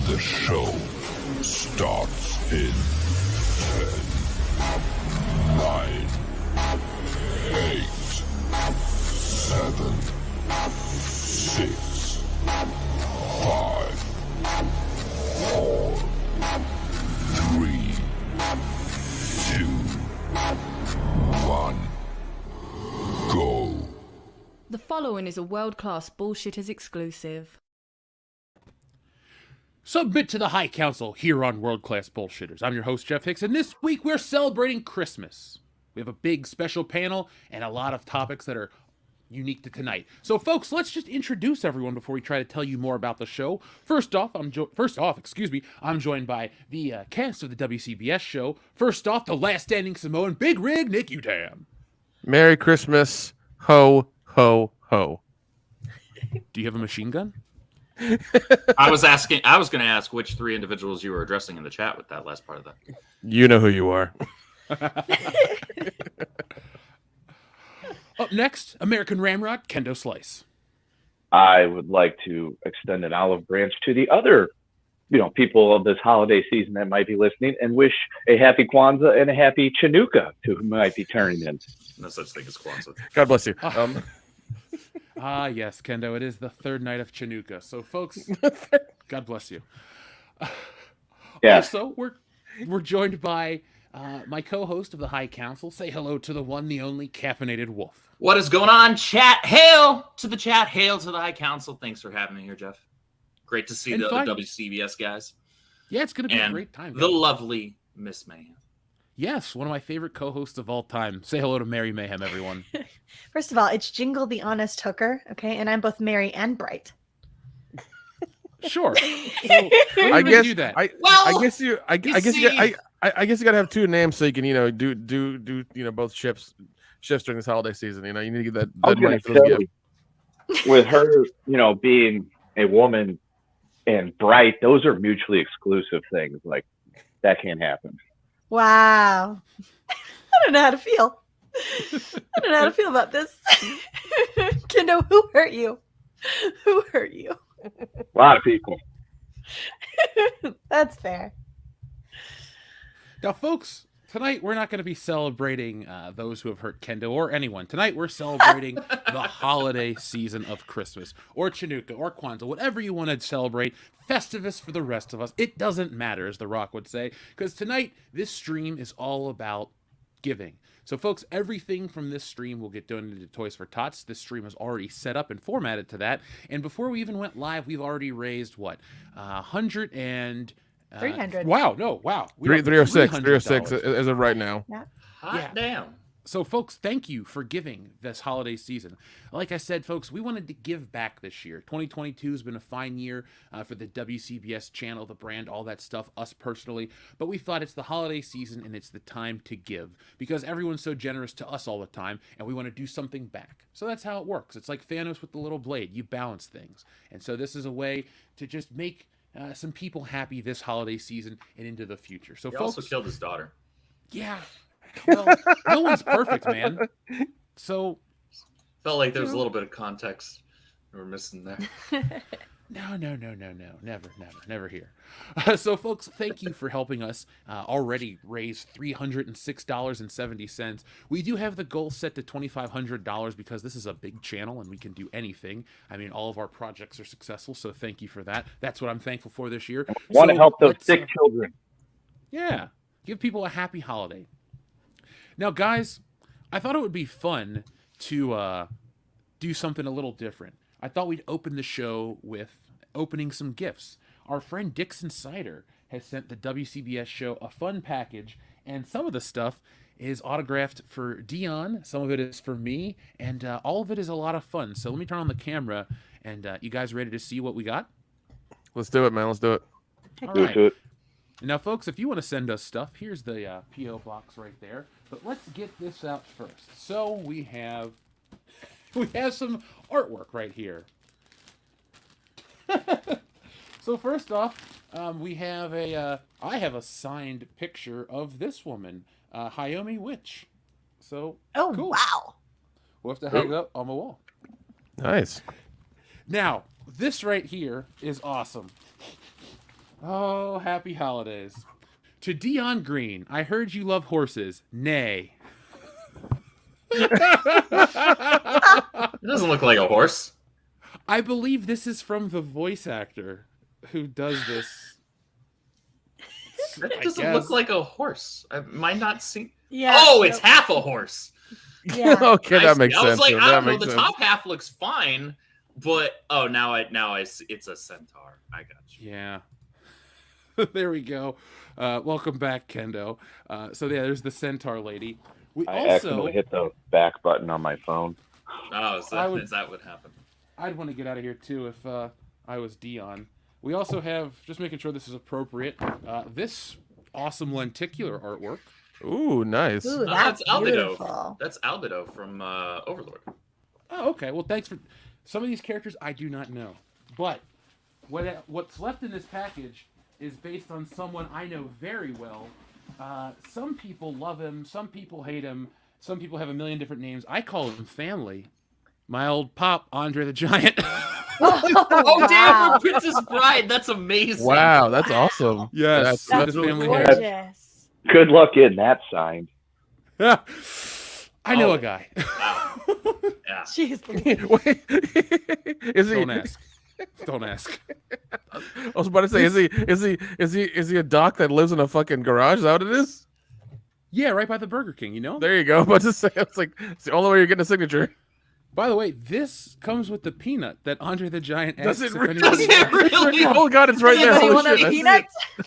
The show starts in 10, 9, 8, 7, 6, 5, 4, 3, 2, 1, go. The following is a world-class Bullshitters exclusive. Submit to the High Council here on World Class Bullshitters. I'm your host, Jeff Hicks, and this week we're celebrating Christmas. We have a big special panel and a lot of topics that are unique to tonight. So, folks, let's just introduce everyone before we try to tell you more about the show. First off, I'm joined by the cast of the WCBS show. First off, the last standing Samoan, Big Rig Nick Utam. Merry Christmas, ho, ho, ho. Do you have a machine gun? I was going to ask which three individuals you were addressing in the chat with that last part of that. You know who you are. Up next, American Ramrod, Kendo Slice. I would like to extend an olive branch to the other, people of this holiday season that might be listening and wish a happy Kwanzaa and a happy Chanukah to who might be turning in. No such thing as Kwanzaa. God bless you. Yes, Kendo, it is the third night of Chanukah. So, folks, God bless you. Yeah. Also, we're joined by my co-host of the High Council. Say hello to the one, the only Caffeinated Wolf. What is going on, chat? Hail to the chat. Hail to the High Council. Thanks for having me here, Jeff. Great to see the other WCBS guys. Yeah, it's going to be and a great time. The lovely Miss Mayhem. Yes, one of my favorite co-hosts of all time. Say hello to Mary Mayhem, everyone. First of all, it's Jingle the Honest Hooker, okay? And I'm both merry and bright. Sure. So, I guess do that. I guess you gotta have two names so you can do both shifts during this holiday season. You need to get that money for those gifts. With her, being a woman and bright, those are mutually exclusive things. Like that can't happen. Wow. I don't know how to feel. I don't know how to feel about this. Kendo, who hurt you? Who hurt you? A lot of people. That's fair. Now, folks, tonight we're not going to be celebrating those who have hurt Kendo or anyone. Tonight we're celebrating the holiday season of Christmas or Chanukah or Kwanzaa, whatever you want to celebrate. Festivus for the rest of us. It doesn't matter, as The Rock would say, because tonight this stream is all about giving. So, folks, everything from this stream will get donated to Toys for Tots. This stream is already set up and formatted to that. And before we even went live, we've already raised, 100 and... 300. Wow, no, wow. 306 as of right now. Yeah. Hot damn. So, folks, thank you for giving this holiday season. Like I said, folks, we wanted to give back this year. 2022 has been a fine year for the WCBS channel, the brand, all that stuff, us personally. But we thought it's the holiday season and it's the time to give because everyone's so generous to us all the time and we want to do something back. So that's how it works. It's like Thanos with the little blade. You balance things. And so this is a way to just make some people happy this holiday season and into the future. So, He folks, also killed his daughter. Yeah. Well, no one's perfect, man. So Felt like there was a little bit of context we were missing there. no, never here. So, folks, thank you for helping us already raise $306.70. We do have the goal set to $2,500 because this is a big channel and we can do anything. I mean, all of our projects are successful, so thank you for that. That's what I'm thankful for this year. Want to help those sick children. Yeah, give people a happy holiday. Now, guys, I thought it would be fun to do something a little different. I thought we'd open the show with opening some gifts. Our friend Dixon Cider has sent the WCBS show a fun package, and some of the stuff is autographed for Dion, some of it is for me, and all of it is a lot of fun. So let me turn on the camera, and you guys ready to see what we got? Let's do it, man. Let's do it. All Do right. it. Now, folks, if you want to send us stuff, here's the P.O. box right there. But let's get this out first. So we have some artwork right here. So first off, we have I have a signed picture of this woman, Hayumi Witch. So Oh, cool. wow. We'll have to hang it up on the wall. Nice. Now, this right here is awesome. Oh, happy holidays. To Dion Green, I heard you love horses. Nay. It doesn't look like a horse. I believe this is from the voice actor who does this. It doesn't look like a horse. I might not see. Yeah. Oh, it's half a horse. Yeah. Okay, that makes sense. I was like, That I don't know. makes The sense. top half looks fine, but now I see it's a centaur. I got you. Yeah. There we go. Welcome back, Kendo. So yeah, there's the centaur lady. We I accidentally hit the back button on my phone. Oh, is that what happened? I'd want to get out of here too if I was Dion. We also have, just making sure this is appropriate, this awesome lenticular artwork. Ooh, nice. Ooh, That's that's Albedo. beautiful. That's Albedo from Overlord. Oh, okay. Well, thanks for... Some of these characters I do not know. But what's left in this package is based on someone I know very well. Some people love him. Some people hate him. Some people have a million different names. I call him family. My old pop, Andre the Giant. Oh, damn, for Princess Bride. That's amazing. Wow, that's awesome. Yes. That's His family gorgeous. Good luck getting that signed. hair. I know a guy. Wow. Yeah. Jeez. Wait, is he? Don't ask. Don't ask. I was about to say, is he a doc that lives in a fucking garage? Is that what it is? Yeah, right by the Burger King, you know? There you go. I was about to say, it's like it's the only way you're getting a signature. By the way, this comes with the peanut that Andre the Giant asks. Does it if really? anyone Does it wants. really? Oh god, it's right there. Do you Holy want a shit, I see peanut? it.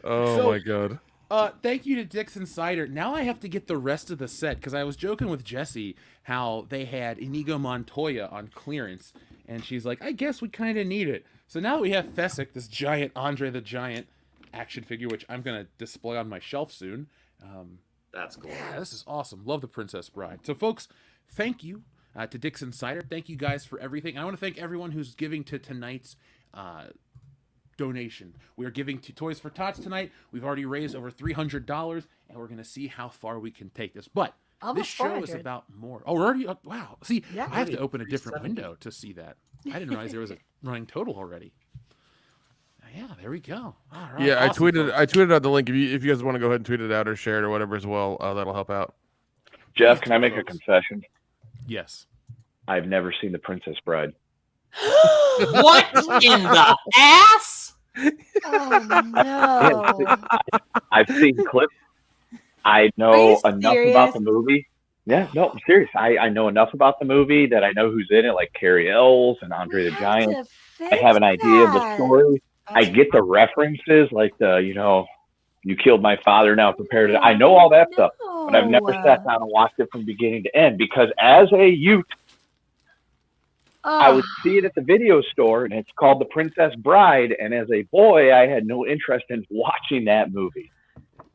Oh So- my god. Thank you to Dixon Cider. Now I have to get the rest of the set because I was joking with Jesse how they had Inigo Montoya on clearance, and she's like, "I guess we kind of need it." So now we have Fessick, this giant Andre the Giant action figure, which I'm gonna display on my shelf soon. That's cool. Yeah, this is awesome. Love the Princess Bride. So, folks, thank you to Dixon Cider. Thank you guys for everything. I want to thank everyone who's giving to tonight's donation. We are giving to Toys for Tots tonight. We've already raised over $300, and we're going to see how far we can take this. But Almost this show is 400. about more. Oh, we're already wow. See, Yeah. I have to open a different 370. window to see that. I didn't realize there was a running total already. Yeah, there we go. All right, Yeah, awesome, folks. I tweeted out the link. If you guys want to go ahead and tweet it out or share it or whatever as well, that'll help out. Jeff, can I make a confession? Yes. I've never seen The Princess Bride. What in the ass? Oh no. I've seen clips. I Are know you enough serious? about the movie. Yeah, no, I'm serious. I know enough about the movie that I know who's in it, like Carrie Ells and Andre the Giant. I have an idea of the story. I get the references, like you killed my father, now prepare to. I know all that stuff, but I've never sat down and watched it from beginning to end because as a youth, I would see it at the video store, and it's called The Princess Bride. And as a boy, I had no interest in watching that movie.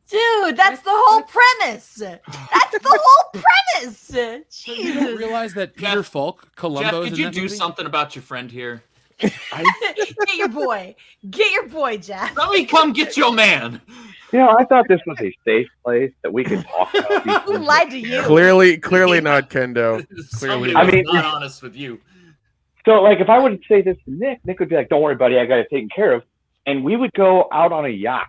Dude, that's the whole premise. That's the whole premise. You don't Jesus. realize that Peter Falk, Columbo, Jeff, is could in you that do movie? something about your friend here? Get your boy. Get your boy, Jeff. Let me come get your man. I thought this was a safe place that we could talk about these Who things. lied to you? Clearly not Kendo. Somebody Clearly. was I mean- not honest with you. So, like, if I would say this to Nick would be like, "Don't worry, buddy, I got it taken care of," and we would go out on a yacht,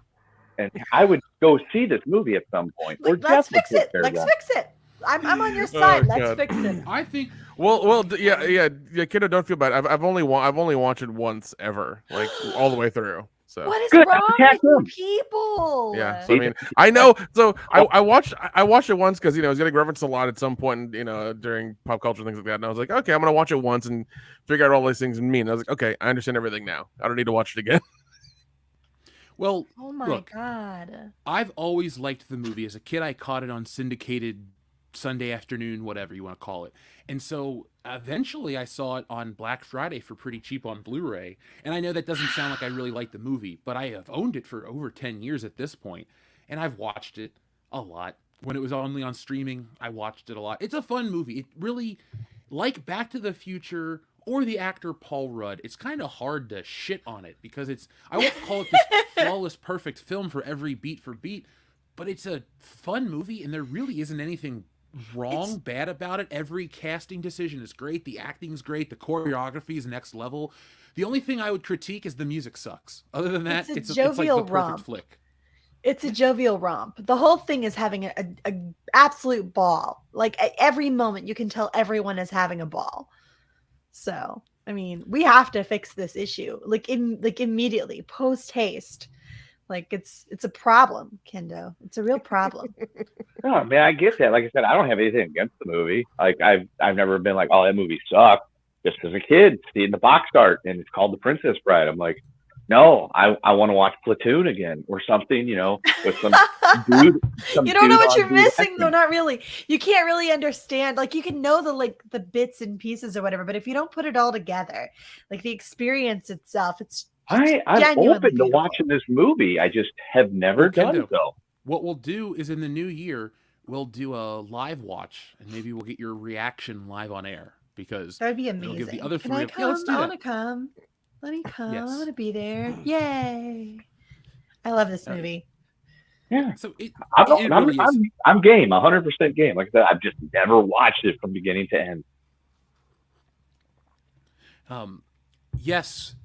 and I would go see this movie at some point. Or Let's Jeff would fix it. take care of Let's that. fix it. I'm on your side. Let's God. fix it. I think Yeah, Kendo, don't feel bad. I've only watched it once ever, like all the way through. So What is Good, wrong attack with you him. people? yeah, so, I mean, I know. So I watched it once because it was getting referenced a lot at some point, during pop culture and things like that. And I was like, okay, I'm gonna watch it once and figure out all these things mean. I was like, okay, I understand everything now. I don't need to watch it again. well, Oh my Look. god. I've always liked the movie. As a kid, I caught it on syndicated Sunday afternoon, whatever you want to call it. And so eventually I saw it on Black Friday for pretty cheap on Blu-ray. And I know that doesn't sound like I really like the movie, but I have owned it for over 10 years at this point, and I've watched it a lot. When it was only on streaming, I watched it a lot. It's a fun movie. It really, like Back to the Future or the actor Paul Rudd, it's kind of hard to shit on it because I won't call it this flawless, perfect film for every beat for beat, but it's a fun movie, and there really isn't anything wrong, bad about it. Every casting decision is great. The acting is great. The choreography is next level. The only thing I would critique is the music sucks. Other than that, it's like the perfect romp. flick. It's a jovial romp. The whole thing is having a absolute ball. Like at every moment, you can tell everyone is having a ball. So, I mean, we have to fix this issue like immediately, post haste. Like it's a problem, Kendo. It's a real problem. No, I mean, I get that. Like I said, I don't have anything against the movie. Like I've never been like, oh, that movie sucked. Just as a kid, seeing the box art and it's called The Princess Bride. I'm like, no, I want to watch Platoon again or something, with some dude. You don't know what you're missing, though. Not really. You can't really understand. Like you can know the bits and pieces or whatever, but if you don't put it all together, like the experience itself, I'm open to watching this movie. I just have never done so. What we'll do is in the new year, we'll do a live watch, and maybe we'll get your reaction live on air because that would be amazing. Give the other Can three I come? let's do I that. want to come. Let me come. Yes. I want to be there. Yay! I love this movie. Yeah. So I'm game, 100% game. Like I said, I've just never watched it from beginning to end. Yes.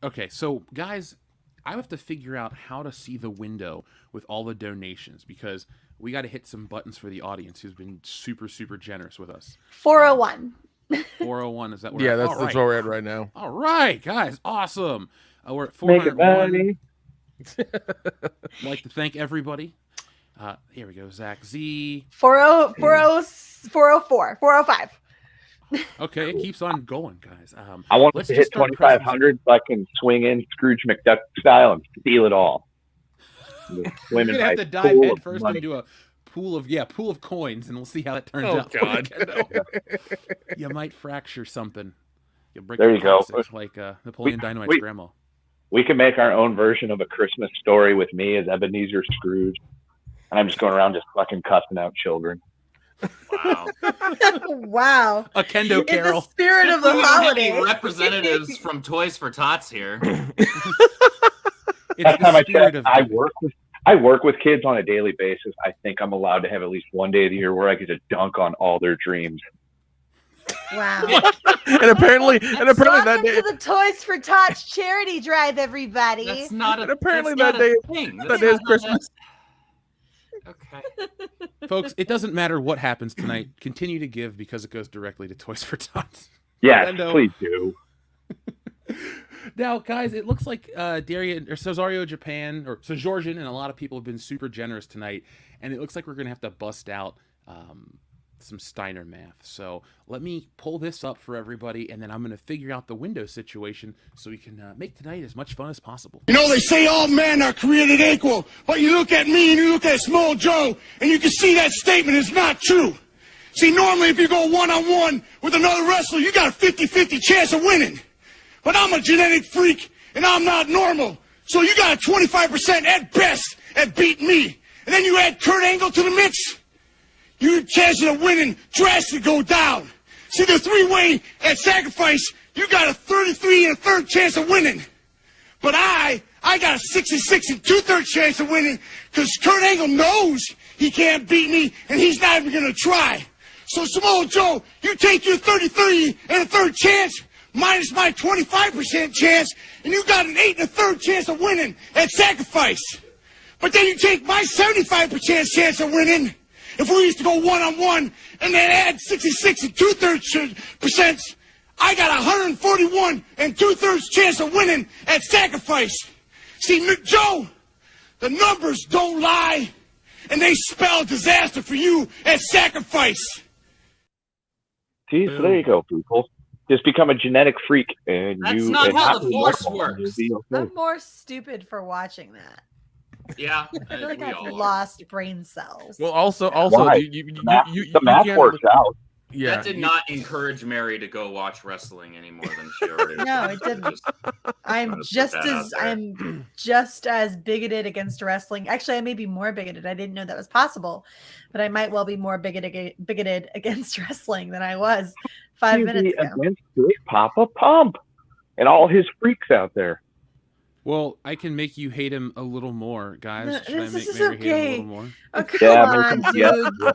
Okay, so guys, I have to figure out how to see the window with all the donations because we got to hit some buttons for the audience who's been super, super generous with us. 401. 401, is that where? Yeah, that's where we're at right now. All right, guys, awesome. We're at Make it 401. I'd like to thank everybody. Here we go, Zach Z. 404, 405. Okay, it keeps on going, guys. I want to hit 2,500 so I can swing in Scrooge McDuck style and steal it all. You're gonna have to dive head first into a pool of coins, and we'll see how that turns out. Oh God! You might fracture something. Break there you go. Like Napoleon Dynamite's grandma. We can make our own version of A Christmas Story with me as Ebenezer Scrooge, and I'm just going around just fucking cussing out children. Wow. Wow. A Kendo carol. In the spirit of the holiday. Representatives from Toys for Tots here. That's time I work with kids on a daily basis. I think I'm allowed to have at least one day of the year where I get to dunk on all their dreams. Wow. and apparently that day to the Toys for Tots charity drive, everybody. That's not a and apparently that's that day thing. that day is Christmas. Okay. Folks, it doesn't matter what happens tonight. Continue to give because it goes directly to Toys for Tots. Yes, please do. Now, guys, it looks like Darian or Cesario Japan or Georgian and a lot of people have been super generous tonight, and it looks like we're gonna have to bust out some Steiner Math. So let me pull this up for everybody, and then I'm gonna figure out the window situation so we can make tonight as much fun as possible. They say all men are created equal, but you look at me and you look at Small Joe, and you can see that statement is not true. See, normally if you go one-on-one with another wrestler, you got a 50-50 chance of winning. But I'm a genetic freak, and I'm not normal. So you got a 25% at best at beating me. And then you add Kurt Angle to the mix, your chances of winning drastically go down. See, the three-way at sacrifice, you got a 33 1/3 chance of winning. But I got a 66 2/3 chance of winning because Kurt Angle knows he can't beat me, and he's not even going to try. So, Samoa Joe, you take your 33 1/3 chance minus my 25% chance, and you got an 8 1/3 chance of winning at sacrifice. But then you take my 75% chance of winning, if we used to go one-on-one, and then add 66 2/3%, I got 141 2/3 chance of winning at sacrifice. See, Joe, the numbers don't lie, and they spell disaster for you at sacrifice. See, so there you go, people. Just become a genetic freak, and That's not how the Force works. I'm more stupid for watching that. Yeah, I feel like we I've all are. lost brain cells. Well, also, Why? The math can't- works out. Yeah, That did not encourage Mary to go watch wrestling any more than she already No, did. it didn't. Just I'm trying to put just that out as there. bigoted against wrestling. Actually, I may be more bigoted. I didn't know that was possible, but I might well be more bigoted against wrestling than I was 5 minutes ago. Against Big Papa Pump and all his freaks out there. Well, I can make you hate him a little more, guys. No, Should I this make is Mary hate him a okay. little more? Oh, come Yeah, on, make dude. him-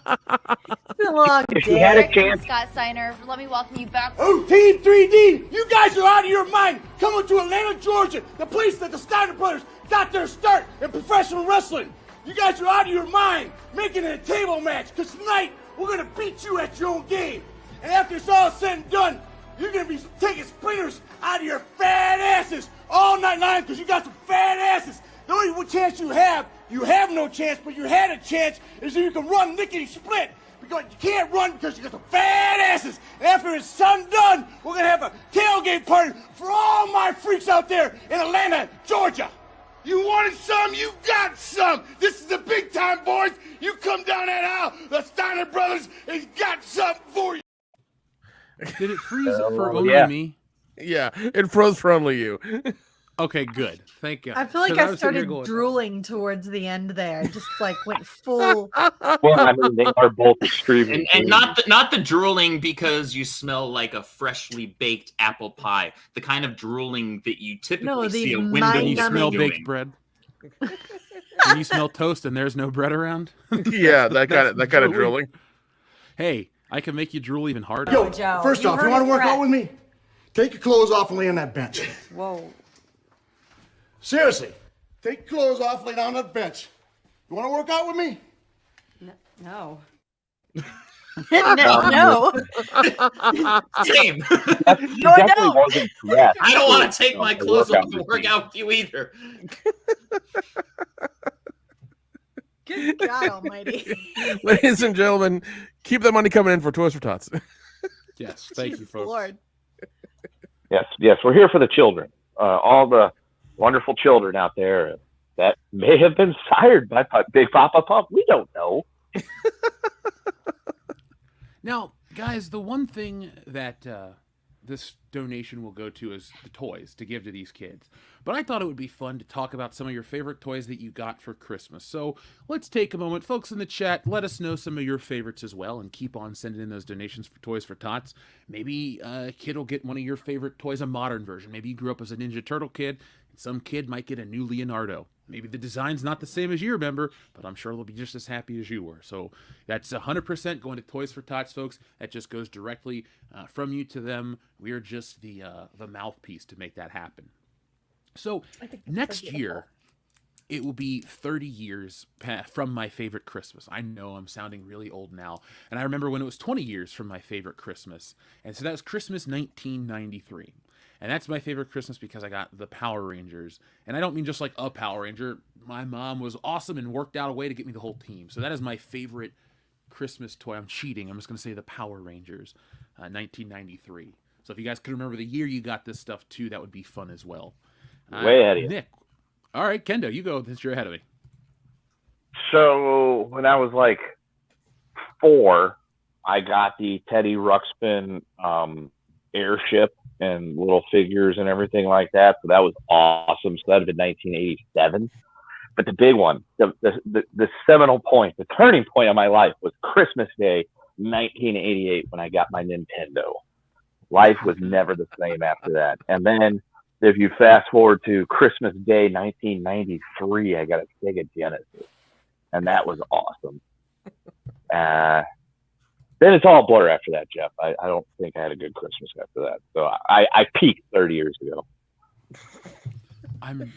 It's been a long If you had a day. chance, Scott Steiner, let me welcome you back. Oh, Team 3D, you guys are out of your mind coming to Atlanta, Georgia, the place that the Steiner brothers got their start in professional wrestling. You guys are out of your mind making it a table match, because tonight we're going to beat you at your own game. And after it's all said and done, you're going to be taking splinters out of your fat asses all night long because you got some fat asses. The only chance you have no chance, but you had a chance, is that you can run lickety split. Because you can't run because you got some fat asses. And after it's done, we're going to have a tailgate party for all my freaks out there in Atlanta, Georgia. You wanted some, you got some. This is the big time, boys. You come down that aisle, the Steiner brothers has got something for you. Did it freeze for only yeah. me? Yeah, it froze for only you. Okay, good. Thank God. I feel like 'Cause I was sitting here started going, drooling towards the end there. Just like went full. well, I mean, they are both extremely. And not the drooling because you smell like a freshly baked apple pie. The kind of drooling that you typically No, the see a When window you Mind-numbing. smell doing. baked bread. When you smell toast and there's no bread around. Yeah, that kind of drooling. drilling. Hey, I can make you drool even harder. Yo, Joe, first you off, you heard want to his work threat. out with me? Take your clothes off and lay on that bench. Whoa. Seriously, take your clothes off, lay down on that bench. You want to work out with me? No. No. Same. No, I definitely don't. wasn't dressed. I don't want to take my to clothes work off out and with work me. out with you either. Good God Almighty. Ladies and gentlemen, keep the money coming in for Toys for Tots. Yes, thank you, Jesus folks. Lord. Yes, we're here for the children. All the wonderful children out there that may have been sired by Big Papa Pump. We don't know. Now, guys, the one thing that this donation will go to is the toys to give to these kids. But I thought it would be fun to talk about some of your favorite toys that you got for Christmas. So let's take a moment. Folks in the chat, let us know some of your favorites as well, and keep on sending in those donations for Toys for Tots. Maybe a kid will get one of your favorite toys, a modern version. Maybe you grew up as a Ninja Turtle kid, and some kid might get a new Leonardo. Maybe the design's not the same as you remember, but I'm sure they'll be just as happy as you were. So that's 100% going to Toys for Tots, folks. That just goes directly from you to them. We're just the mouthpiece to make that happen. So next year, it will be 30 years from my favorite Christmas. I know I'm sounding really old now. And I remember when it was 20 years from my favorite Christmas. And so that was Christmas 1993. And that's my favorite Christmas because I got the Power Rangers. And I don't mean just like a Power Ranger. My mom was awesome and worked out a way to get me the whole team. So that is my favorite Christmas toy. I'm cheating. I'm just going to say the Power Rangers, 1993. So if you guys could remember the year you got this stuff too, that would be fun as well. Way ahead of you. Nick. All right, Kendo, you go since you're ahead of me. So when I was like 4, I got the Teddy Ruxpin airship and little figures and everything like that. So that was awesome. So that would have been 1987. But the big one, the seminal point, the turning point of my life was Christmas Day, 1988, when I got my Nintendo. Life was never the same after that. And then if you fast forward to Christmas Day, 1993, I got a Sega Genesis. And that was awesome. Then it's all a blur after that, Jeff. I don't think I had a good Christmas after that. So I peaked 30 years ago. I'm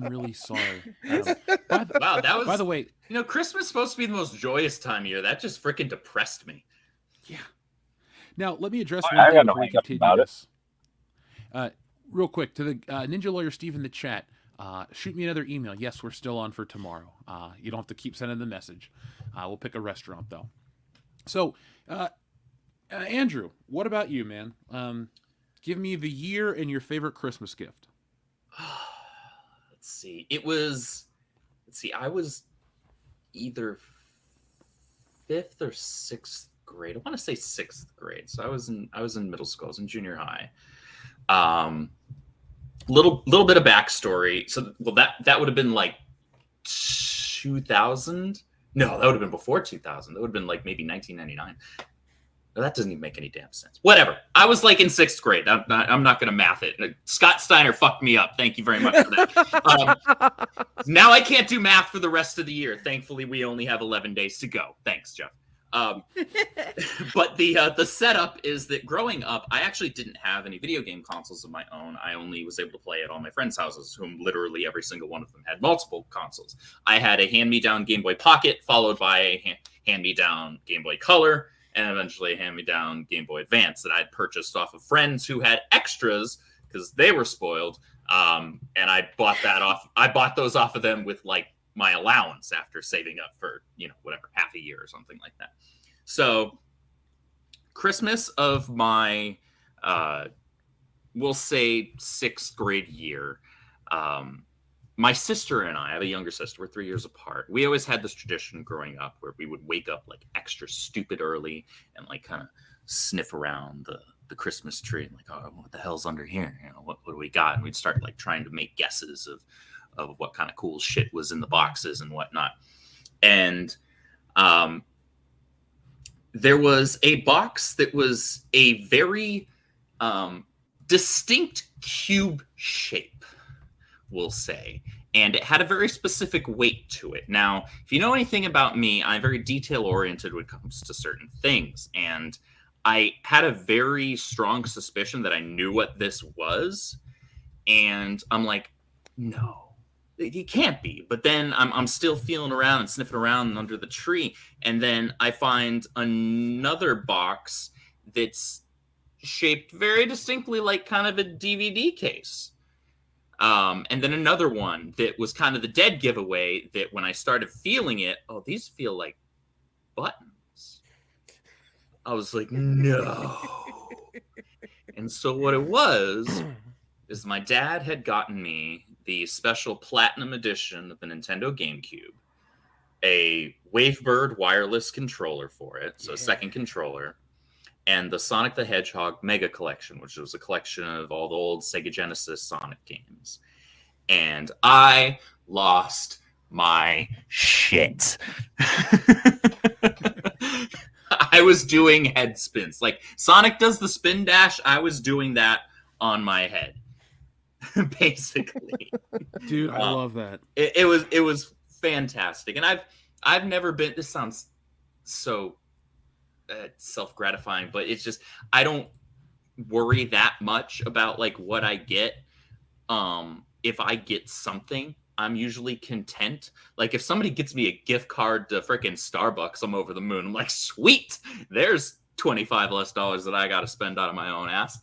really sorry. Wow, that was. By the way, You know, Christmas is supposed to be the most joyous time of year. That just freaking depressed me. yeah. Now let me address I one thing got no before we hiccups continue about it. this. Real quick to the Ninja Lawyer Steve in the chat. Shoot me another email. Yes, we're still on for tomorrow. You don't have to keep sending the message. We'll pick a restaurant though. So, Andrew, what about you, man? Give me the year and your favorite Christmas gift. Let's see. I was either 5th or 6th grade. I want to say 6th grade. So I was in middle school. I was in junior high. Little bit of backstory. So, well, that would have been like 2000. No, that would have been before 2000. That would have been like maybe 1999. That doesn't even make any damn sense. Whatever. I was like in 6th grade. I'm not going to math it. Scott Steiner fucked me up. Thank you very much for that. Now I can't do math for the rest of the year. Thankfully, we only have 11 days to go. Thanks, Jeff. But the setup is that growing up, I actually didn't have any video game consoles of my own. I only was able to play at all my friends' houses, whom literally every single one of them had multiple consoles. I had a hand-me-down Game Boy Pocket, followed by a hand-me-down Game Boy Color, and eventually a hand-me-down Game Boy Advance that I'd purchased off of friends who had extras because they were spoiled. And I bought those off of them with like my allowance after saving up for, whatever, half a year or something like that. So Christmas of my, we'll say 6th grade year, my sister and I have a younger sister. We're 3 years apart. We always had this tradition growing up where we would wake up like extra stupid early and like kind of sniff around the Christmas tree and like, oh, what the hell's under here? What do we got? And we'd start like trying to make guesses of what kind of cool shit was in the boxes and whatnot. And there was a box that was a very distinct cube shape, we'll say. And it had a very specific weight to it. Now, if you know anything about me, I'm very detail-oriented when it comes to certain things. And I had a very strong suspicion that I knew what this was. And I'm like, no. It can't be. But then I'm still feeling around and sniffing around under the tree. And then I find another box that's shaped very distinctly like kind of a DVD case. And then another one that was kind of the dead giveaway that when I started feeling it, oh, these feel like buttons. I was like, no. And so what it was is my dad had gotten me the special Platinum Edition of the Nintendo GameCube, a Wavebird wireless controller for it, so a second controller, and the Sonic the Hedgehog Mega Collection, which was a collection of all the old Sega Genesis Sonic games. And I lost my shit. I was doing head spins. Like Sonic does the spin dash, I was doing that on my head. Basically, dude, I love that. It was fantastic, and I've never been. This sounds so self-gratifying, but it's just I don't worry that much about like what I get. If I get something, I'm usually content. Like if somebody gets me a gift card to freaking Starbucks, I'm over the moon. I'm like, sweet, there's $25 less that I got to spend out of my own ass.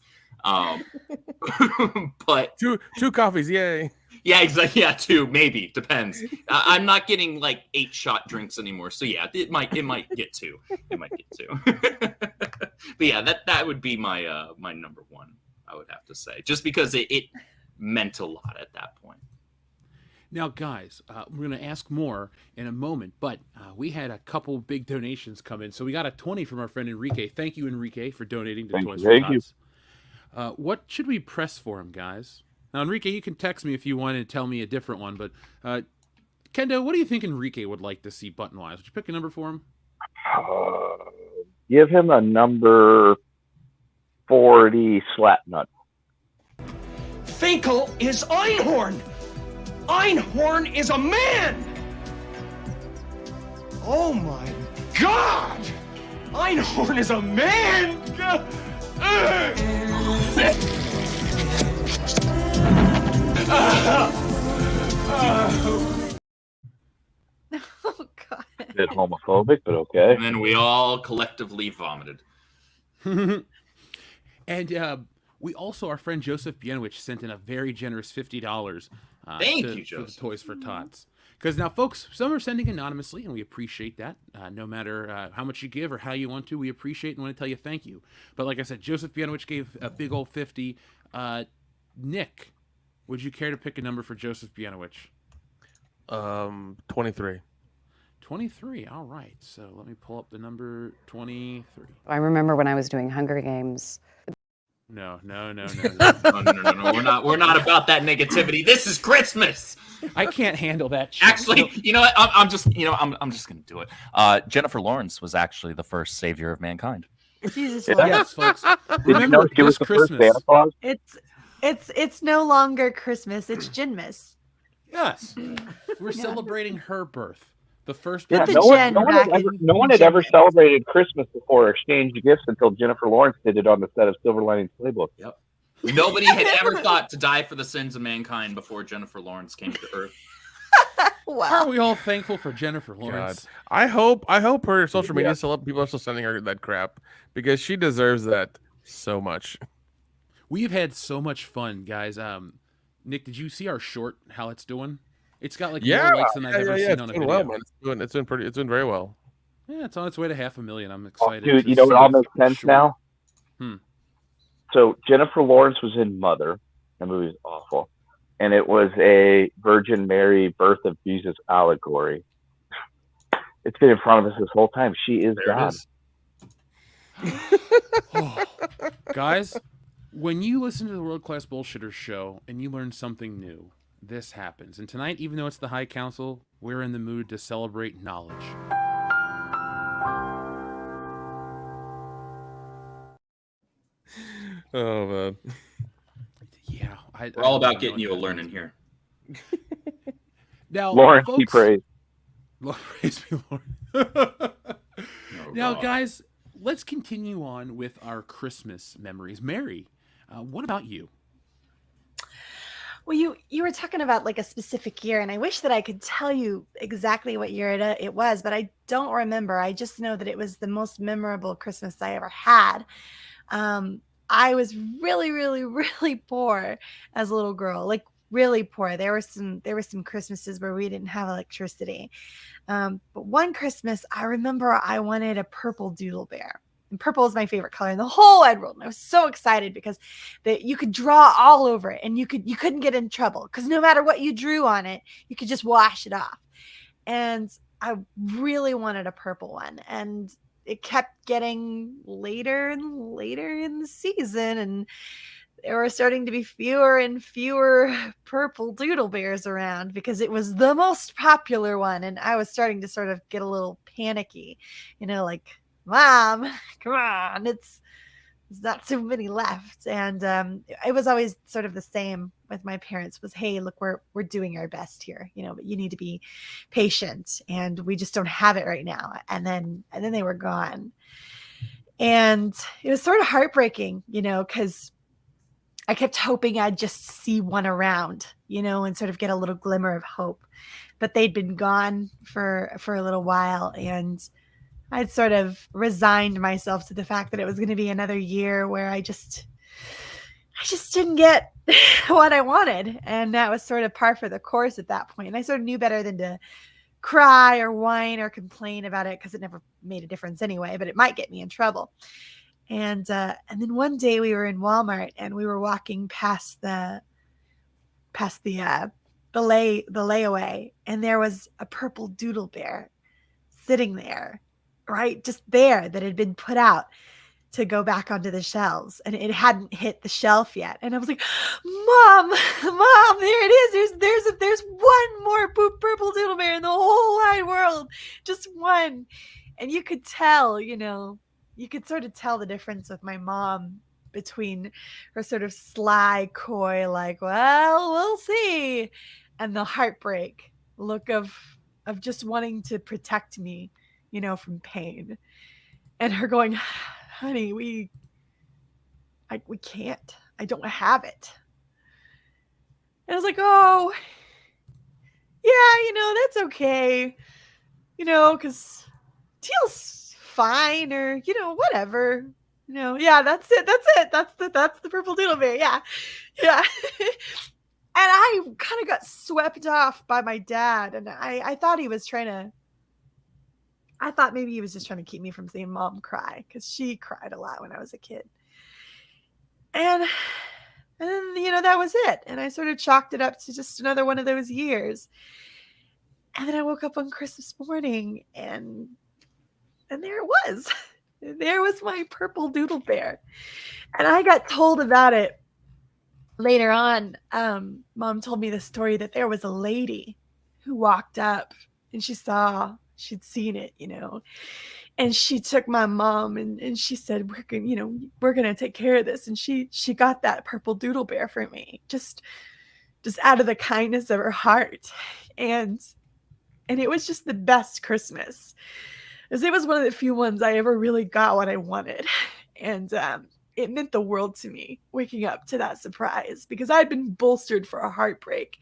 But two coffees, yay. Yeah, exactly. Yeah, 2 maybe, depends. I'm not getting like 8-shot drinks anymore, so yeah, it might get 2. It might get 2. But yeah, that would be my my number one, I would have to say, just because it meant a lot at that point. Now, guys, we're going to ask more in a moment, but we had a couple big donations come in. So we got a 20 from our friend Enrique. Thank you, Enrique, for donating to Toys for Tots. What should we press for him, guys? Now, Enrique, you can text me if you want to tell me a different one, but Kendo, what do you think Enrique would like to see button-wise? Would you pick a number for him? Give him a number 40 Slapnut. Finkel is Einhorn. Einhorn is a man. Oh my God! Einhorn is a man. Oh God. A bit homophobic, but okay. And then we all collectively vomited. And we also, our friend Joseph Bienwich sent in a very generous $50. Thank you, Joseph. For the Toys for Tots. Because now, folks, some are sending anonymously, and we appreciate that. No matter how much you give or how you want to, we appreciate and want to tell you thank you. But like I said, Joseph Bienwich gave a big old 50. Nick, would you care to pick a number for Joseph Bienwich? 23. 23. All right. So let me pull up the number 23. I remember when I was doing Hunger Games. No. No. We're not about that negativity. This is Christmas. I can't handle that shit. Actually, you know what? I'm just gonna do it. Jennifer Lawrence was actually the first savior of mankind. Jesus, Yeah. Lord. Yes, folks. Did you Remember, know she was this the first Christmas. Santa Claus? It's no longer Christmas. It's Ginmas. Yes, we're celebrating her birth. The first Yeah, Put the birth no of Jen one, Santa. back in no one had ever Ginmas. celebrated Christmas before or exchanged gifts until Jennifer Lawrence did it on the set of Silver Linings Playbook. Yep. Nobody had ever thought to die for the sins of mankind before Jennifer Lawrence came to Earth. Wow. Aren't we all thankful for Jennifer Lawrence? I hope her social media still up. People are still sending her that crap because she deserves that so much. We've had so much fun, guys. Nick, did you see our short? How it's doing? It's got like more likes than I've ever seen it's on a doing video. well, man. It's doing very well. Yeah, it's on its way to 500,000. I'm Oh, excited. dude, to you know what see all the makes sense short. now? Hmm. So Jennifer Lawrence was in Mother. That movie was awful. And it was a Virgin Mary birth of Jesus allegory. It's been in front of us this whole time. She is There it God. is. Oh. Guys, when you listen to the World Class Bullshitters show and you learn something new, this happens. And tonight, even though it's the High Council, we're in the mood to celebrate knowledge. Oh man. Yeah, We're all about getting you a learning here. Now, Lawrence, he folks, prays. Lord, praise be, Lord. Now, God. guys, let's continue on with our Christmas memories. Mary, what about you? Well, you were talking about like a specific year, and I wish that I could tell you exactly what year it was, but I don't remember. I just know that it was the most memorable Christmas I ever had. I was really, really, really poor as a little girl, like really poor. There were some Christmases where we didn't have electricity. But one Christmas, I remember I wanted a purple doodle bear. And purple is my favorite color in the whole wide world. And I was so excited because you could draw all over it and you couldn't get in trouble because no matter what you drew on it, you could just wash it off. And I really wanted a purple one. And it kept getting later and later in the season. And there were starting to be fewer and fewer purple doodle bears around because it was the most popular one. And I was starting to sort of get a little panicky, like, Mom, come on, it's not so many left. And it was always sort of the same with my parents was, hey, look, we're doing our best here, but you need to be patient and we just don't have it right now. And then they were gone. And it was sort of heartbreaking, because I kept hoping I'd just see one around, and sort of get a little glimmer of hope. But they'd been gone for a little while, and I'd sort of resigned myself to the fact that it was going to be another year where I just didn't get what I wanted. And that was sort of par for the course at that point. And I sort of knew better than to cry or whine or complain about it because it never made a difference anyway, but it might get me in trouble. And then one day we were in Walmart and we were walking past the layaway, and there was a purple doodle bear sitting there, right, just there, that had been put out to go back onto the shelves, and it hadn't hit the shelf yet. And I was like, Mom, there it is. There's one more purple doodle bear in the whole wide world, just one. And you could tell, you could sort of tell the difference with my mom between her sort of sly, coy, like, well, we'll see, and the heartbreak look of just wanting to protect me, from pain. And her going, honey, we can't. I don't have it. And I was like, oh, yeah, that's okay. Because Teal's fine, or, whatever. Yeah, that's it. That's the purple doodle bear. Yeah. And I kind of got swept off by my dad, and I thought maybe he was just trying to keep me from seeing Mom cry, because she cried a lot when I was a kid. And then, that was it. And I sort of chalked it up to just another one of those years. And then I woke up on Christmas morning, and there it was. There was my purple doodle bear. And I got told about it later on. Mom told me the story that there was a lady who walked up and she'd seen it, And she took my mom and she said, we're gonna take care of this. And she got that purple doodle bear for me, just out of the kindness of her heart. And it was just the best Christmas, as it was one of the few ones I ever really got what I wanted. And it meant the world to me waking up to that surprise, because I'd been bolstered for a heartbreak,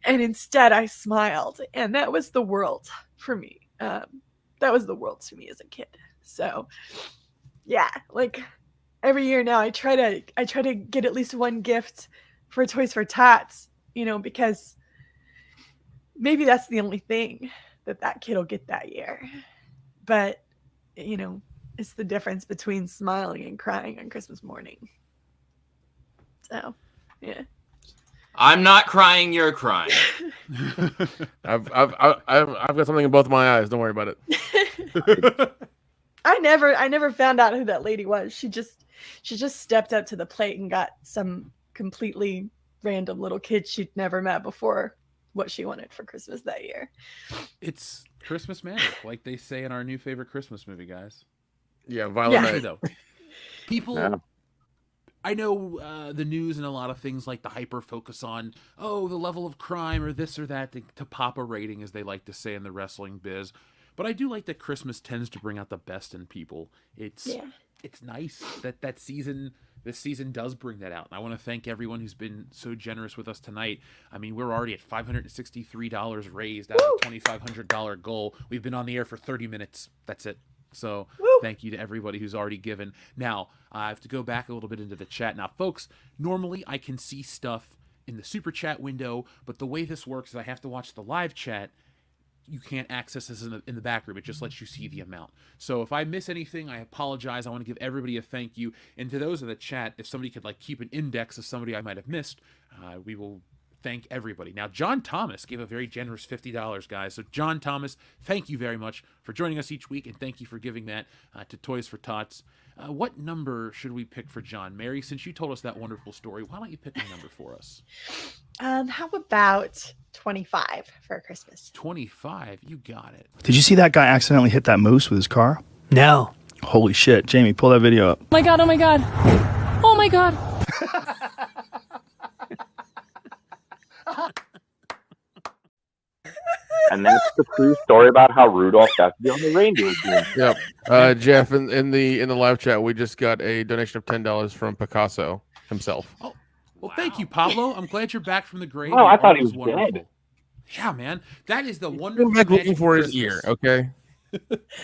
and instead I smiled, and that was the world for me. That was the world to me as a kid. So yeah, like every year now I try to get at least one gift for Toys for Tots, because maybe that's the only thing that kid will get that year. But it's the difference between smiling and crying on Christmas morning. So yeah. I'm not crying, you're crying. I've got something in both my eyes. Don't worry about it. I never found out who that lady was. She just stepped up to the plate and got some completely random little kid she'd never met before what she wanted for Christmas that year. It's Christmas magic, like they say in our new favorite Christmas movie, guys. Yeah, Violent Night. Though, people, I know the news and a lot of things like the hyper focus on, the level of crime or this or that to pop a rating, as they like to say in the wrestling biz. But I do like that Christmas tends to bring out the best in people. It's nice that this season does bring that out. And I want to thank everyone who's been so generous with us tonight. I mean, we're already at $563 raised out of a $2,500 goal. We've been on the air for 30 minutes. That's it. So thank you to everybody who's already given. Now, I have to go back a little bit into the chat. Now, folks, normally I can see stuff in the super chat window, but the way this works is I have to watch the live chat. You can't access this in the back room. It just lets you see the amount. So if I miss anything, I apologize. I want to give everybody a thank you. And to those in the chat, if somebody could keep an index of somebody I might have missed, we will thank everybody. Now, John Thomas gave a very generous $50, guys. So John Thomas, thank you very much for joining us each week, and thank you for giving that to Toys for Tots. What number should we pick for John? Mary, since you told us that wonderful story, why don't you pick a number for us? How about 25 for Christmas? 25, you got it. Did you see that guy accidentally hit that moose with his car? No. Holy shit. Jamie, pull that video up. Oh my god, oh my god. Oh my god. And that's the true story about how Rudolph got to be on the reindeer team. Yep. Jeff, in the live chat, we just got a donation of $10 from Picasso himself. Oh, well, thank you, Pablo. I'm glad you're back from the grave. Oh, I thought he was wonderful. dead. Yeah, man. That is the I'm wonderful looking for his Christmas. ear, okay?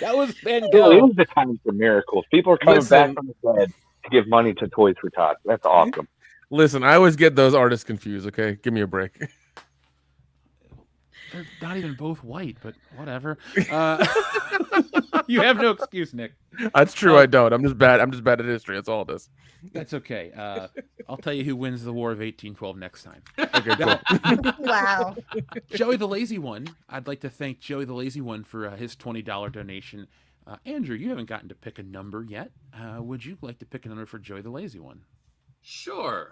That was Van It Gogh. is the time for miracles. People are coming back from the dead to give money to Toys for Tots. That's awesome. Listen, I always get those artists confused, okay? Give me a break. They're not even both white, but whatever. You have no excuse, Nick. That's true, I don't. I'm just bad at history. That's all it is. That's okay. I'll tell you who wins the War of 1812 next time. Okay, cool. Wow. Joey the Lazy One. I'd like to thank Joey the Lazy One for his $20 donation. Andrew, you haven't gotten to pick a number yet. Would you like to pick a number for Joey the Lazy One? Sure.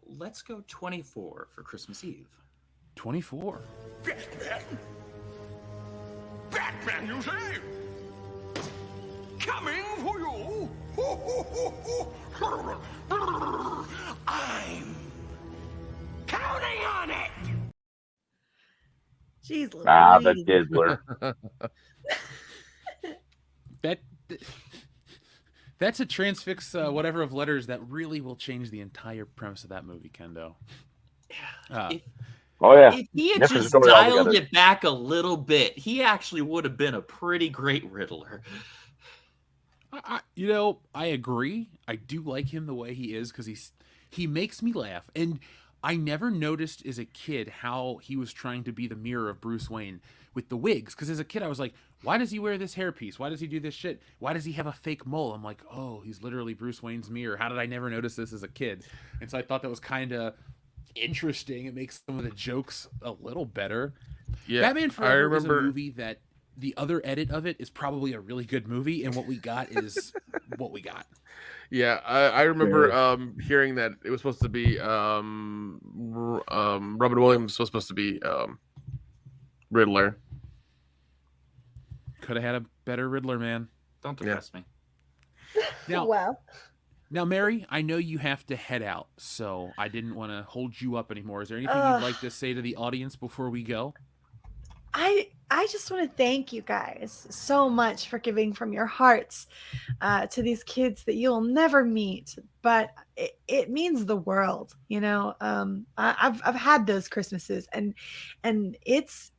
Let's go 24 for Christmas Eve. 24. Batman? Batman, you say? Coming for you? I'm counting on it! Jeez, The Louise. Dizzler. That's a transfix whatever of letters that really will change the entire premise of that movie, Kendo. Oh, yeah. If he had Different just story dialed altogether. it back a little bit, he actually would have been a pretty great Riddler. I agree. I do like him the way he is because he makes me laugh. And I never noticed as a kid how he was trying to be the mirror of Bruce Wayne with the wigs. Because as a kid, I was like, why does he wear this hairpiece? Why does he do this shit? Why does he have a fake mole? I'm like, oh, he's literally Bruce Wayne's mirror. How did I never notice this as a kid? And so I thought that was kind of interesting. It makes some of the jokes a little better. Yeah, Batman Forever is a remember movie that the other edit of it is probably a really good movie, and what we got is what we got. Yeah, I remember hearing that it was supposed to be Robin Williams was supposed to be Riddler. Could have had a better Riddler, man. Don't depress me. Now, Well, now, Mary, I know you have to head out, so I didn't want to hold you up anymore. Is there anything you'd like to say to the audience before we go? I just want to thank you guys so much for giving from your hearts to these kids that you'll never meet, but it means the world. You know, I've had those Christmases, and it's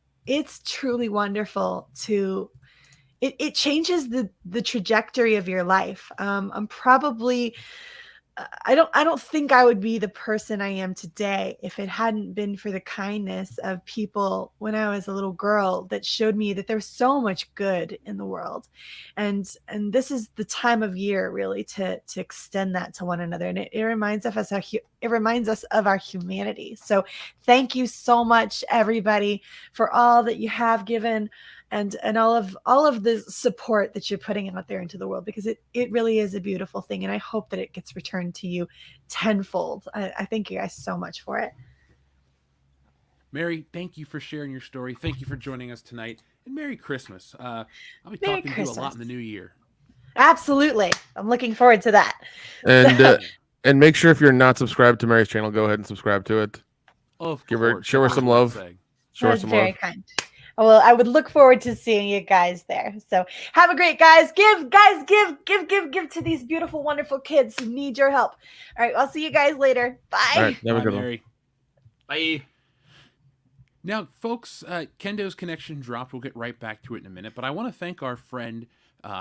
truly wonderful to. It changes the trajectory of your life. I'm probably. I don't think I would be the person I am today if it hadn't been for the kindness of people when I was a little girl that showed me that there's so much good in the world. And this is the time of year really to extend that to one another. And it reminds us of our humanity. So thank you so much, everybody, for all that you have given and all of the support that you're putting out there into the world, because it really is a beautiful thing, and I hope that it gets returned to you tenfold. I thank you guys so much for it. Mary, thank you for sharing your story. Thank you for joining us tonight, and Merry Christmas. I'll be Merry talking to you a lot in the new year. Absolutely, I'm looking forward to that. And and make sure if you're not subscribed to Mary's channel, go ahead and subscribe to it. Show her some love. Show her That's some very love. kind. Well, I would look forward to seeing you guys there. So have a great give to these beautiful, wonderful kids who need your help. All right, I'll see you guys later. Bye. All right, have a Bye, good one. Mary. Bye. Now, folks, Kendo's connection dropped. We'll get right back to it in a minute. But I want to thank our friend,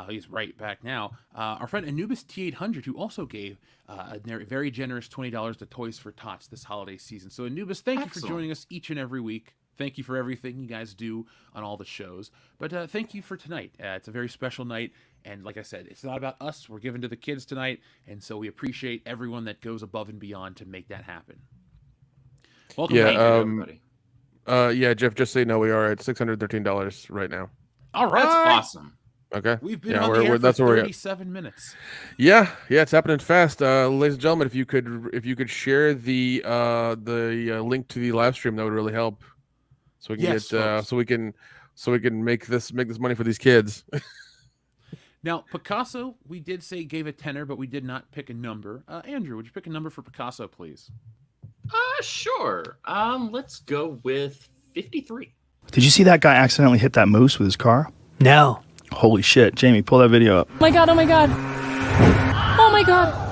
he's right back now, our friend Anubis T800, who also gave a very generous $20 to Toys for Tots this holiday season. So, Anubis, thank you for joining us each and every week. Thank you for everything you guys do on all the shows. But thank you for tonight. It's a very special night. And like I said, it's not about us. We're giving to the kids tonight. And so we appreciate everyone that goes above and beyond to make that happen. Welcome back, everybody. Yeah, Jeff, just so you know, we are at $613 right now. All right. That's awesome. Okay. We've been on the air for 37 minutes. Yeah, it's happening fast. Ladies and gentlemen, if you could share the link to the live stream, that would really help. So we can get so we can make this money for these kids. Now, Picasso, we did say gave a tenner, but we did not pick a number. Andrew, would you pick a number for Picasso, please? Sure. Let's go with 53. Did you see that guy accidentally hit that moose with his car? No. Holy shit. Jamie, pull that video up. Oh my god, oh my god. Oh my god.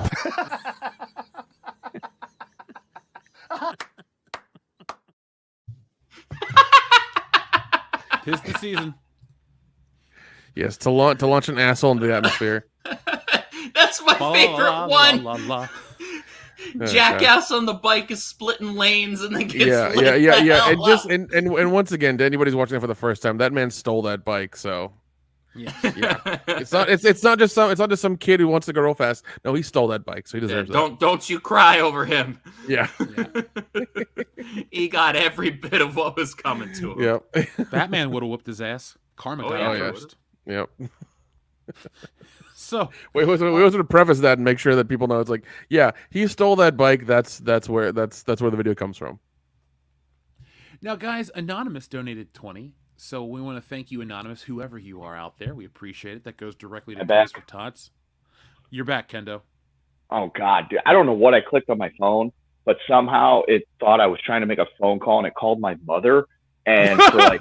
'Tis the season. Yes, to launch an asshole into the atmosphere. That's my favorite one. La. Jackass on the bike is splitting lanes and then gets Yeah. lit the hell up. And once again, to anybody who's watching it for the first time, that man stole that bike. So Yeah. it's not just some kid who wants to go real fast. No, he stole that bike, so he deserves it. Don't you cry over him. Yeah. He got every bit of what was coming to him. Yep. Batman would have whooped his ass. Karma got him first. Yep. So we always want to preface that and make sure that people know it's like, yeah, he stole that bike. That's where the video comes from. now, guys, Anonymous donated 20. So we want to thank you, Anonymous, whoever you are out there. We appreciate it. That goes directly to Toys for Tots. You're back, Kendo. Oh, God, dude. I don't know what I clicked on my phone, but somehow it thought I was trying to make a phone call, and it called my mother. And for like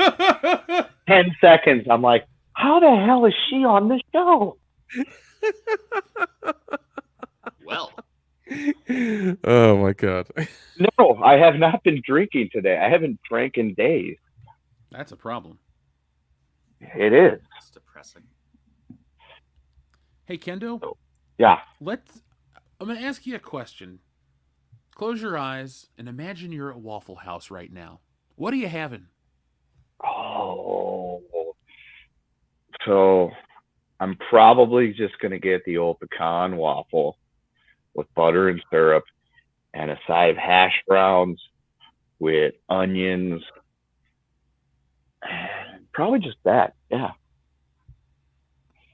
10 seconds, I'm like, how the hell is she on this show? Well. Oh, my God. No, I have not been drinking today. I haven't drank in days. That's a problem. It is. That's depressing. Hey, Kendo. Yeah. I'm going to ask you a question. Close your eyes and imagine you're at Waffle House right now. What are you having? Oh. So I'm probably just going to get the old pecan waffle with butter and syrup and a side of hash browns with onions. Probably just that. Yeah.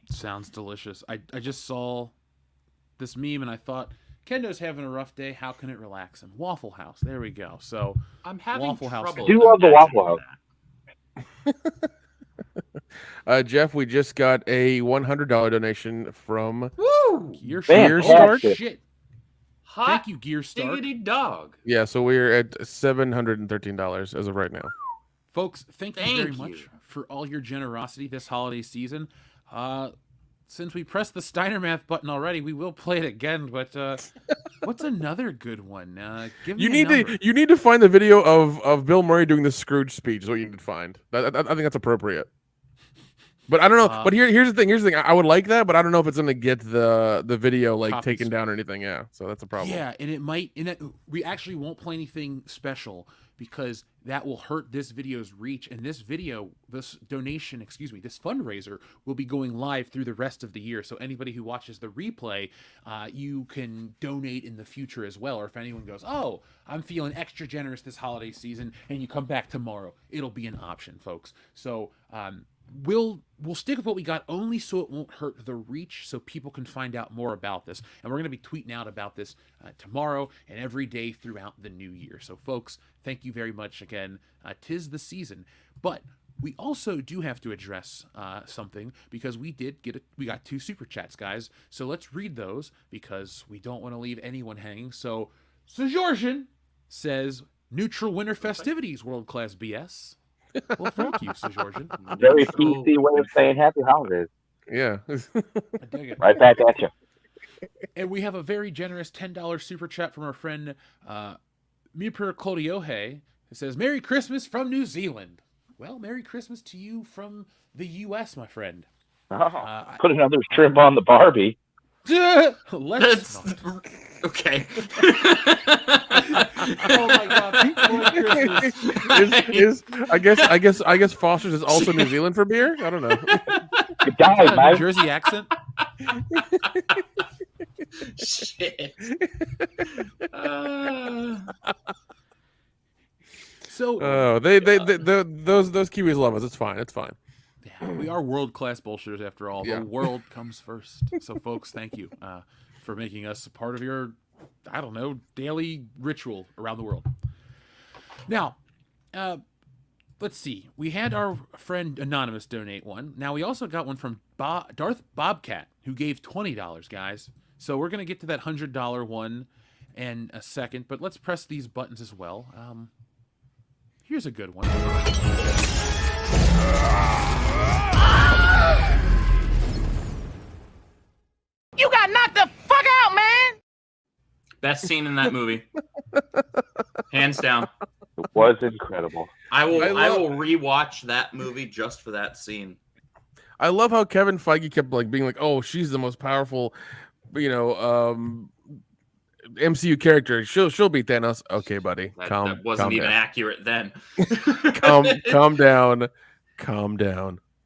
Sounds delicious. I just saw this meme and I thought, Kendo's having a rough day. How can it relax him? Waffle House. There we go. So I'm having Waffle House. trouble. I do love the Waffle House. Jeff, we just got a $100 donation from Woo! Gear Fantastic. Stark. Shit. Hot Thank you, Gear Stark. diggity dog. Yeah, so we're at $713 as of right now. Folks, thank you very Thank much you. for all your generosity this holiday season. Since we pressed the Steiner Math button already, we will play it again. But what's another good one? Give me a number. You need to find the video of Bill Murray doing the Scrooge speech. Is what you need to find. I think that's appropriate. But I don't know. But here's the thing. I would like that, but I don't know if it's gonna get the video like Copies. taken down or anything. Yeah, so that's a problem. Yeah, and it might. We actually won't play anything special because that will hurt this video's reach. And this donation, this fundraiser will be going live through the rest of the year. So anybody who watches the replay, you can donate in the future as well. Or if anyone goes, oh, I'm feeling extra generous this holiday season, and you come back tomorrow, it'll be an option, folks. So we'll stick with what we got only so it won't hurt the reach, so people can find out more about this. And we're going to be tweeting out about this tomorrow and every day throughout the new year. So folks, thank you very much again. 'Tis the season, but we also do have to address something because we got 2 super chats, guys. So let's read those because we don't want to leave anyone hanging. So Georgian says, neutral winter festivities, world-class BS. Well, thank you, Georgian. Very PC way of saying happy holidays. Yeah. I dig it. Right back at you. And we have a very generous $10 super chat from our friend Mipur Kodiohe. It says, Merry Christmas from New Zealand. Well, Merry Christmas to you from the U.S., my friend. Put another shrimp on the Barbie. Let's not. Okay. Oh my God! Is I guess Foster's is also New Zealand for beer. I don't know. Good guy, New Mike. Jersey accent. Shit. So those Kiwis love us. It's fine. It's fine. yeah, we are world-class bullshitters after all. Yeah. The world comes first. So folks, thank you for making us a part of your, I don't know, daily ritual around the world. Now, let's see. We had our friend Anonymous donate one. Now we also got one from Darth Bobcat, who gave $20, guys. So we're gonna get to that $100 one in a second, but let's press these buttons as well. Here's a good one. You got knocked the fuck out, man! Best scene in that movie. Hands down. It was incredible. I will rewatch that movie just for that scene. I love how Kevin Feige kept being like, "Oh, she's the most powerful, MCU character. She'll beat Thanos." Okay, buddy, That wasn't even accurate then. calm down.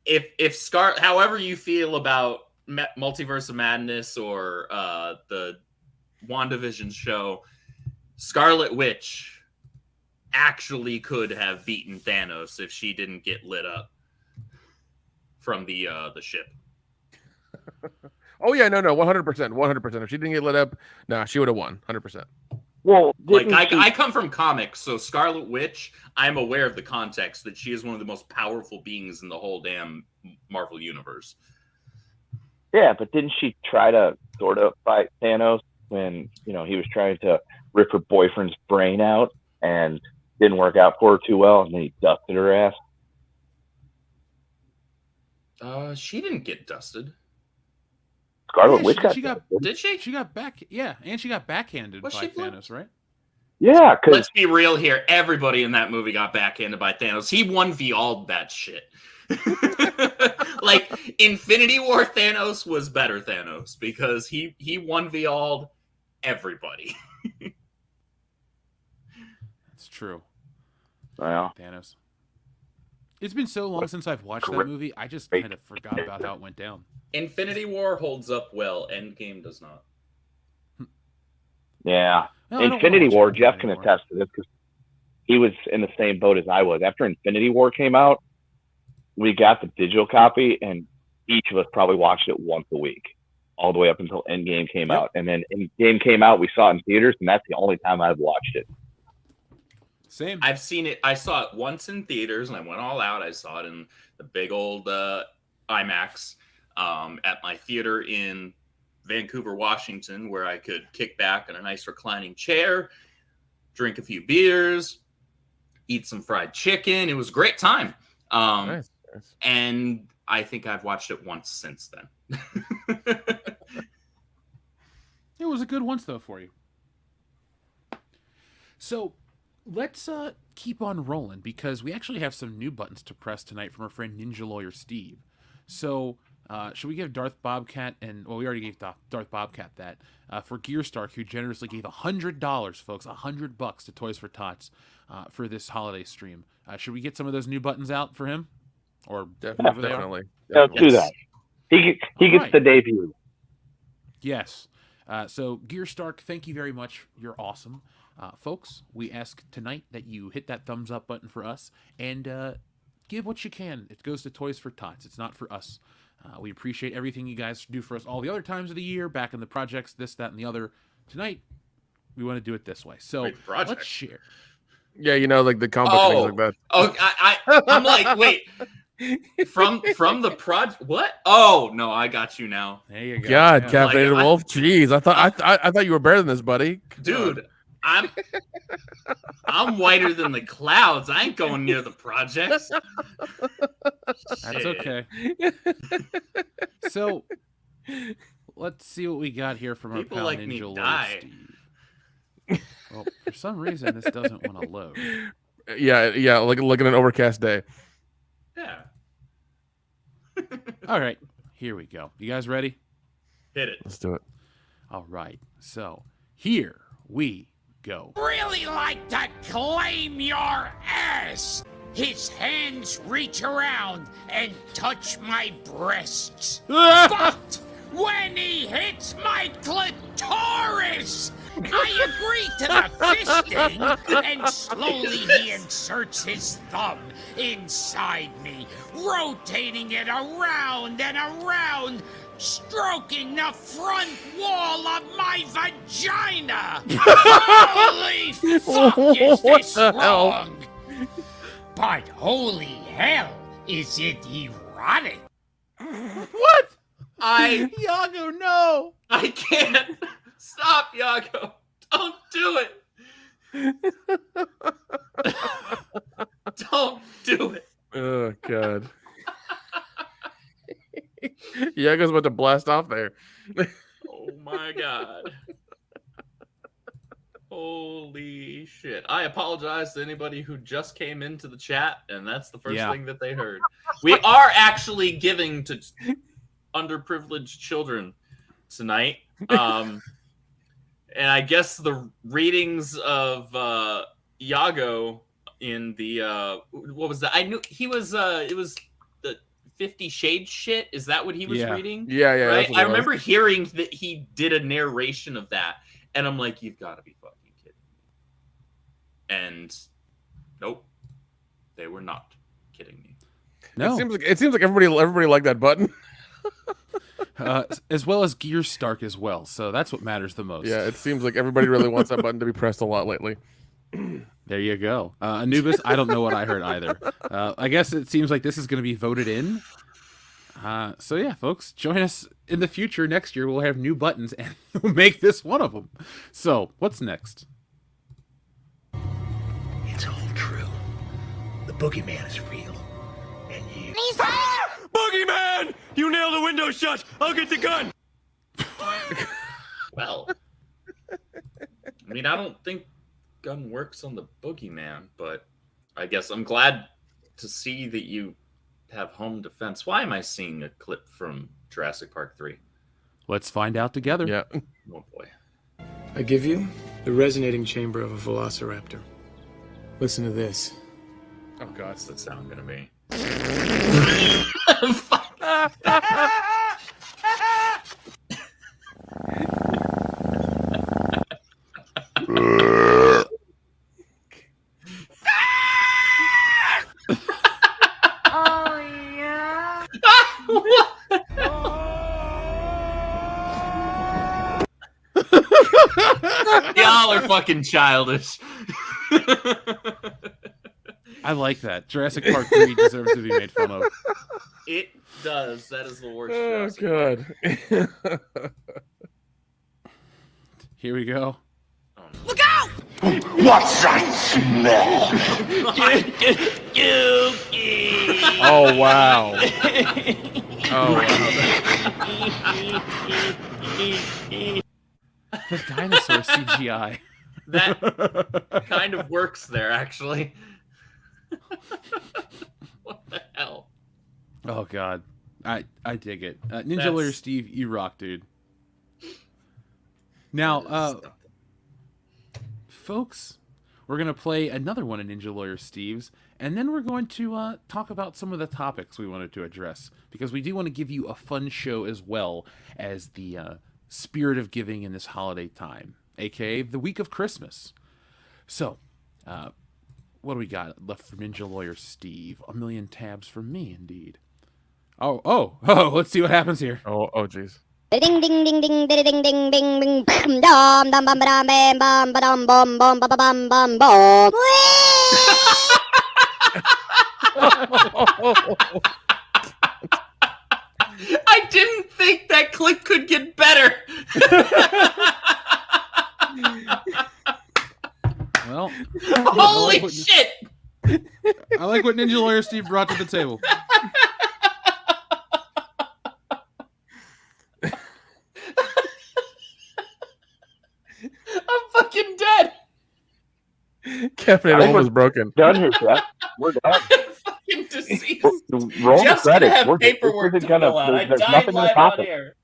If however you feel about Multiverse of Madness or the WandaVision show, Scarlet Witch actually could have beaten Thanos if she didn't get lit up from the ship. Oh yeah, no, 100%. If she didn't get lit up, she would have won, 100%. Well, I come from comics, so Scarlet Witch, I'm aware of the context that she is one of the most powerful beings in the whole damn Marvel universe. Yeah, but didn't she try to sort of fight Thanos when, he was trying to rip her boyfriend's brain out and didn't work out for her too well, and then he dusted her ass? She didn't get dusted. Scarlet Witch did she? She got and she got backhanded by Thanos, right? Yeah, because let's be real here. Everybody in that movie got backhanded by Thanos. He 1v-all'd that shit. Like Infinity War Thanos was better Thanos because he 1v-all'd everybody. That's true. Well, Thanos. It's been so long since I've watched that movie, I just kind of forgot about how it went down. Infinity War holds up well. Endgame does not. Yeah. No, Infinity War, Jeff can attest to this because he was in the same boat as I was. After Infinity War came out, we got the digital copy, and each of us probably watched it once a week, all the way up until Endgame came out. And then Endgame came out, we saw it in theaters, and that's the only time I've watched it. Same. I've seen it. I saw it once in theaters, and I went all out. I saw it in the big old IMAX at my theater in Vancouver, Washington, where I could kick back in a nice reclining chair, drink a few beers, eat some fried chicken. It was a great time. Nice. And I think I've watched it once since then. It was a good once, though, for you. So let's keep on rolling, because we actually have some new buttons to press tonight from our friend Ninja Lawyer Steve. So should we give Darth Bobcat well, we already gave Darth Bobcat that for Gearstark, who generously gave $100, folks, $100 to Toys for Tots for this holiday stream. Should we get some of those new buttons out for him? Or Definitely. Let's do that. He gets the debut. Yes. So Gearstark, thank you very much. You're awesome. Folks, we ask tonight that you hit that thumbs up button for us and give what you can. It goes to Toys for Tots. It's not for us. We appreciate everything you guys do for us all the other times of the year, back in the projects, this, that, and the other. Tonight, we want to do it this way. So let's share. Yeah, like the comic book things like that. Oh, I'm like, wait. From the project, what? Oh no, I got you now. There you go. God, yeah. Caffeinated Wolf. Jeez, I thought you were better than this, buddy. Dude, I'm whiter than the clouds. I ain't going near the projects. That's okay. So let's see what we got here from People our pal like Ninja me Lord die. Steve. Well, for some reason, this doesn't want to load. Yeah, like an overcast day. Yeah. All right, here we go. You guys ready? Hit it. Let's do it. All right, so here we go. Really like to claim your ass. His hands reach around and touch my breasts. But when he hits my clitoris, I agree to the fisting, and slowly he inserts his thumb inside me, rotating it around and around, stroking the front wall of my vagina. Holy fuck, is this wrong? But holy hell, is it erotic? What? Iago, no! I can't. Stop, Iago. Don't do it. Don't do it. Oh, God. Iago's about to blast off there. Oh, my God. Holy shit. I apologize to anybody who just came into the chat, and that's the first thing that they heard. We are actually giving to underprivileged children tonight. And I guess the readings of Iago in the what was that? I knew he was it was the 50 Shades shit. Is that what he was reading? Yeah. Right? I remember hearing that he did a narration of that, and I'm like, you've got to be fucking kidding me. And nope, they were not kidding me. No. It seems like everybody liked that button. As well as Gearstark as well. So that's what matters the most. Yeah, it seems like everybody really wants that button to be pressed a lot lately. There you go. Anubis, I don't know what I heard either. I guess it seems like this is going to be voted in. So yeah, folks, join us in the future. Next year, we'll have new buttons, and we'll make this one of them. So what's next? It's all true. The boogeyman is real. And you... Boogeyman! You nailed the window shut! I'll get the gun! Well, I mean, I don't think gun works on the boogeyman, but I guess I'm glad to see that you have home defense. Why am I seeing a clip from Jurassic Park 3? Let's find out together. Yeah. Oh, boy. I give you the resonating chamber of a velociraptor. Listen to this. Oh, God, what's that sound going to be? Oh yeah. Y'all are fucking childish. I like that. Jurassic Park 3 deserves to be made fun of. It does. That is the worst. Oh, Jurassic Park. God. Here we go. Look out! What's that smell? Oh, wow. Oh, wow. The dinosaur CGI. That kind of works there, actually. What the hell? Oh God, I dig it. Ninja That's- Lawyer Steve, you rock, dude. Now, folks, we're gonna play another one of Ninja Lawyer Steve's, and then we're going to talk about some of the topics we wanted to address, because we do want to give you a fun show as well as the spirit of giving in this holiday time, aka the week of Christmas. So, what do we got left for Ninja Lawyer Steve? A million tabs for me, indeed. Oh, let's see what happens here. Oh, jeez. Ding ding ding ding ding ding ding ding ding bam dum dum bam bam bam bam bam bam bam bam bam bam bam. I didn't think that clip could get better. Well, Holy shit! I like what Ninja Lawyer Steve brought to the table. I'm fucking dead. Caffeinated almost broken. Done here, Jeff. We're done. I'm fucking deceased. Roll the Jeff's gonna credits. have We're paperwork this to isn't gonna- fill out. I there's died nothing in the live on topic. air.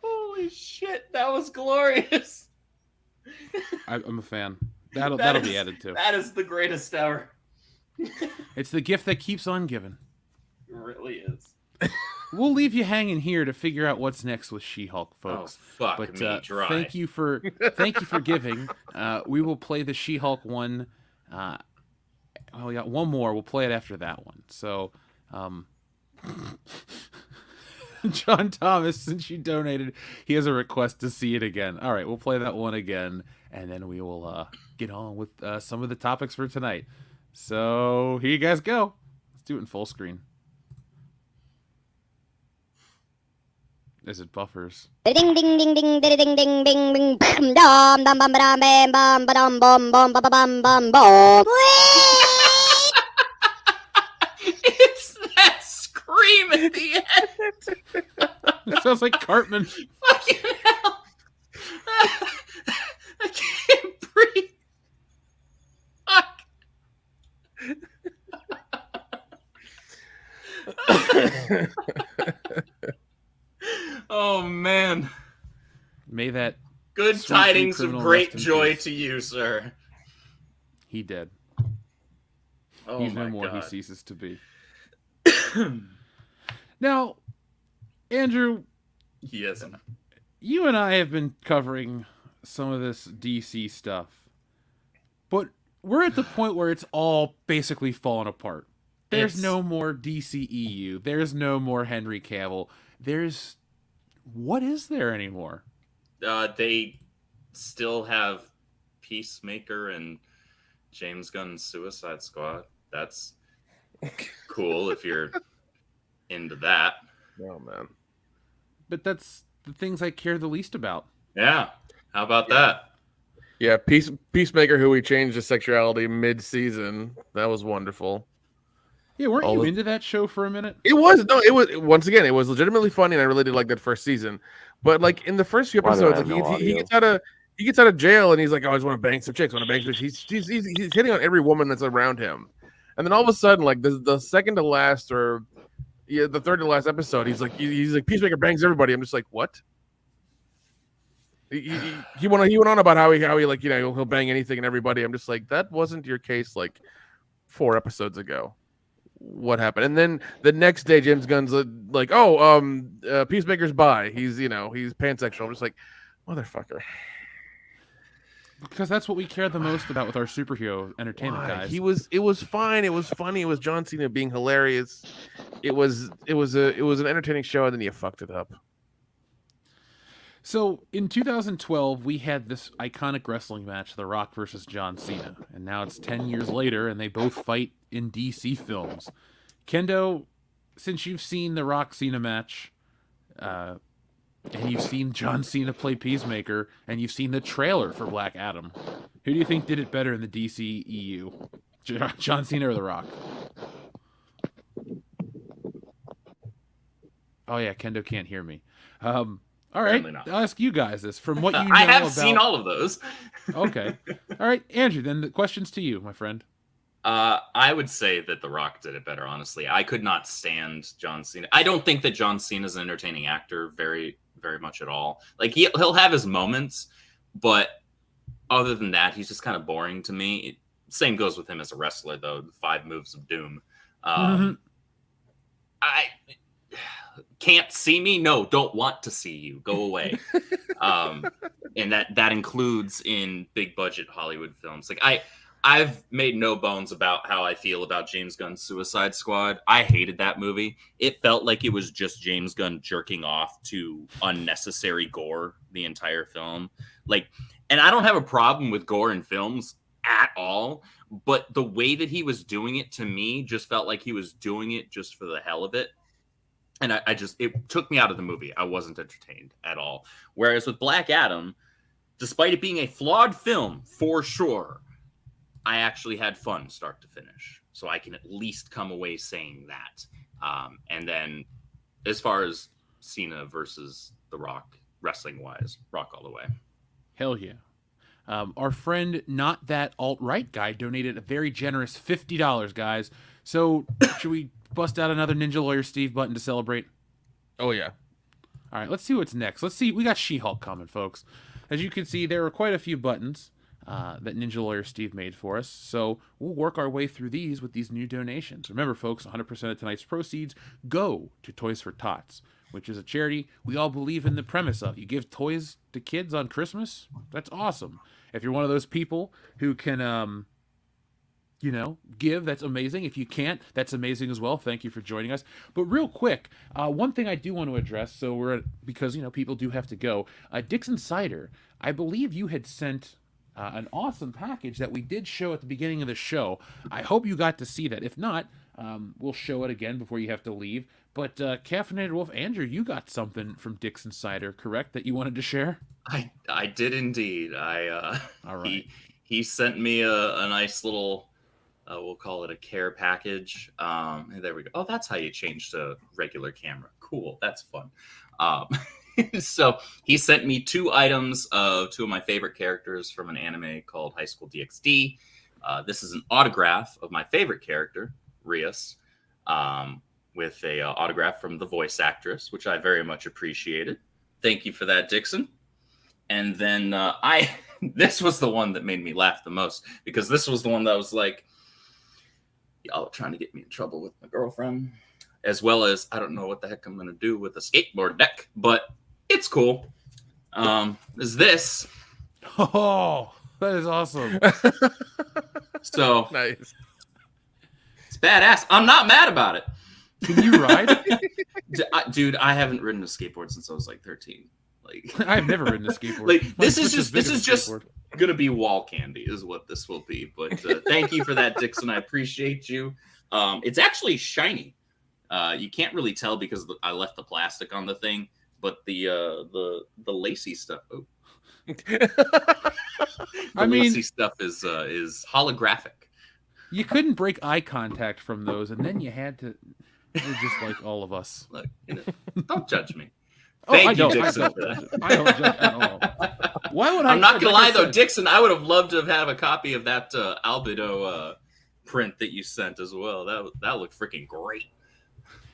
Holy shit, that was glorious. I'm a fan. That'll be added to. That is the greatest ever. It's the gift that keeps on giving. It really is. We'll leave you hanging here to figure out what's next with She-Hulk, folks. Oh, fuck but me dry. thank you for giving. We will play the She-Hulk one. Well, we got one more. We'll play it after that one. So, John Thomas, since you donated, he has a request to see it again. All right, we'll play that one again, and then we will get on with some of the topics for tonight. So here you guys go. Let's do it in full screen. As it buffers. Ding ding ding ding ding ding ding ding ding bam dum dum bam bam bam bam bam bam bam bam bam bam. It's that scream at the end. It sounds like Cartman. Fucking hell. I can't breathe. Fuck. Oh, man. May that Good sweet, tidings sweet of criminal great rest in joy peace. to you, sir. He did. Oh, He's my no more. God. He ceases to be. Now, Andrew, Yes. you and I have been covering some of this DC stuff, but we're at the point where it's all basically fallen apart. There's no more DCEU. There's no more Henry Cavill. What is there anymore? They still have Peacemaker and James Gunn's Suicide Squad. That's cool if you're into that. Oh, man. But that's the things I care the least about. Yeah. How about that? Yeah, Peacemaker, who we changed his sexuality mid-season. That was wonderful. Yeah, weren't you into that show for a minute? It was once again, it was legitimately funny, and I really did like that first season. But like in the first few Why do I episodes, have no he audio? gets out of jail, and he's like, "Oh, I just want to bang some chicks. Want to bang some chicks." He's hitting on every woman that's around him, and then all of a sudden, like the second to last or the third to last episode, he's like Peacemaker bangs everybody. I'm just like, what? He went on about how he like he'll bang anything and everybody. I'm just like, that wasn't your case like 4 episodes ago. What happened? And then the next day, James Gunn's like, Peacemaker's bi. He's pansexual. I'm just like, motherfucker. Because that's what we care the most about with our superhero entertainment guys. It was fine. It was funny. It was John Cena being hilarious. It was an entertaining show, and then you fucked it up. So in 2012, we had this iconic wrestling match, The Rock versus John Cena, and now it's 10 years later, and they both fight in DC films. Kendo, since you've seen the Rock Cena match, and you've seen John Cena play Peacemaker, and you've seen the trailer for Black Adam, who do you think did it better in the DC EU? John Cena or The Rock? Oh yeah, Kendo can't hear me. All right, I'll ask you guys this. From what you know, I have seen all of those. Okay. All right, Andrew, then the question's to you, my friend. I would say that The Rock did it better, honestly. I could not stand John Cena. I don't think that John Cena's an entertaining actor very, very much at all. Like, he'll have his moments, but other than that, he's just kind of boring to me. Same goes with him as a wrestler, though. The 5 moves of doom. I can't see me. No, don't want to see you. Go away. And that includes in big budget Hollywood films. Like I've made no bones about how I feel about James Gunn's Suicide Squad. I hated that movie. It felt like it was just James Gunn jerking off to unnecessary gore the entire film. Like, and I don't have a problem with gore in films at all, but the way that he was doing it to me just felt like he was doing it just for the hell of it. And it took me out of the movie. I wasn't entertained at all. Whereas with Black Adam, despite it being a flawed film, for sure, I actually had fun start to finish. So I can at least come away saying that. And then as far as Cena versus The Rock, wrestling-wise, Rock all the way. Hell yeah. Our friend, Not That Alt-Right Guy, donated a very generous $50, guys. So should we bust out another Ninja Lawyer Steve button to celebrate? Oh, yeah. All right, let's see what's next. Let's see. We got She-Hulk coming, folks. As you can see, there are quite a few buttons that Ninja Lawyer Steve made for us. So we'll work our way through these with these new donations. Remember, folks, 100% of tonight's proceeds go to Toys for Tots, which is a charity we all believe in the premise of. You give toys to kids on Christmas? That's awesome. If you're one of those people who can, give, that's amazing. If you can't, that's amazing as well. Thank you for joining us. But real quick, one thing I do want to address, because people do have to go. Dixon Cider, I believe you had sent an awesome package that we did show at the beginning of the show. I hope you got to see that. If not, we'll show it again before you have to leave. But Caffeinated Wolf, Andrew, you got something from Dixon Cider, correct, that you wanted to share? I did indeed. All right. He sent me a nice little, we'll call it a care package. And there we go. Oh, that's how you change the regular camera. Cool. That's fun. So he sent me 2 items of 2 of my favorite characters from an anime called High School DxD. This is an autograph of my favorite character, Rias, with a autograph from the voice actress, which I very much appreciated. Thank you for that, Dixon. And then this was the one that made me laugh the most, because this was the one that was like, y'all are trying to get me in trouble with my girlfriend, as well as I don't know what the heck I'm going to do with a skateboard deck, but it's cool. Is this. Oh, that is awesome. So nice. It's badass. I'm not mad about it. Can you ride? Dude, I haven't ridden a skateboard since I was like 13. Like, I've never ridden a skateboard. Like, this is just gonna be wall candy, is what this will be. But thank you for that, Dixon. I appreciate you. It's actually shiny. You can't really tell because I left the plastic on the thing, but the lacy stuff. Oh. Lacy stuff is holographic. You couldn't break eye contact from those, and then you had to. You're just like all of us. Look, don't judge me. Thank you, Dixon. I don't judge at all. Why would I? I'm not gonna lie though, Dixon. I would have loved to have a copy of that albedo print that you sent as well. That looked freaking great.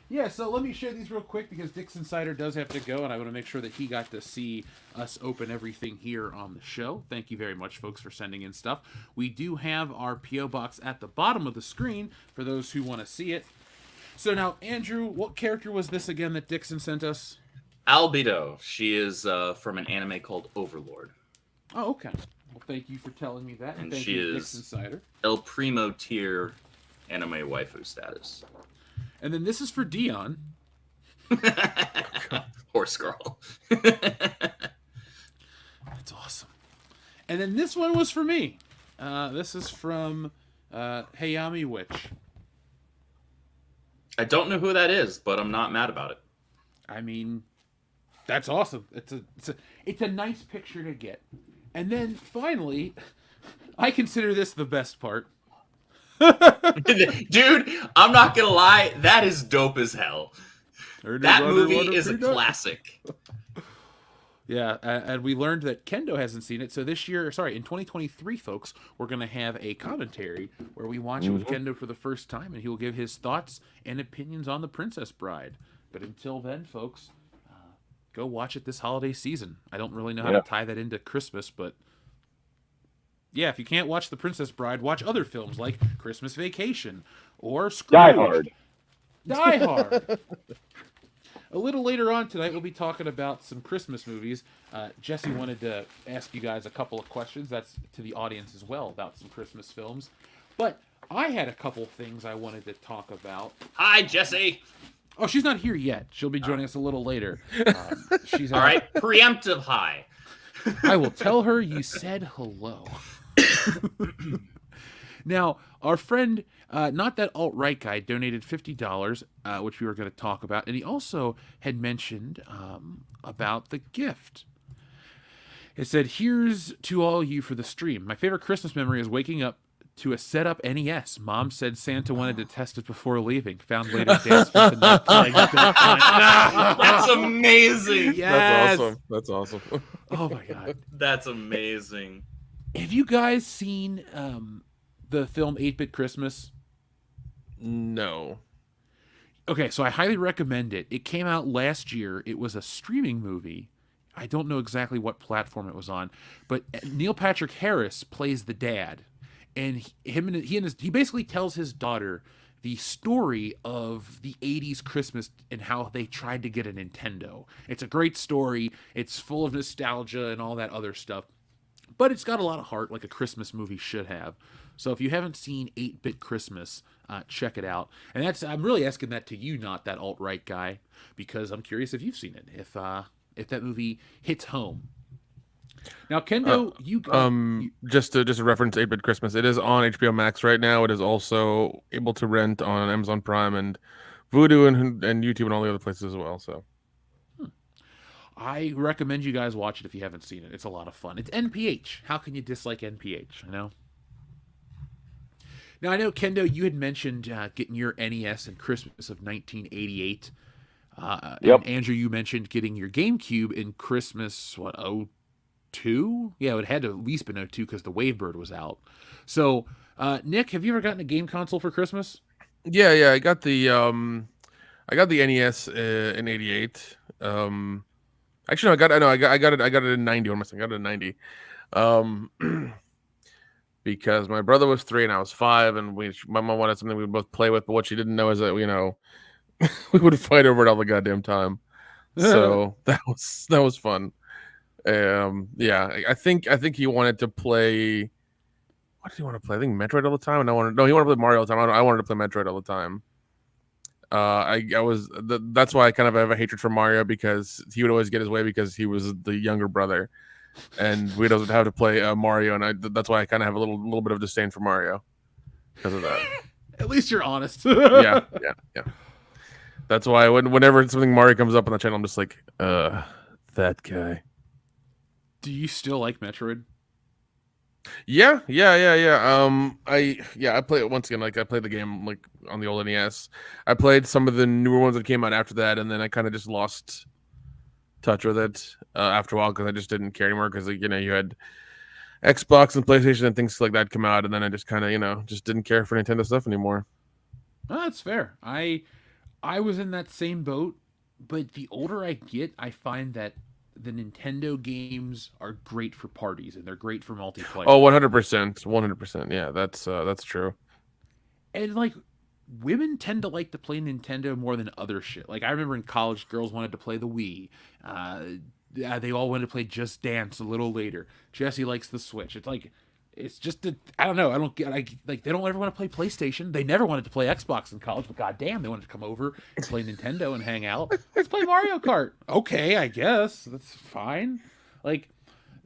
Yeah, so let me share these real quick because Dixon Cider does have to go, and I want to make sure that he got to see us open everything here on the show. Thank you very much, folks, for sending in stuff. We do have our P.O. box at the bottom of the screen for those who want to see it. So now, Andrew, what character was this again that Dixon sent us? Albedo. She is from an anime called Overlord. Oh, okay. Well, thank you for telling me that. And thank she you, is Dixon Cider. El Primo tier anime waifu status. And then this is for Dion. Horse girl. That's awesome. And then this one was for me. This is from Hayami Witch. I don't know who that is, but I'm not mad about it. I mean, that's awesome. It's a nice picture to get. And then finally, I consider this the best part. Dude, I'm not gonna lie, that is dope as hell. That movie is a classic. Yeah, and we learned that Kendo hasn't seen it. So this year, in 2023, folks, we're going to have a commentary where we watch it with Kendo for the first time, and he will give his thoughts and opinions on The Princess Bride. But until then, folks, go watch it this holiday season. I don't really know how to tie that into Christmas, but yeah, if you can't watch The Princess Bride, watch other films like Christmas Vacation or Scrooge. Die Hard. Die Hard. A little later on tonight, we'll be talking about some Christmas movies. Jesse wanted to ask you guys a couple of questions. That's to the audience as well about some Christmas films. But I had a couple things I wanted to talk about. Hi, Jesse. Oh, she's not here yet. She'll be joining us a little later. She's all right. Preemptive hi. I will tell her you said hello. Now, our friend, not that alt-right guy, donated $50, which we were going to talk about. And he also had mentioned about the gift. It said, here's to all you for the stream. My favorite Christmas memory is waking up to a set-up NES. Mom said Santa wanted to test it before leaving. Found later dance with the not playing. That's amazing. Yes. That's awesome. Oh, my God. That's amazing. Have you guys seen the film 8-Bit Christmas? No. Okay, so I highly recommend it. It came out last year. It was a streaming movie. I don't know exactly what platform it was on, but Neil Patrick Harris plays the dad, and he basically tells his daughter the story of the 80s Christmas and how they tried to get a Nintendo. It's a great story. It's full of nostalgia and all that other stuff, but it's got a lot of heart, like a Christmas movie should have. So if you haven't seen 8-Bit Christmas, check it out. And I'm really asking that to you, not that alt-right guy, because I'm curious if you've seen it, if that movie hits home. Now, Kendo, just to reference 8-Bit Christmas, it is on HBO Max right now. It is also able to rent on Amazon Prime and Vudu and YouTube and all the other places as well. So, I recommend you guys watch it if you haven't seen it. It's a lot of fun. It's NPH. How can you dislike NPH? You know. Now, I know, Kendo, you had mentioned getting your NES in Christmas of 1988. And Andrew, you mentioned getting your GameCube in Christmas, 02? Yeah, it had to at least been 02 because the Wavebird was out. So, Nick, have you ever gotten a game console for Christmas? Yeah, I got the NES in 88. Actually, no, I got it in 90. What am I saying? I got it in 90. Because my brother was 3 and I was 5, and my mom wanted something we would both play with, but what she didn't know is that, we would fight over it all the goddamn time. So that was fun. I think he wanted to play. What did he want to play? I think Metroid all the time, and he wanted to play Mario all the time. I wanted to play Metroid all the time. That's why I kind of have a hatred for Mario, because he would always get his way because he was the younger brother, and we don't have to play Mario, and that's why I kind of have a little bit of disdain for Mario because of that. At least you're honest. Yeah. That's why whenever something Mario comes up on the channel, I'm just like, that guy. Do you still like Metroid? Yeah. I play it once again. Like, I played the game like on the old NES. I played some of the newer ones that came out after that, and then I kind of just lost touch with it after a while because I just didn't care anymore. Because you had Xbox and PlayStation and things like that come out, and then I just kind of just didn't care for Nintendo stuff anymore. Oh, that's fair. I was in that same boat, but the older I get, I find that the Nintendo games are great for parties and they're great for multiplayer. Oh, 100%. Yeah, that's true. And like, women tend to like to play Nintendo more than other shit. Like, I remember in college, girls wanted to play the Wii. They all wanted to play Just Dance a little later. Jesse likes the Switch. It's like, it's just I don't know. They don't ever want to play PlayStation. They never wanted to play Xbox in college, but goddamn, they wanted to come over and play Nintendo and hang out. Let's play Mario Kart. Okay, I guess that's fine. Like,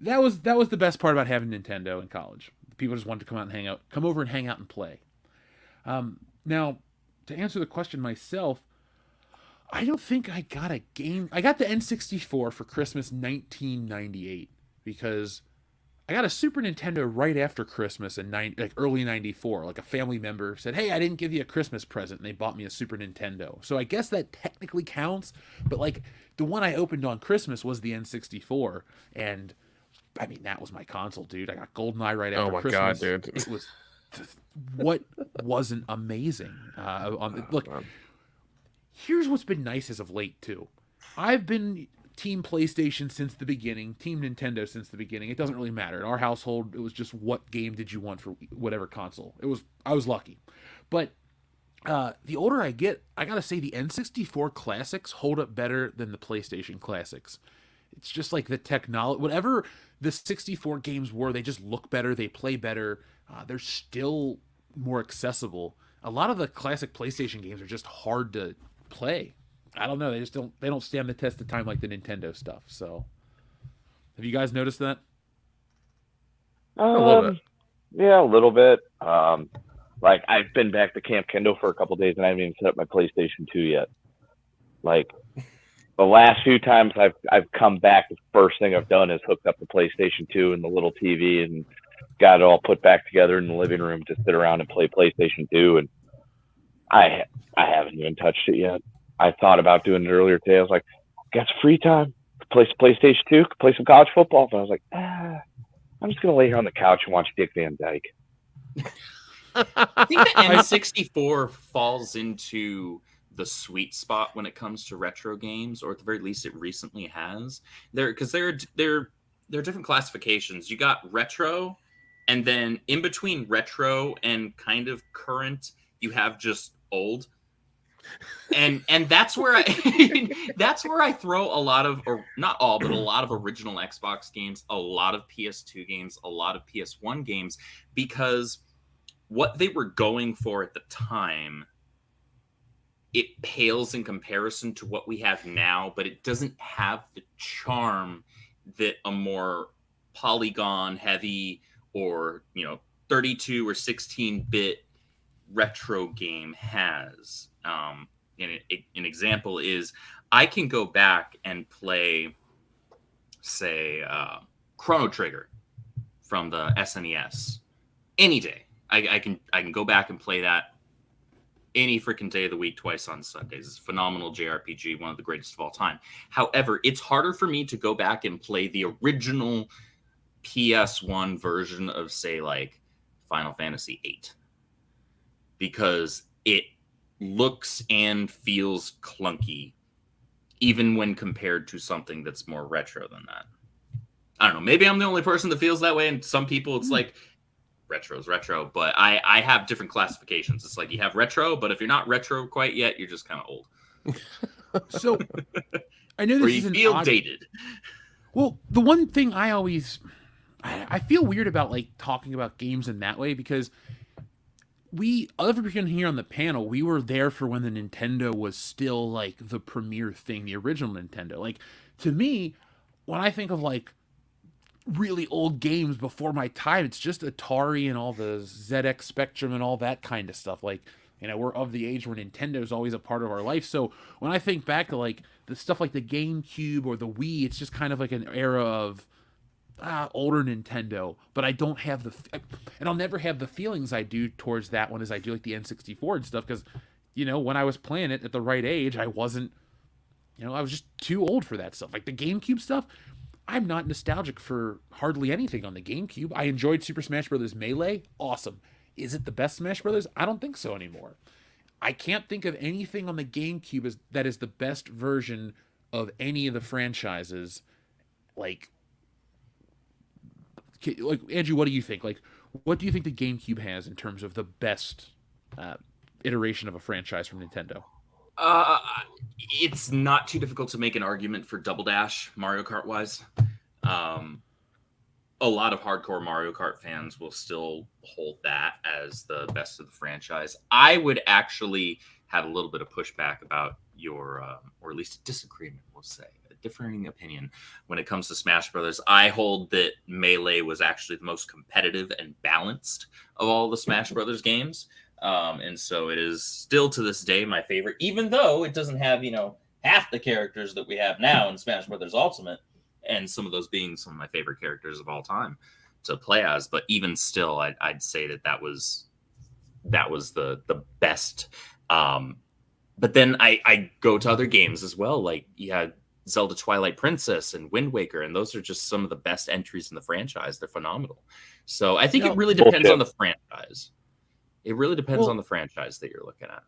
that was the best part about having Nintendo in college. People just wanted to come over and hang out and play. Now, to answer the question myself, I don't think I got a game. I got the N64 for Christmas 1998 because I got a Super Nintendo right after Christmas in early 94. Like a family member said, "Hey, I didn't give you a Christmas present," and they bought me a Super Nintendo. So I guess that technically counts, but like the one I opened on Christmas was the N64, and I mean that was my console, dude. I got GoldenEye right after Christmas. Oh my god, dude! It was what wasn't amazing. Look, here's what's been nice as of late too. I've been Team PlayStation since the beginning, Team Nintendo since the beginning. It doesn't really matter. In our household, it was just what game did you want for whatever console. I was lucky. But the older I get, I gotta say the N64 classics hold up better than the PlayStation classics. It's just like the technology, whatever the 64 games were, they just look better, they play better, they're still more accessible. A lot of the classic PlayStation games are just hard to play. I don't know. They don't stand the test of time like the Nintendo stuff. So, have you guys noticed that? A little bit. Yeah, a little bit. Like I've been back to Camp Kendo for a couple days and I haven't even set up my PlayStation 2 yet. Like the last few times I've come back, the first thing I've done is hooked up the PlayStation 2 and the little TV and got it all put back together in the living room to sit around and play PlayStation 2. And I haven't even touched it yet. I thought about doing it earlier today. I was like, got some free time, play some PlayStation 2, play some college football. But I was like, I'm just going to lay here on the couch and watch Dick Van Dyke. I think the N64 falls into the sweet spot when it comes to retro games, or at the very least it recently has. Because there are different classifications. You got retro, and then in between retro and kind of current, you have just old. And that's where I throw a lot of, or not all, but a lot of original Xbox games, a lot of PS2 games, a lot of PS1 games, because what they were going for at the time, it pales in comparison to what we have now, but it doesn't have the charm that a more polygon heavy or 32 or 16-bit retro game has. And an example is I can go back and play, say, Chrono Trigger from the SNES any day. I can go back and play that any freaking day of the week, twice on Sundays. It's a phenomenal JRPG, one of the greatest of all time. However, it's harder for me to go back and play the original PS1 version of, say, like Final Fantasy VIII, because it looks and feels clunky, even when compared to something that's more retro than that. I don't know. Maybe I'm the only person that feels that way, and some people it's like retro's retro, but I have different classifications. It's like you have retro, but if you're not retro quite yet, you're just kind of old. So I know this or you feel dated. Well, the one thing I feel weird about like talking about games in that way, because everyone here on the panel, we were there for when the Nintendo was still like the premier thing, the original Nintendo. Like, to me, when I think of like really old games before my time, it's just Atari and all the ZX Spectrum and all that kind of stuff. Like, we're of the age where Nintendo's always a part of our life. So when I think back to like the stuff like the GameCube or the Wii, it's just kind of like an era of older Nintendo, but I don't have and I'll never have the feelings I do towards that one as I do like the N64 and stuff, because when I was playing it at the right age, I wasn't, I was just too old for that stuff. Like the GameCube stuff, I'm not nostalgic for hardly anything on the GameCube. I enjoyed Super Smash Bros. Melee, awesome. Is it the best Smash Bros? I don't think so anymore. I can't think of anything on the GameCube that is the best version of any of the franchises. Like Andrew, what do you think? Like, what do you think the GameCube has in terms of the best iteration of a franchise from Nintendo? It's not too difficult to make an argument for Double Dash, Mario Kart wise. A lot of hardcore Mario Kart fans will still hold that as the best of the franchise. I would actually have a little bit of pushback about your, or at least a disagreement, we'll say, a differing opinion when it comes to Smash Brothers. I hold that Melee was actually the most competitive and balanced of all the Smash Brothers games. And so it is still to this day my favorite, even though it doesn't have, half the characters that we have now in Smash Brothers Ultimate, and some of those being some of my favorite characters of all time to play as. But even still, I'd say that was the best. But then I go to other games as well. Like you had Zelda Twilight Princess and Wind Waker, and those are just some of the best entries in the franchise. They're phenomenal. So I think it really depends on the franchise. It really depends on the franchise that you're looking at.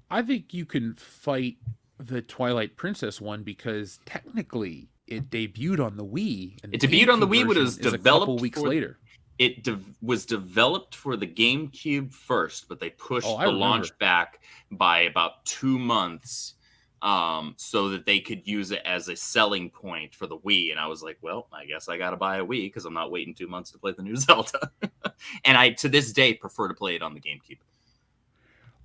I think you can fight the Twilight Princess one because technically it debuted on the Wii. And it debuted on the Wii, but it was developed a couple weeks later. It was developed for the GameCube first, but they pushed the launch back by about 2 months so that they could use it as a selling point for the Wii. And I was like, well, I guess I got to buy a Wii because I'm not waiting 2 months to play the new Zelda. And I, to this day, prefer to play it on the GameCube.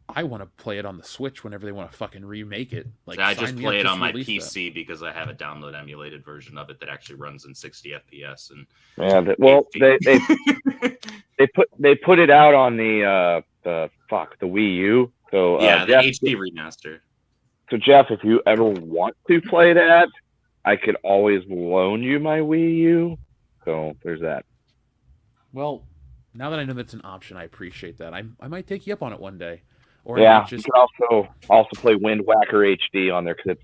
I want to play it on the Switch whenever they want to fucking remake it. Like, I just play it on my PC because I have a download emulated version of it that actually runs in 60 FPS. And they put it out on the Wii U. So the Jeff, HD remaster. So Jeff, if you ever want to play that, I could always loan you my Wii U. So there's that. Well, now that I know that's an option, I appreciate that. I might take you up on it one day. Or yeah, you can also play Wind Waker HD on there because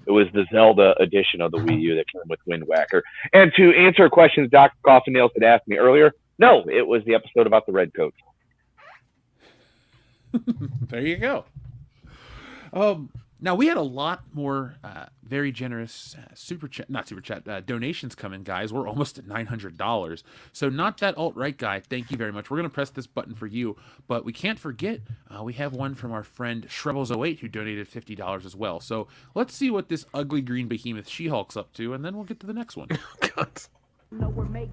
it was the Zelda edition of the Wii U that came with Wind Waker. And to answer questions Dr. Coffin Nails had asked me earlier, no, it was the episode about the Red Coats. There you go. Now we had a lot more very generous donations coming, guys. We're almost at $900. So not that alt-right guy. Thank you very much. We're gonna press this button for you, but we can't forget we have one from our friend Shrebbles08 who donated $50 as well. So let's see what this ugly green behemoth She-Hulk's up to, and then we'll get to the next one. God. Oh my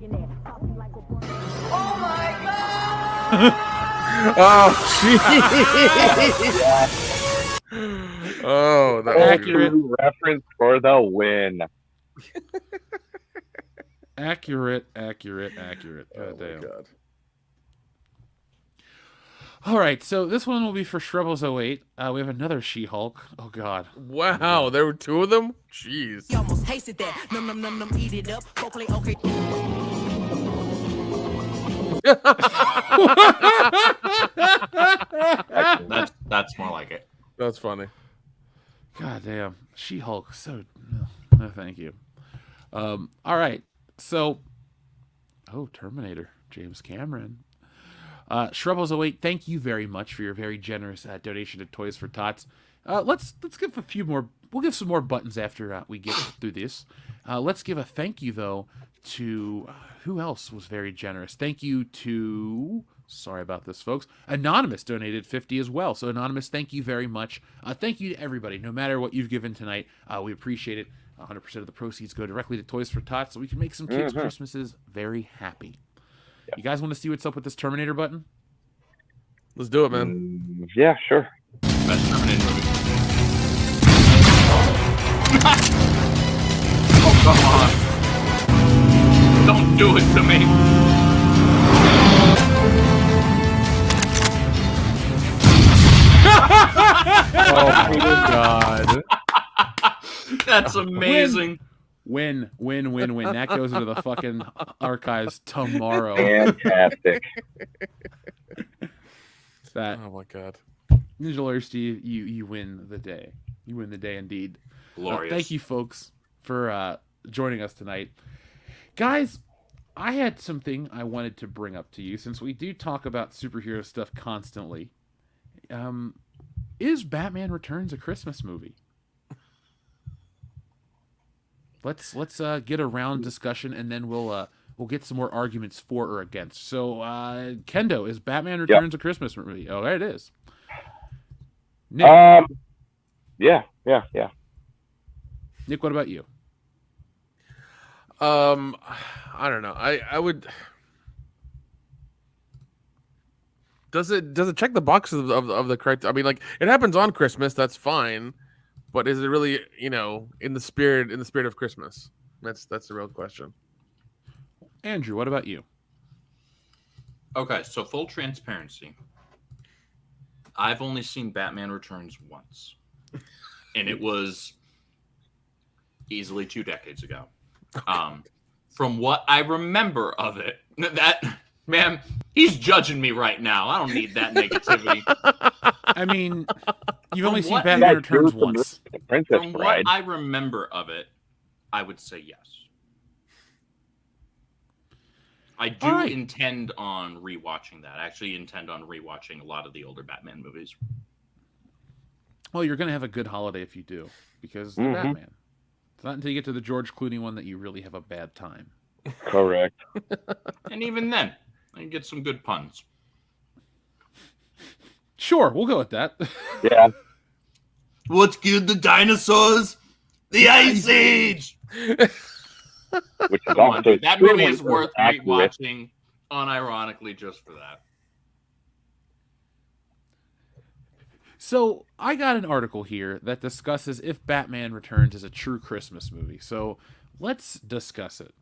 Oh, jeez. Oh, that accurate reference for the win. Accurate. God damn. God. All right, so this one will be for Shrebbles08. We have another She-Hulk. Oh God! Wow, there were two of them. Jeez. You almost tasted that. Num, eat it up. Go play okay. That's more like it. That's funny. God damn. She-Hulk. So, no, thank you. All right. So, Terminator. James Cameron. Shrebbles08, thank you very much for your very generous donation to Toys for Tots. Let's give a few more. We'll give some more buttons after we get through this. Let's give a thank you, though, to who else was very generous. Thank you to... Sorry about this, folks. Anonymous donated 50 as well. So, Anonymous, thank you very much. Thank you to everybody. No matter what you've given tonight, we appreciate it. 100% of the proceeds go directly to Toys for Tots so we can make some kids' Christmases very happy. Yep. You guys want to see what's up with this Terminator button? Let's do it, man. Yeah, sure. Best Terminator movie. Oh, come on. Don't do it to me. Oh my God. That's amazing. Win. That goes into the fucking archives tomorrow. Fantastic. Oh my God. Ninja Lawyer Steve, you win the day. You win the day indeed. Glorious. Thank you, folks, for joining us tonight. Guys, I had something I wanted to bring up to you since we do talk about superhero stuff constantly. Is Batman Returns a Christmas movie? Let's get a round discussion, and then we'll get some more arguments for or against. So, Kendo, is Batman Returns a Christmas movie? Oh, there it is. Nick. Yeah. Nick, what about you? I don't know. I would. Does it check the boxes of the correct? I mean, like, it happens on Christmas. That's fine, but is it really, in the spirit of Christmas? That's the real question. Andrew, what about you? Okay, so full transparency. I've only seen Batman Returns once. And it was easily 2 decades ago. From what I remember of it, man, he's judging me right now. I don't need that negativity. I mean, you've only seen Batman Returns once. From what I remember of it, I would say yes. I do intend on rewatching that. I actually intend on rewatching a lot of the older Batman movies. Well, you're going to have a good holiday if you do, because the Batman. It's not until you get to the George Clooney one that you really have a bad time. Correct. And even then, I can get some good puns. Sure, we'll go with that. Yeah. What's good, the dinosaurs? The Ice Age! Which is also that movie is worth rewatching unironically just for that. So I got an article here that discusses if Batman Returns is a true Christmas movie. So let's discuss it.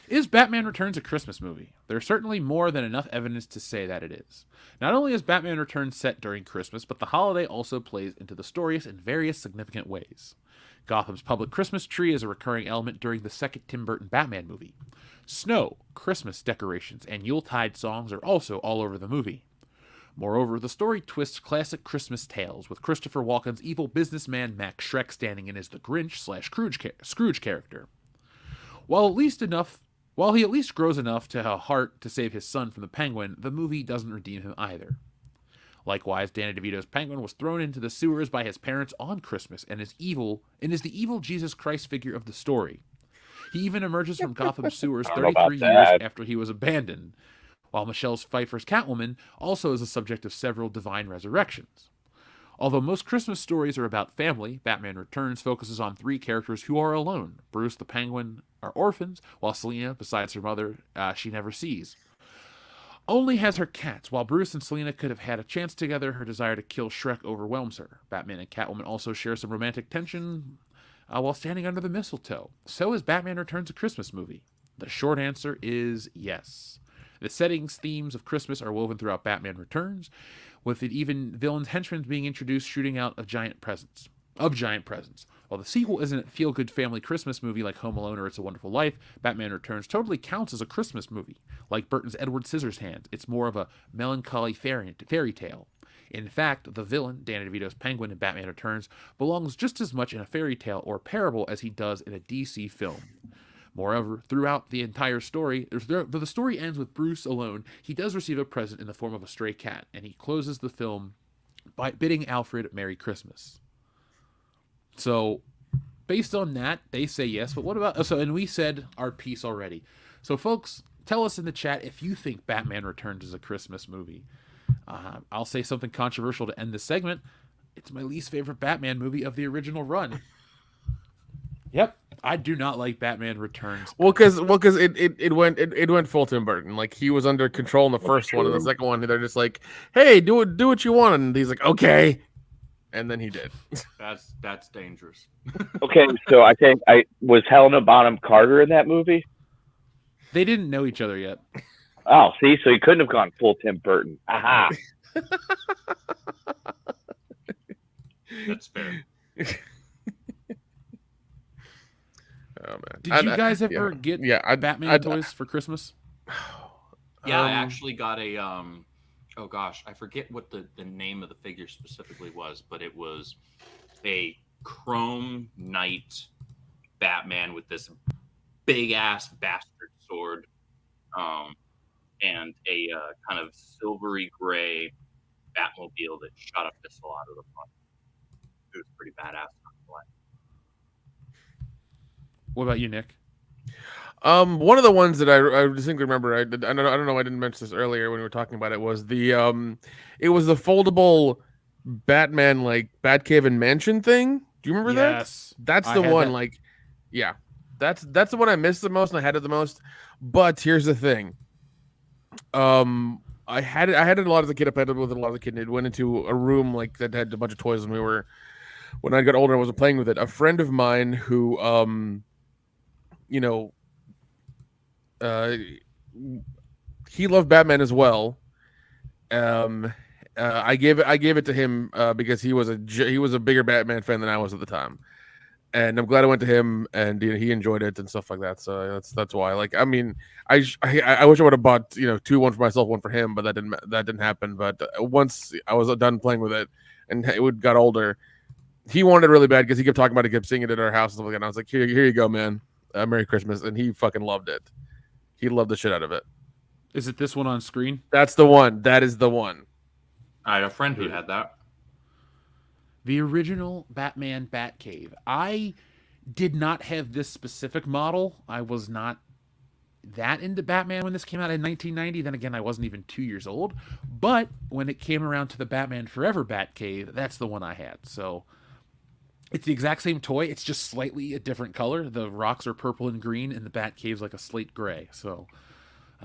Is Batman Returns a Christmas movie? There's certainly more than enough evidence to say that it is. Not only is Batman Returns set during Christmas, but the holiday also plays into the stories in various significant ways. Gotham's public Christmas tree is a recurring element during the second Tim Burton Batman movie. Snow, Christmas decorations, and Yuletide songs are also all over the movie. Moreover, the story twists classic Christmas tales, with Christopher Walken's evil businessman Max Schreck standing in as the Grinch/Scrooge character. While he at least grows enough to have a heart to save his son from the Penguin, the movie doesn't redeem him either. Likewise, Danny DeVito's Penguin was thrown into the sewers by his parents on Christmas and is the evil Jesus Christ figure of the story. He even emerges from Gotham's sewers 33 years after he was abandoned, while Michelle Pfeiffer's Catwoman also is the subject of several divine resurrections. Although most Christmas stories are about family, Batman Returns focuses on 3 characters who are alone. Bruce the Penguin are orphans, while Selina, besides her mother, she never sees, only has her cats. While Bruce and Selina could have had a chance together, her desire to kill Shrek overwhelms her. Batman and Catwoman also share some romantic tension while standing under the mistletoe. So is Batman Returns a Christmas movie? The short answer is yes. The settings, themes of Christmas are woven throughout Batman Returns, with it even villains' henchmen being introduced shooting out of giant presents. While the sequel isn't a feel-good family Christmas movie like Home Alone or It's a Wonderful Life, Batman Returns totally counts as a Christmas movie. Like Burton's Edward Scissorhands, it's more of a melancholy fairy tale. In fact, the villain, Danny DeVito's Penguin in Batman Returns, belongs just as much in a fairy tale or parable as he does in a DC film. Moreover, throughout the entire story, though the story ends with Bruce alone, he does receive a present in the form of a stray cat, and he closes the film by bidding Alfred Merry Christmas. So, based on that, they say yes, but what about... and we said our piece already. So, folks, tell us in the chat if you think Batman Returns is a Christmas movie. I'll say something controversial to end this segment. It's my least favorite Batman movie of the original run. Yep. I do not like Batman Returns. Well, because it went full Tim Burton. Like, he was under control in the first one, and the second one they're just like, "Hey, do what you want," and he's like, "Okay," and then he did. That's dangerous. Okay, so I think was Helena Bonham Carter in that movie. They didn't know each other yet. Oh, see, so he couldn't have gone full Tim Burton. Aha. That's fair. Oh, man. Did you guys ever get Batman toys for Christmas? Yeah, I actually got a oh gosh, I forget what the name of the figure specifically was, but it was a chrome knight Batman with this big ass bastard sword, and a kind of silvery gray Batmobile that shot a pistol out of the front. It was pretty badass. What about you, Nick? One of the ones that I distinctly remember, I don't know, I didn't mention this earlier when we were talking about it, was the it was the foldable Batman like Batcave and Mansion thing. Do you remember that? Yes. That's the one. Like, yeah, that's the one I missed the most and I had it the most. But here's the thing. I had it a lot as a kid. I played with it a lot as a kid. And it went into a room like that had a bunch of toys when we were when I got older, I wasn't playing with it. A friend of mine who, he loved Batman as well. I gave it to him because he was a bigger Batman fan than I was at the time, and I'm glad I went to him, and he enjoyed it and stuff like that. So that's why. Like, I mean, I wish I would have bought 2, one for myself, one for him, but that didn't happen. But once I was done playing with it, and it got older, he wanted it really bad because he kept talking about it, kept seeing it at our house and stuff like that. And I was like, here you go, man. Merry Christmas, and he fucking loved it. He loved the shit out of it. Is it this one on screen? That's the one. That is the one. I had a friend who had that. The original Batman Batcave. I did not have this specific model. I was not that into Batman when this came out in 1990. Then again, I wasn't even 2 years old. But when it came around to the Batman Forever Batcave, that's the one I had. So it's the exact same toy. It's just slightly a different color. The rocks are purple and green, and the Batcave's like a slate gray. So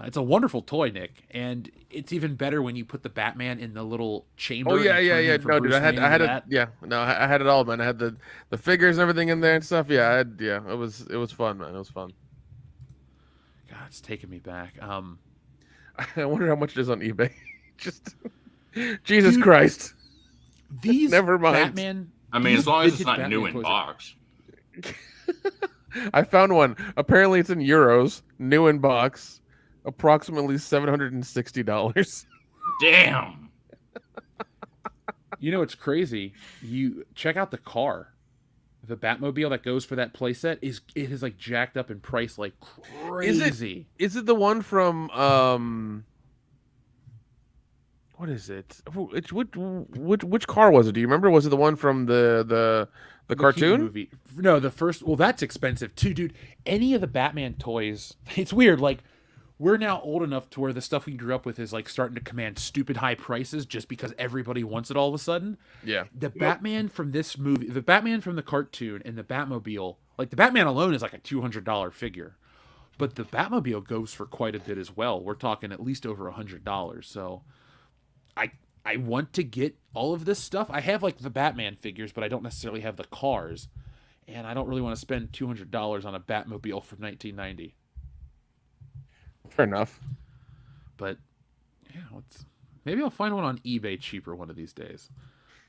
it's a wonderful toy, Nick, and it's even better when you put the Batman in the little chamber. Oh yeah. No, dude, I had it. Yeah, no, I had it all, man. I had the figures and everything in there and stuff. Yeah, it was fun, man. It was fun. God, it's taking me back. I wonder how much it is on eBay. Just Jesus Christ. These never mind. Batman. I mean, as long as it's not Batman new in toys box. I found one. Apparently, it's in euros, new in box. Approximately $760. Damn. You know, it's crazy. You check out the car. The Batmobile that goes for that playset is like jacked up in price like crazy. Is it the one from what is it? Which car was it? Do you remember? Was it the one from the cartoon movie? No, the first. Well, that's expensive too, dude. Any of the Batman toys, it's weird. Like, we're now old enough to where the stuff we grew up with is like starting to command stupid high prices just because everybody wants it all of a sudden. Yeah. The Batman from this movie, the Batman from the cartoon, and the Batmobile, like the Batman alone is like a $200 figure, but the Batmobile goes for quite a bit as well. We're talking at least over $100. So I want to get all of this stuff. I have like the Batman figures, but I don't necessarily have the cars, and I don't really want to spend $200 on a Batmobile from 1990. Fair enough. But yeah, maybe I'll find one on eBay cheaper one of these days.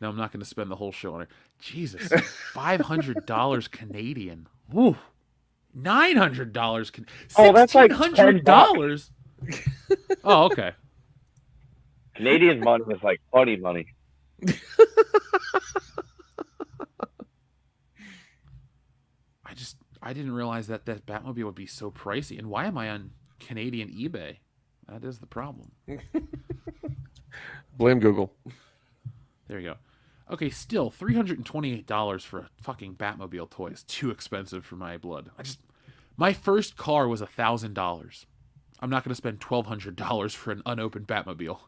No, I'm not going to spend the whole show on it. Jesus, $500 Canadian. Woo. $900 Canadian. Oh, that's like $1,600. Oh, okay. Canadian money is like funny money. I didn't realize that Batmobile would be so pricey. And why am I on Canadian eBay? That is the problem. Blame Google. There you go. Okay, still $328 for a fucking Batmobile toy is too expensive for my blood. My first car was $1,000. I'm not going to spend $1,200 for an unopened Batmobile.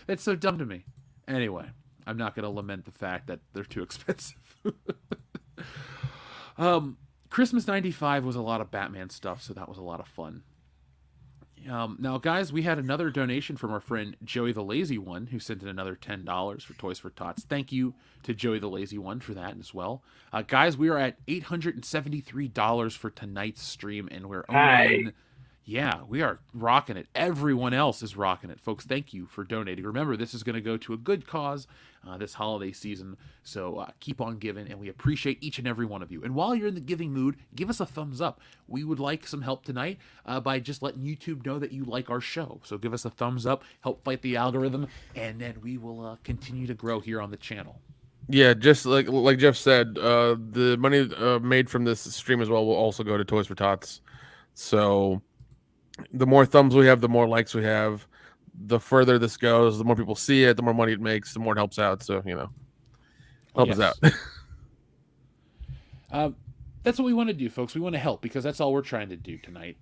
That's so dumb to me. Anyway, I'm not going to lament the fact that they're too expensive. Christmas 95 was a lot of Batman stuff, so that was a lot of fun. Now, guys, we had another donation from our friend Joey the Lazy One, who sent in another $10 for Toys for Tots. Thank you to Joey the Lazy One for that as well. Guys, we are at $873 for tonight's stream, and we're on... Yeah, we are rocking it. Everyone else is rocking it. Folks, thank you for donating. Remember, this is going to go to a good cause this holiday season, so keep on giving, and we appreciate each and every one of you. And while you're in the giving mood, give us a thumbs up. We would like some help tonight by just letting YouTube know that you like our show. So give us a thumbs up, help fight the algorithm, and then we will continue to grow here on the channel. Yeah, just like Jeff said, the money made from this stream as well will also go to Toys for Tots. So the more thumbs we have, the more likes we have, the further this goes, the more people see it, the more money it makes, the more it helps out. So, help us out. That's what we want to do, folks. We want to help because that's all we're trying to do tonight.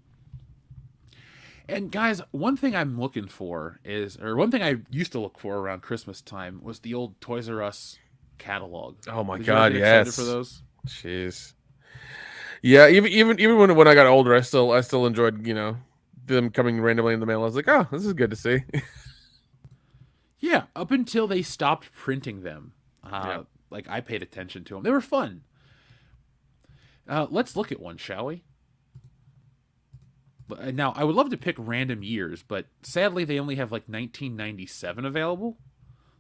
And guys, one thing I'm looking for one thing I used to look for around Christmas time was the old Toys R Us catalog. Oh my Did God, you ever get yes. excited for those? Jeez. Yeah, even when I got older, I still enjoyed, them coming randomly in the mail. I was like, oh, this is good to see. Yeah, up until they stopped printing them. like I paid attention to them. They were fun. Let's look at one, shall we? Now, I would love to pick random years, but sadly they only have like 1997 available.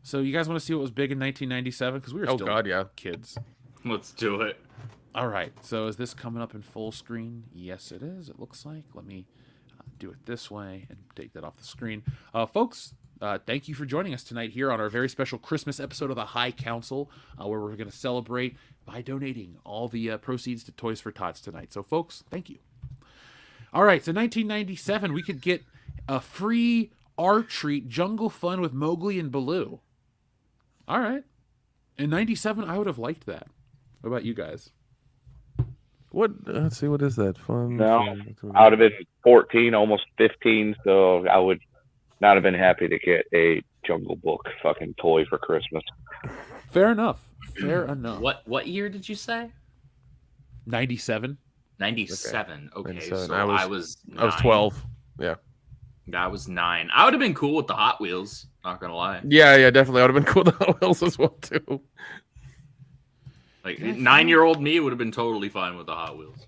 So you guys want to see what was big in 1997? Because we were still kids. Let's do it. All right. So is this coming up in full screen? Yes, it is. It looks like. Let me do it this way and take that off the screen. Folks, thank you for joining us tonight here on our very special Christmas episode of the High Council, where we're going to celebrate by donating all the proceeds to Toys for Tots tonight. So, folks, thank you. All right. So 1997, we could get a free our treat, Jungle Fun with Mowgli and Baloo. All right. In 97, I would have liked that. What about you guys? What? Let's see. What is that? Fun? No, I would have been 14, almost 15, so I would not have been happy to get a Jungle Book fucking toy for Christmas. Fair enough. Fair enough. What year did you say? 97. 97. Okay, 97. so I was 9. 12. Yeah. I was 9. I would have been cool with the Hot Wheels. Not gonna lie. Yeah, definitely. I would have been cool with the Hot Wheels as well too. Like 9-year-old me would have been totally fine with the Hot Wheels.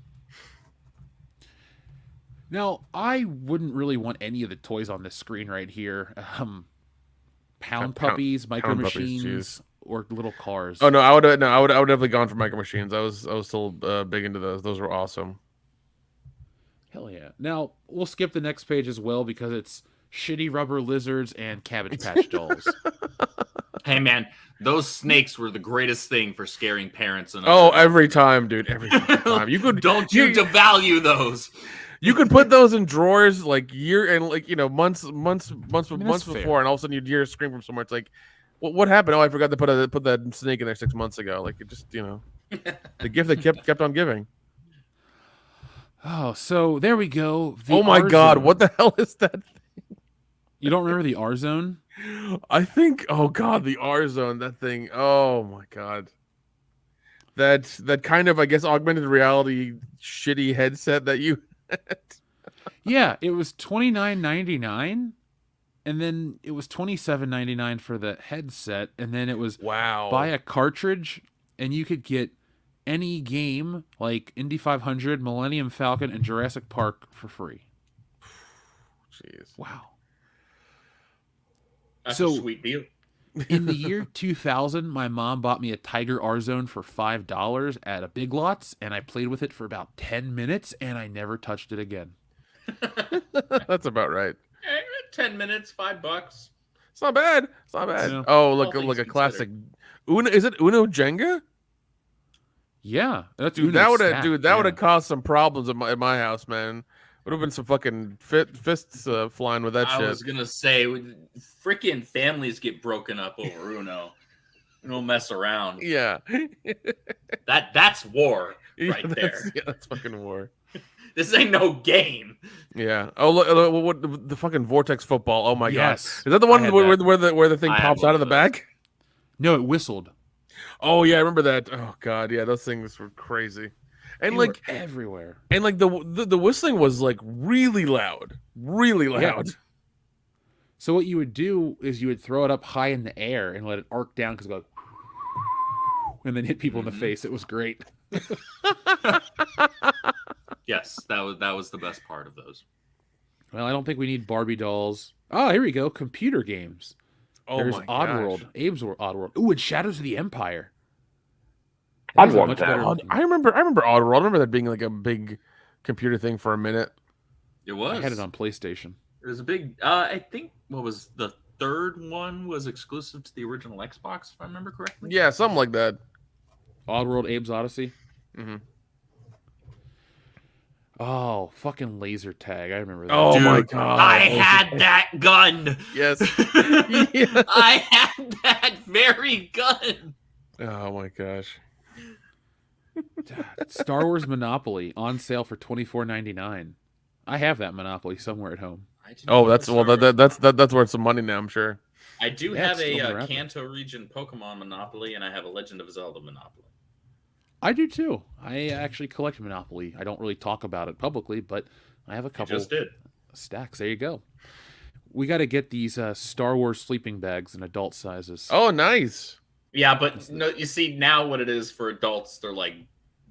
Now, I wouldn't really want any of the toys on this screen right here. Pound puppies, micro machines, or little cars. Oh no, I would have definitely gone for micro machines. I was still big into those. Those were awesome. Hell yeah. Now, we'll skip the next page as well because it's shitty rubber lizards and Cabbage Patch dolls. Hey man, those snakes were the greatest thing for scaring parents and every time, dude, every time. You could devalue those. You could put those in drawers like months before, and all of a sudden you'd hear a scream from somewhere. It's like, what happened? Oh, I forgot to put that snake in there 6 months ago. Like it just, the gift that kept on giving. Oh, so there we go. Oh my God, what the hell is that thing? You don't remember the R Zone? I think. Oh God, the R Zone. That thing. Oh my God. That kind of, I guess, augmented reality shitty headset that you had. Yeah, it was $29.99, and then it was $27.99 for the headset, and then it was buy a cartridge, and you could get any game like Indy 500, Millennium Falcon, and Jurassic Park for free. Jeez. Wow. That's a sweet deal. In the year 2000, my mom bought me a Tiger R Zone for $5 at a Big Lots, and I played with it for about 10 minutes, and I never touched it again. That's about right. 10 minutes, $5. It's not bad. It's not bad. Yeah. Oh, look a classic. Uno, is it Uno Jenga? Yeah, that's dude. Uno That would stack, have caused some problems at my house, man. Would have been some fucking fists flying with that shit. I was gonna say, freaking families get broken up over Uno. We don't mess around. Yeah, that's war right there. Yeah, that's fucking war. This ain't no game. Yeah. Oh, look, what the fucking vortex football? Oh my God, is that the one where the thing pops out of the back? No, it whistled. Oh yeah, I remember that. Oh God, yeah, those things were crazy. And they like were everywhere. And like the whistling was like really loud. Really loud. Yeah. So what you would do is you would throw it up high in the air and let it arc down because it goes and then hit people in the face. It was great. Yes, that was the best part of those. Well, I don't think we need Barbie dolls. Oh, here we go. Computer games. Oh, there's my Oddworld. gosh. Abe's Oddworld. Ooh, and Shadows of the Empire. I'd want that. I remember Oddworld. I remember that being like a big computer thing for a minute. It was. I had it on PlayStation. It was a big. I think what was the third one was exclusive to the original Xbox, if I remember correctly. Yeah, something like that. Oddworld, Abe's Odyssey. Mm-hmm. Oh, fucking laser tag! I remember that. Oh, dude, my God! I had that gun. Yes, yeah. I had that very gun. Oh my gosh! Star Wars Monopoly on sale for $24.99. I have that Monopoly somewhere at home. Oh, that's worth some money now, I'm sure. I do have a Kanto region Pokemon Monopoly, and I have a Legend of Zelda Monopoly. I do too. I actually collect Monopoly. I don't really talk about it publicly, but I have a couple stacks. There you go. We got to get these Star Wars sleeping bags in adult sizes. Oh, nice. Yeah, but no, you see now what it is for adults. They're like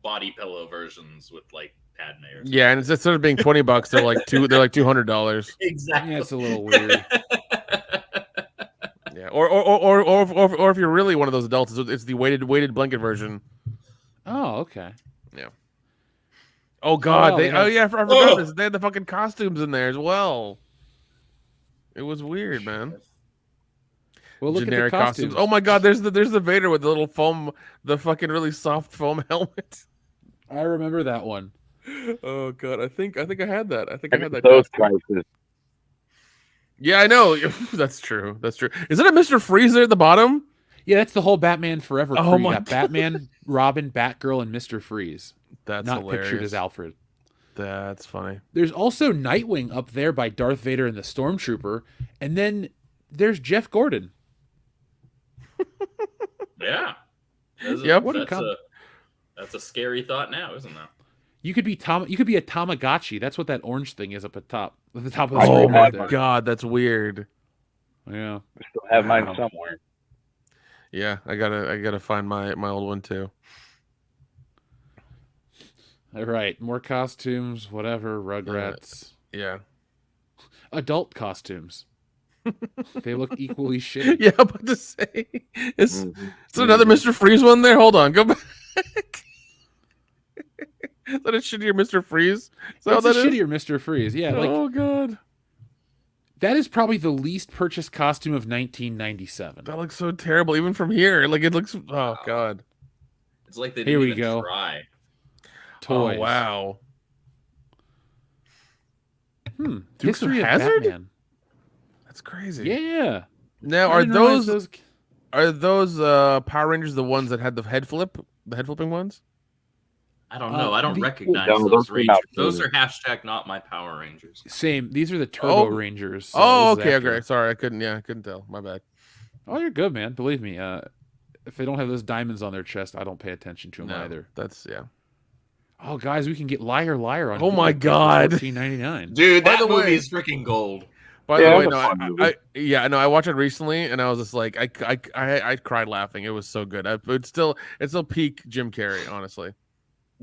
body pillow versions with like Padme or something. Yeah, and instead of being $20, they're like $200. Exactly. Yeah, it's a little weird. Yeah, or if you're really one of those adults, it's the weighted blanket version. Oh, okay. Yeah. Oh God, wow, I forgot this. They had the fucking costumes in there as well. It was weird, man. Well, look Generic at the costumes. Oh my God, there's the Vader with the little foam, the fucking really soft foam helmet. I remember that one. Oh God, I think I had that. I think I had that. Those costume. prices. Yeah, I know. That's true. That's true. Is it a Mr. Freeze there at the bottom? Yeah, that's the whole Batman Forever crew. Oh You my got Batman, Robin, Batgirl, and Mr. Freeze. That's not hilarious. pictured as Alfred. That's funny. There's also Nightwing up there by Darth Vader and the Stormtrooper, and then there's Jeff Gordon. Yeah. Yep. That's a scary thought now, isn't it? You could be You could be a Tamagotchi. That's what that orange thing is up at top. At the top of the Oh screen. my right there. God, that's weird. Yeah. I still have mine somewhere. Yeah, I gotta find my old one too. All right, more costumes, whatever. Rugrats. Yeah. Adult costumes. They look equally shitty. Yeah, I'm about to say. Is another Mr. Freeze one there? Hold on, go back. Is that a shittier Mr. Freeze? That's a shittier Mr. Freeze. Yeah. Oh God. That is probably the least purchased costume of 1997. That looks so terrible, even from here. Like it looks. Oh God. It's like they Here didn't we even go. try. Toys. Oh wow. Dukes of History of Hazzard? Batman. That's crazy. Yeah. Now I are didn't realize those Power Rangers the ones that had the head flipping ones? I don't know. I don't recognize No, those those came Rangers. out Those soon. are hashtag not my Power Rangers. Same. These are the Turbo Oh. Rangers. so Oh, this is okay, after. okay. Sorry, I couldn't tell. My bad. Oh, you're good, man. Believe me. If they don't have those diamonds on their chest, I don't pay attention to them either. That's Oh, guys, we can get Liar Liar on. Oh my video for God. $14.99. Dude, By that the movie way- is freaking gold. By Yeah, the way, that's a no, fun movie. I watched it recently, and I was just like, I cried laughing. It was so good. It's still peak Jim Carrey, honestly.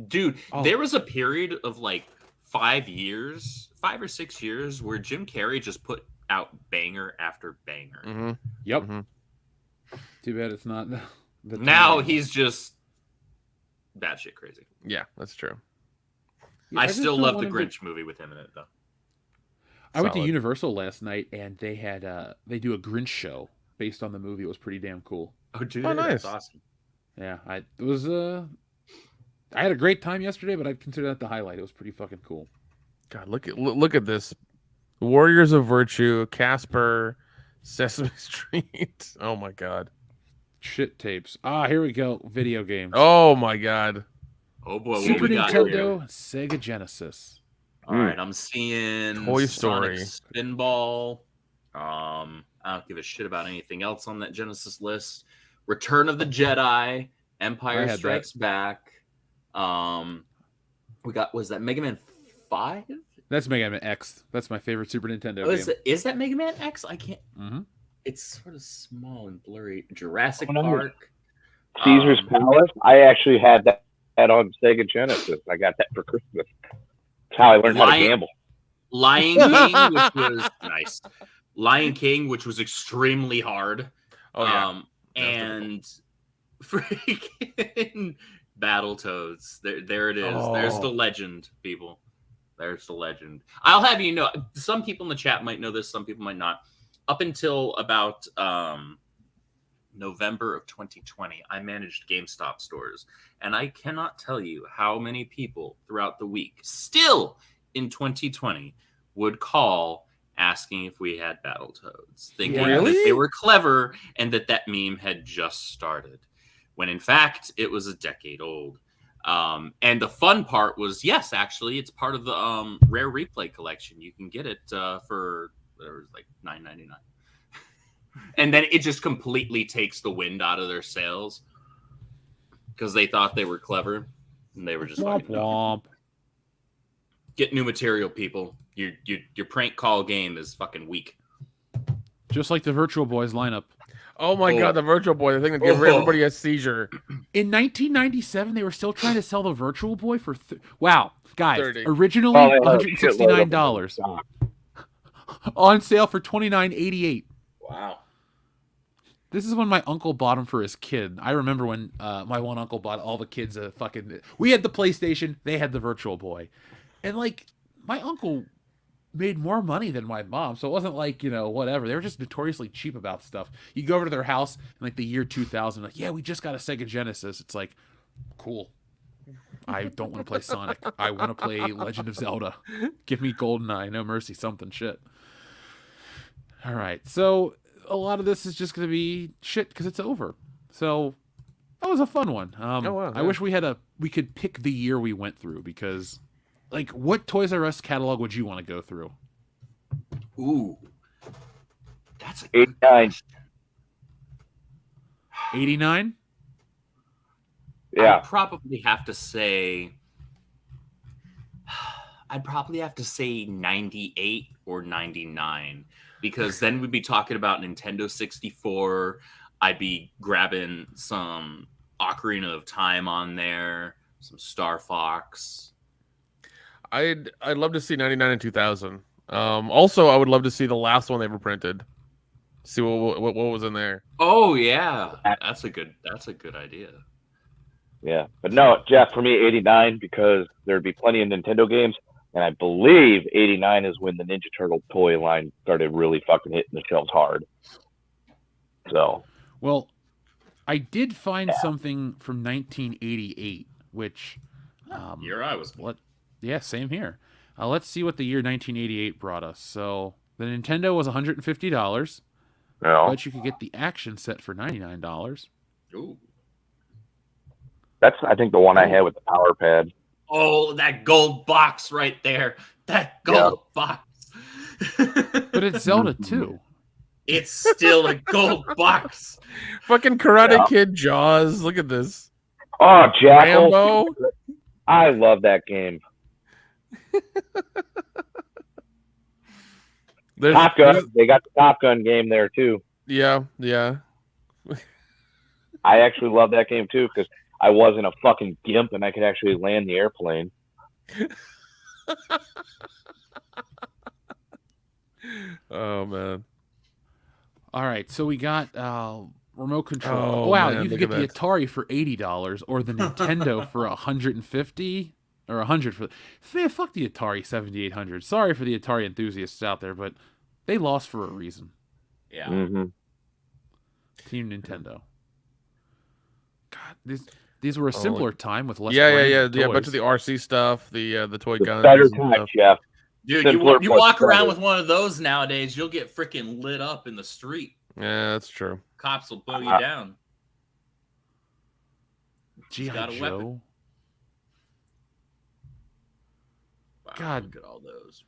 Dude, Oh. there was a period of like 5 or 6 years, where Jim Carrey just put out banger after banger. Mm-hmm. Yep. Mhm. Too bad it's not. The Now time. he's just batshit crazy. Yeah, that's true. Yeah, I just still don't love the wanna Grinch movie with him in it, though. I went to Solid. Universal last night, and they had they do a Grinch show based on the movie. It was pretty damn cool. Oh, dude, Oh, that's nice. awesome. Yeah, I had a great time yesterday, but I'd consider that the highlight. It was pretty fucking cool. God, look at this. Warriors of Virtue, Casper, Sesame Street. Oh my God. Shit tapes. Here we go. Video games. Oh my God. Oh boy, what Super we got here? Nintendo, Sega Genesis. All right, I'm seeing Toy Sonic Story. Spinball. I don't give a shit about anything else on that Genesis list. Return of the Jedi, I Empire had Strikes Back. We got, was that Mega Man 5? That's Mega Man X. That's my favorite Super Nintendo Oh, game. is that Mega Man X? I can't. Mhm. It's sort of small and blurry. Jurassic Oh, no. Park. Caesar's Palace. I actually had that on Sega Genesis. I got that for Christmas. That's how I learned how to gamble. Lion King, which was nice. Lion King, which was extremely hard. Oh yeah. And freaking Battletoads. There it is. There's Oh. the legend, people. There's the legend. I'll have you know, some people in the chat might know this, some people might not. Up until about November of 2020, I managed GameStop stores. And I cannot tell you how many people throughout the week, still in 2020, would call asking if we had Battletoads, thinking that they were clever and that meme had just started, when in fact it was a decade old. And the fun part was, yes, actually, it's part of the Rare Replay collection. You can get it for like $9.99, and then it just completely takes the wind out of their sails because they thought they were clever and they were just Womp fucking dumb. womp. Get new material, people. Your prank call game is fucking weak. Just like the Virtual Boys lineup. Oh my god, the Virtual Boy, the thing that gave everybody a seizure. In 1997, they were still trying to sell the Virtual Boy for wow, guys. 30. Originally $169, on sale for $29.88. Wow. This is when my uncle bought him for his kid. I remember when my one uncle bought all the kids a fucking. We had the PlayStation, they had the Virtual Boy, and like my uncle made more money than my mom, so it wasn't like, you know, whatever. They were just notoriously cheap about stuff. You go over to their house in like the year 2000, like, yeah, we just got a Sega Genesis. It's like, cool. I don't want to play Sonic. I want to play Legend of Zelda. Give me GoldenEye, No Mercy, something shit. All right, so a lot of this is just going to be shit because it's over. So that was a fun one. I wish we could pick the year we went through, because like, what Toys R Us catalog would you want to go through? Ooh, that's a 89. 89? Yeah. I'd probably have to say 98 or 99, because then we'd be talking about Nintendo 64. I'd be grabbing some Ocarina of Time on there, some Star Fox. I'd love to see 99 and 2000. Also, I would love to see the last one they ever printed. See what was in there. Oh yeah, that's a good idea. Yeah, but no, Jeff, for me, 89, because there'd be plenty of Nintendo games, and I believe 89 is when the Ninja Turtle toy line started really fucking hitting the shelves hard. So, well, I did find something from 1988, which year I was born. Yeah, same here. Let's see what the year 1988 brought us. So the Nintendo was $150, but you could get the action set for $99. Ooh. That's, I think, the one I had with the power pad. Oh, that gold box right there. That gold box. But it's Zelda too. It's still a gold box. Fucking Karate Kid Jaws. Look at this. Oh, Jackal. Rambo. I love that game. Top Gun. They got the Top Gun game there too. Yeah. I actually love that game too, because I wasn't a fucking gimp and I could actually land the airplane. Oh man. All right, so we got remote control. Oh, wow, man, you can look get at the that. Atari for $80 or the Nintendo for $150 or $100 for. Man, fuck the Atari 7800. Sorry for the Atari enthusiasts out there, but they lost for a reason. Yeah. Mm-hmm. Team Nintendo. God, these were a simpler time with less. Yeah. brands of A bunch toys. of the RC stuff, the toy guns. Better and time, stuff. Jeff. Dude, Simpler you plus walk around better. with one of those nowadays, you'll get freaking lit up in the street. Yeah, that's true. Cops will blow you down. G.I. got a Joe. weapon. Wow, God. look at all those.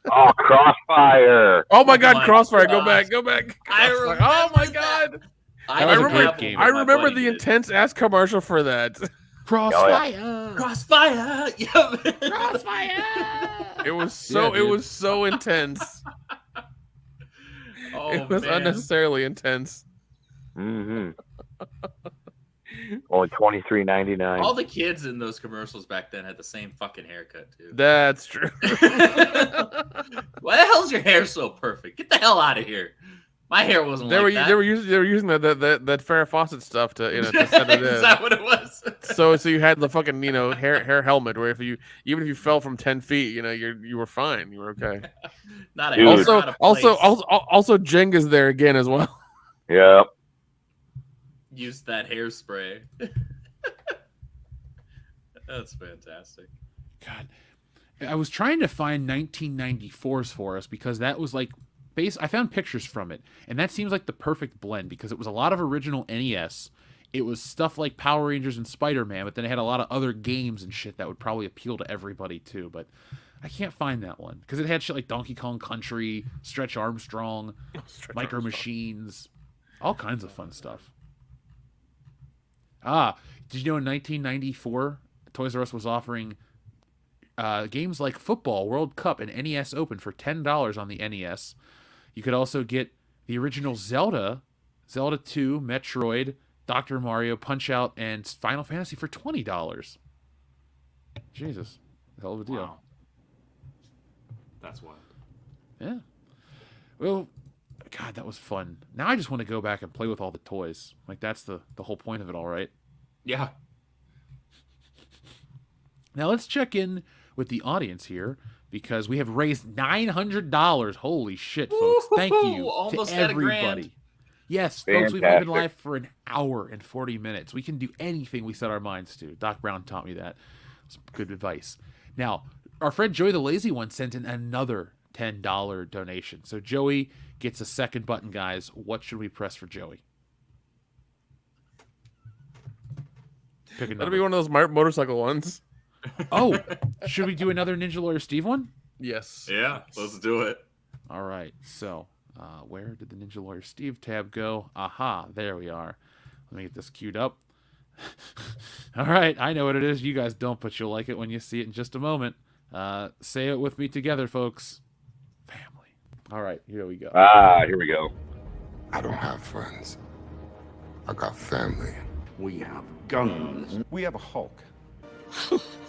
Oh, Crossfire. Oh my God, my Crossfire! gosh. Go back! I Crossfire. remember Oh my that. God! I was a didn't great have game. one, I but my remember buddy the did. intense ass commercial for that. Crossfire. Crossfire. Yep. Crossfire. It was so Yeah, dude. it was so intense. Oh, It was man. unnecessarily intense. Mm-hmm. Only $23.99. All the kids in those commercials back then had the same fucking haircut, too. That's true. Why the hell's your hair so perfect? Get the hell out of here. My hair wasn't They like were that. they were using that Farrah Fawcett stuff to to set it Is in. that what it was? So you had the fucking hair helmet where even if you fell from 10 feet, you were fine. You were okay. Not a Dude. hair, Also not a also Jenga's there again as well. Yep. Use that hairspray. That's fantastic. God, I was trying to find 1994s for us because that was like I found pictures from it, and that seems like the perfect blend because it was a lot of original NES. It was stuff like Power Rangers and Spider-Man, but then it had a lot of other games and shit that would probably appeal to everybody too. But I can't find that one because it had shit like Donkey Kong Country, Stretch Armstrong, Micro Machines, all kinds of fun stuff. Did you know in 1994, Toys R Us was offering games like Football World Cup and NES Open for $10 on the NES. You could also get the original Zelda, Zelda 2, Metroid, Dr. Mario, Punch-Out, and Final Fantasy for $20. Jesus. Hell of a deal. Wow. That's wild. Yeah. Well, God, that was fun. Now I just want to go back and play with all the toys. Like, that's the whole point of it all, right? Yeah. Now let's check in with the audience here because we have raised $900. Holy shit, folks. Thank you Almost to at a grand. everybody. Yes, folks, we've only been Fantastic. live for an hour and 40 minutes. We can do anything we set our minds to. Doc Brown taught me that. Some good advice. Now, our friend Joey the Lazy One sent in another $10 donation. So Joey gets a second button, guys. What should we press for Joey? Pick a That'll number. be one of those motorcycle ones. Oh, should we do another Ninja Lawyer Steve one? Yes. Yeah, let's do it. All right. So, where did the Ninja Lawyer Steve tab go? Aha, there we are. Let me get this queued up. All right, I know what it is. You guys don't, but you'll like it when you see it in just a moment. Say it with me together, folks. Family. All right, here we go. Here we go. I don't have friends. I got family. We have guns. We have a Hulk.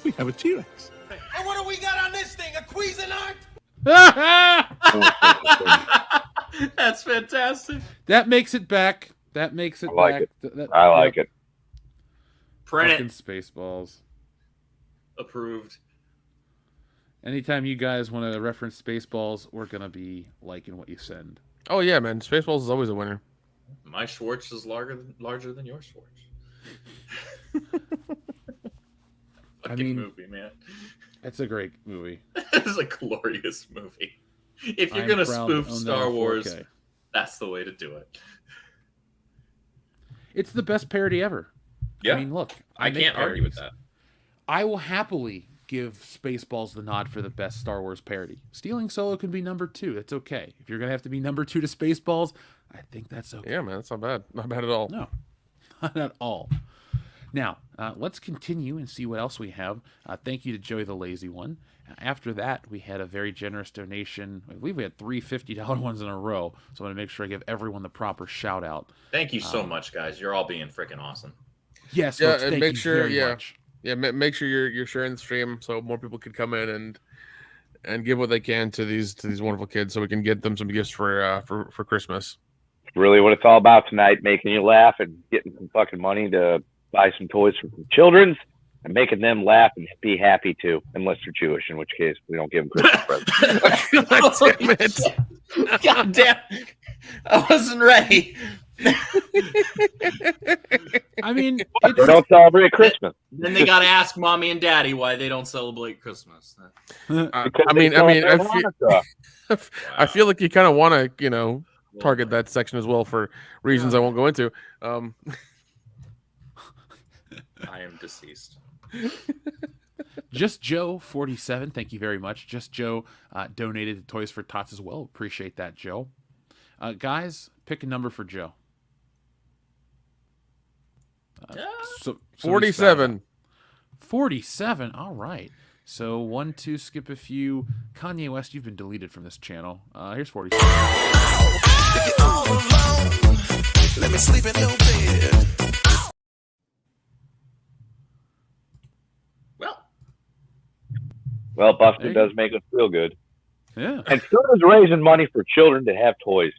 We have a T-Rex. And what do we got on this thing? A Cuisinart? That's fantastic. That makes it back. That makes it I like back. it. I like it. Print Fucking it. Spaceballs. Approved. Anytime you guys want to reference Spaceballs, we're going to be liking what you send. Oh yeah, man. Spaceballs is always a winner. My Schwartz is larger than your Schwartz. Fucking movie, man. It's a great movie. It's a glorious movie. If you're I'm gonna proud to spoof own that Star in Wars, 4K. that's the way to do it. It's the best parody ever. Yeah. I mean, look. I make can't argue with parodies. that. I will happily give Spaceballs the nod for the best Star Wars parody. Stealing Solo can be number 2. That's okay. If you're going to have to be number 2 to Spaceballs, I think that's okay. Yeah, man. That's not bad. Not bad at all. No, not at all. Now, let's continue and see what else we have. Thank you to Joey the Lazy One. After that, we had a very generous donation. I believe we had 3 $50 ones in a row, so I'm going to make sure I give everyone the proper shout out. Thank you so much, guys. You're all being freaking awesome. Yes, Yeah, folks, and thank make you sure, very much. Yeah, make sure you're sharing the stream so more people can come in and give what they can to these wonderful kids, so we can get them some gifts for Christmas. Really what it's all about tonight, making you laugh and getting some fucking money to buy some toys for some children and making them laugh and be happy too, unless they're Jewish, in which case we don't give them Christmas presents. God damn it. God damn. I wasn't ready. I mean, They don't celebrate Christmas. Then they got to ask mommy and daddy why they don't celebrate Christmas. I feel like you kind of want to, target that section as well for reasons I won't go into. I am deceased. Just Joe 47, thank you very much. Just Joe donated to Toys for Tots as well. Appreciate that, Joe. Guys, pick a number for Joe. 47. 47. All right. So 1, 2, skip a few. Kanye West, you've been deleted from this channel. Here's 47. Let me sleep in your bed. Well, Buster does make us feel good. Yeah. And so does raising money for children to have toys.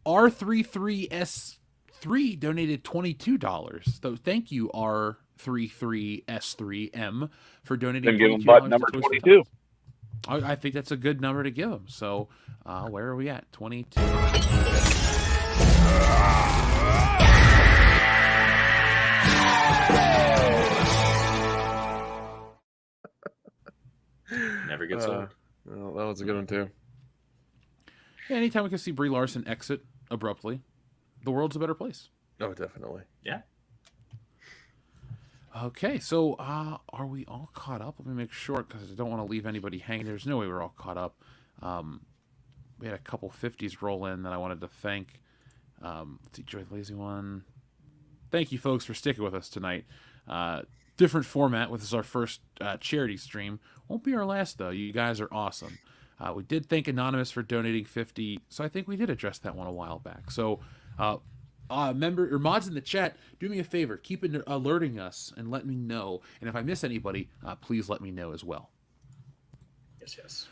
R33S3 donated $22. So thank you, R33S3M, for donating. Then give them button number 22. I think that's a good number to give them. So where are we at? 22. Never gets old. Well, that was a good one too. Yeah, anytime we can see Brie Larson exit abruptly, the world's a better place. Oh, definitely. Yeah. Okay, so are we all caught up? Let me make sure, because I don't want to leave anybody hanging. There's no way we're all caught up. We had a couple 50s roll in that I wanted to thank. Let's see, Joy the Lazy One. Thank you, folks, for sticking with us tonight. different format with this is our first charity stream. Won't be our last though. You guys are awesome. We did thank Anonymous for donating 50, so I think we did address that one a while back. So member or mods in the chat, do me a favor, keep alerting us and let me know. And if I miss anybody, please let me know as well. Yes.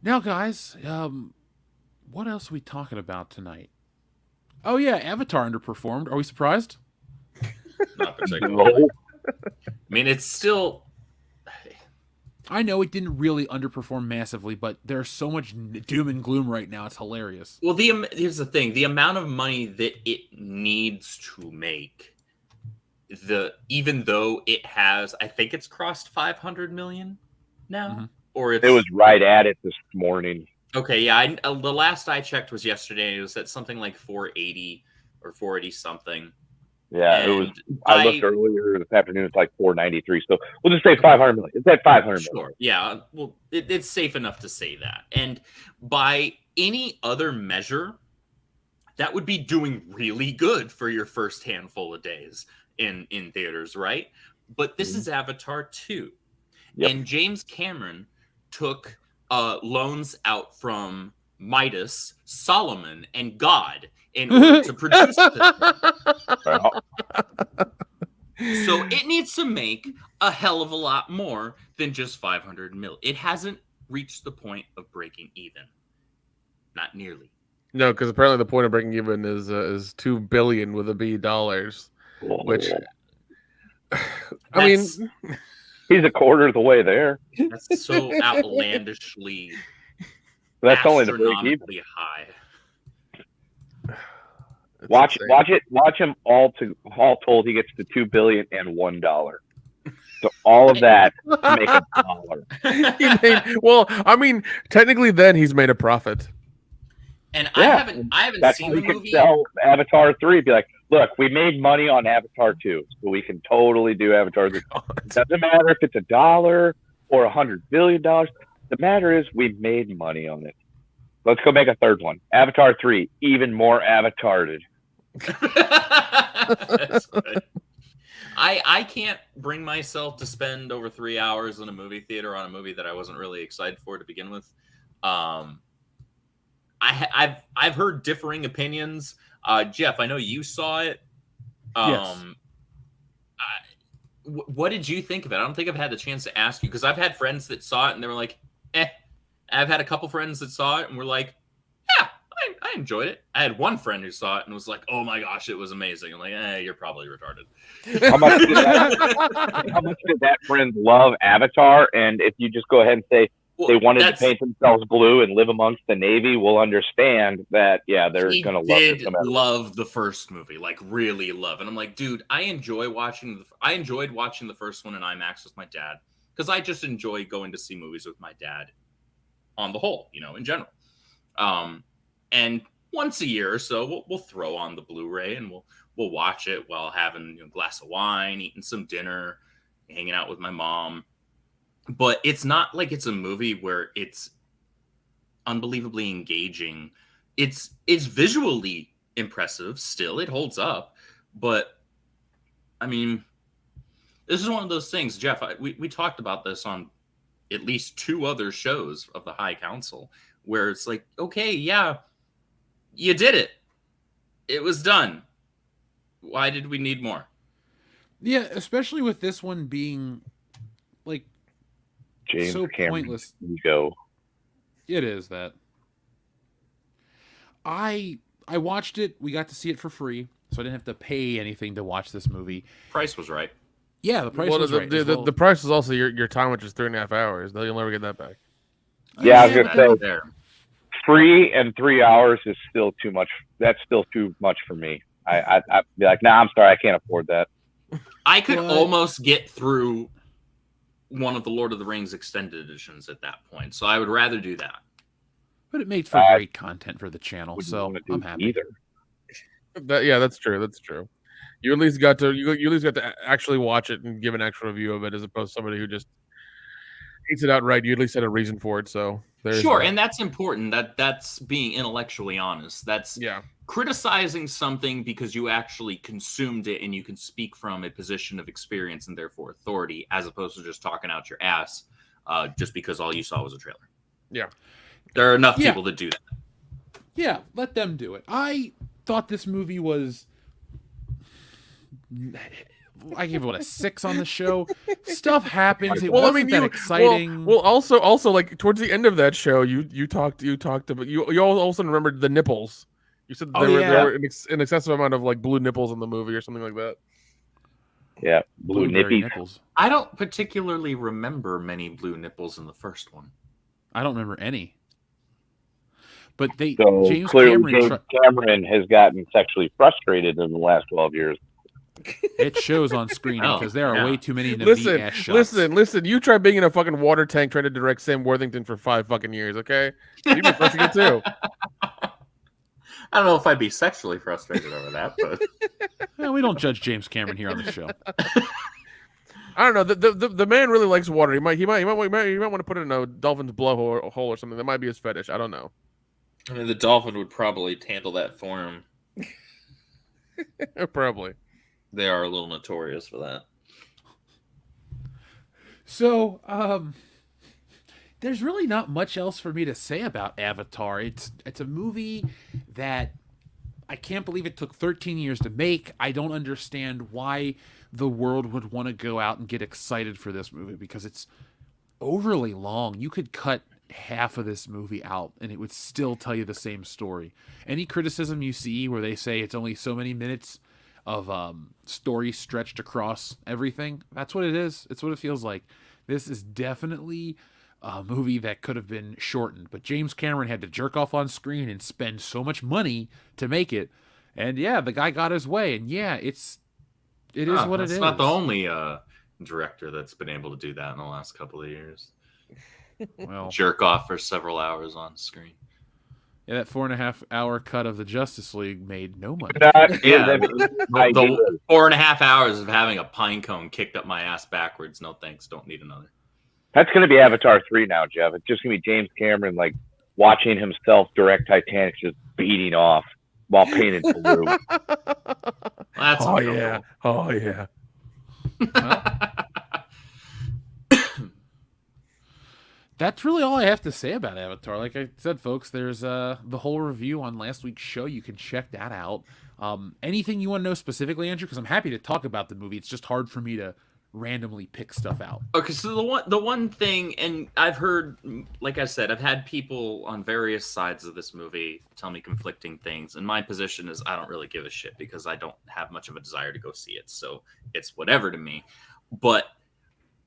Now, guys, what else are we talking about tonight? Oh yeah, Avatar underperformed. Are we surprised? Not particularly. I mean, it's still. I know it didn't really underperform massively, but there's so much doom and gloom right now. It's hilarious. Well, here's the thing: the amount of money that it needs to make, even though it has, I think it's crossed 500 million now, or it was right at it this morning. Okay, yeah. The last I checked was yesterday. It was at something like 480 or 480 something. Yeah, and it was. I looked earlier this afternoon. It's like 493. So we'll just say 500 million. It's at 500 million. Sure. Yeah. Well, it's safe enough to say that. And by any other measure, that would be doing really good for your first handful of days in theaters, right? But this is Avatar 2, and James Cameron took loans out from Midas, Solomon, and God in order to produce this. So it needs to make a hell of a lot more than just 500 mil. It hasn't reached the point of breaking even. Not nearly. No, because apparently the point of breaking even is $2 billion with a B dollars, which I mean, he's a quarter of the way there. That's so outlandishly. That's only the break even. High. Watch him all told he gets to $2 billion and $1. So all of that to make $1. Well, I mean, technically, then he's made a profit. And yeah, I haven't that's seen the can movie. Sell Avatar 3. Be like, look, we made money on Avatar 2, so we can totally do Avatar 3. It doesn't matter if it's $1 or $100 billion. The matter is we made money on it. Let's go make a third one. Avatar 3, even more avatared. That's good. I can't bring myself to spend over 3 hours in a movie theater on a movie that I wasn't really excited for to begin with. I've heard differing opinions. Jeff, I know you saw it. Yes. What did you think of it? I don't think I've had the chance to ask you because I've had friends that saw it and they were like, eh. I've had a couple friends that saw it and were like, yeah, I enjoyed it. I had one friend who saw it and was like, oh my gosh, it was amazing. I'm like, you're probably retarded. How much did that friend love Avatar? And if you just go ahead and say they wanted to paint themselves blue and live amongst the Navy, we'll understand that, yeah, they're going to love it. He did love the first movie, like really love. And I'm like, dude, I enjoyed watching the first one in IMAX with my dad because I just enjoy going to see movies with my dad on the whole, in general. And once a year or so, we'll throw on the Blu-ray and we'll watch it while having a glass of wine, eating some dinner, hanging out with my mom. But it's not like it's a movie where it's unbelievably engaging. It's visually impressive still. It holds up. But, I mean, this is one of those things, Jeff, we talked about this on at least 2 other shows of the High Council where it's like, okay, yeah, you did it. It was done. Why did we need more? Yeah, especially with this one being like James so Cameron pointless. Ego. It is that. I watched it. We got to see it for free, so I didn't have to pay anything to watch this movie. Price was right. Yeah, the price was right. The price is also your time, which is 3.5 hours. You'll never get that back. Yeah, I was gonna say free and 3 hours is still too much. That's still too much for me. I'd be like, nah, I'm sorry, I can't afford that. I could almost get through one of the Lord of the Rings extended editions at that point, so I would rather do that. But it made for great content for the channel, so I'm happy. Either. Yeah, that's true. That's true. You at least got to actually watch it and give an actual review of it, as opposed to somebody who just hates it outright. You at least had a reason for it, so Sure, and that's important. That's being intellectually honest. That's criticizing something because you actually consumed it and you can speak from a position of experience and therefore authority, as opposed to just talking out your ass just because all you saw was a trailer. Yeah. There are enough people that do that. Yeah, let them do it. I thought this movie was... I gave it a 6 on the show. Stuff happens. It wasn't that exciting. Well, also, like towards the end of that show, you talked about you also remembered the nipples. You said there were an excessive amount of like blue nipples in the movie or something like that. Yeah, blue nipples. I don't particularly remember many blue nipples in the first one. I don't remember any. But James Cameron has gotten sexually frustrated in the last 12 years. It shows on screen because there are way too many Navi-ass shots. Listen. You try being in a fucking water tank trying to direct Sam Worthington for 5 fucking years, okay? You'd be frustrated too. I don't know if I'd be sexually frustrated over that, but well, we don't judge James Cameron here on the show. I don't know. The man really likes water. He might want to put it in a dolphin's blowhole or something. That might be his fetish. I don't know. I mean, the dolphin would probably handle that for him. Probably. They are a little notorious for that. So, there's really not much else for me to say about Avatar. It's a movie that I can't believe it took 13 years to make. I don't understand why the world would want to go out and get excited for this movie because it's overly long. You could cut half of this movie out and it would still tell you the same story. Any criticism you see where they say it's only so many minutes of story stretched across everything, that's what it is. It's what it feels like. This is definitely a movie that could have been shortened, but James Cameron had to jerk off on screen and spend so much money to make it. And yeah, the guy got his way. And yeah, it is what it is. It's not the only director that's been able to do that in the last couple of years. Well, jerk off for several hours on screen. Yeah, that 4.5-hour cut of the Justice League made no money. The 4.5 hours of having a pine cone kicked up my ass backwards. No thanks. Don't need another. That's going to be Avatar 3 now, Jeff. It's just going to be James Cameron like watching himself direct Titanic just beating off while painted blue. That's oh yeah. Well, that's really all I have to say about Avatar. Like I said, folks, there's the whole review on last week's show. You can check that out. Anything you want to know specifically, Andrew? Because I'm happy to talk about the movie. It's just hard for me to randomly pick stuff out. Okay, so the one thing, and I've heard, like I said, I've had people on various sides of this movie tell me conflicting things, and my position is I don't really give a shit because I don't have much of a desire to go see it, so it's whatever to me. But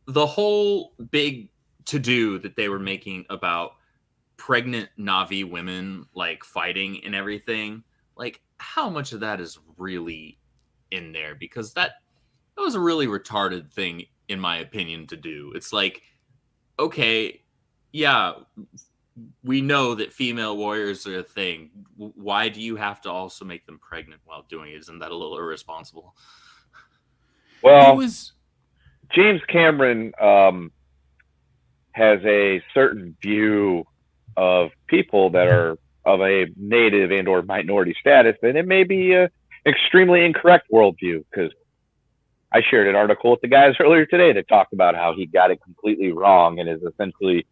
the whole big to-do that they were making about pregnant Na'vi women like fighting and everything, like how much of that is really in there? Because that was a really retarded thing, in my opinion, to do. It's like, okay, yeah, we know that female warriors are a thing. Why do you have to also make them pregnant while doing it? Isn't that a little irresponsible? Well, James Cameron has a certain view of people that are of a native and or minority status, and it may be an extremely incorrect worldview, because I shared an article with the guys earlier today that talked about how he got it completely wrong and has essentially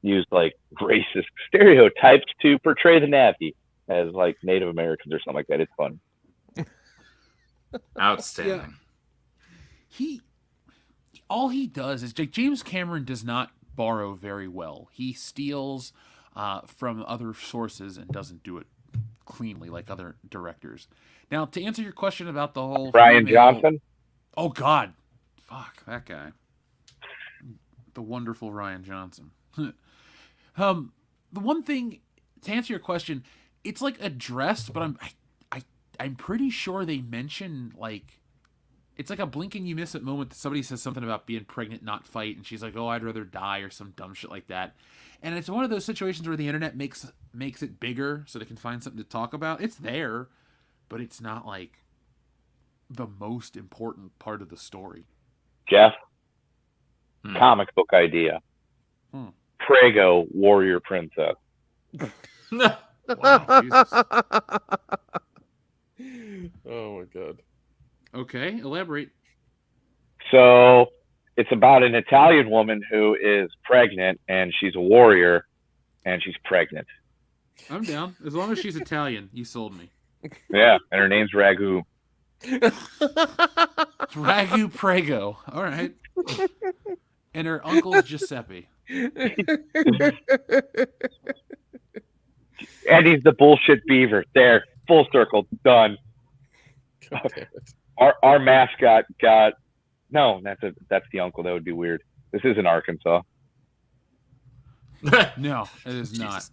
used like racist stereotypes to portray the Na'vi as like Native Americans or something like that. It's fun. Outstanding. Yeah. All he does is James Cameron does not borrow very well. He steals from other sources and doesn't do it cleanly like other directors. Now, to answer your question about the whole Rian Johnson. Oh God, fuck that guy. The wonderful Rian Johnson. The one thing to answer your question, it's like addressed, but I'm pretty sure they mention like it's like a blink and you miss it moment that somebody says something about being pregnant, not fight, and she's like, "Oh, I'd rather die," or some dumb shit like that. And it's one of those situations where the internet makes it bigger so they can find something to talk about. It's there, but it's not like the most important part of the story. Jeff, comic book idea. Prego warrior princess. Wow, Jesus. Oh my god. Okay, elaborate. So it's about an Italian woman who is pregnant, and she's a warrior, and she's pregnant. I'm down. As long as she's Italian, you sold me. Yeah, and her name's Ragu. Ragu Prego. All right. And her uncle's Giuseppe. And he's the bullshit beaver. There, full circle, done. Our mascot got that's the uncle. That would be weird. This isn't Arkansas. No, it is not.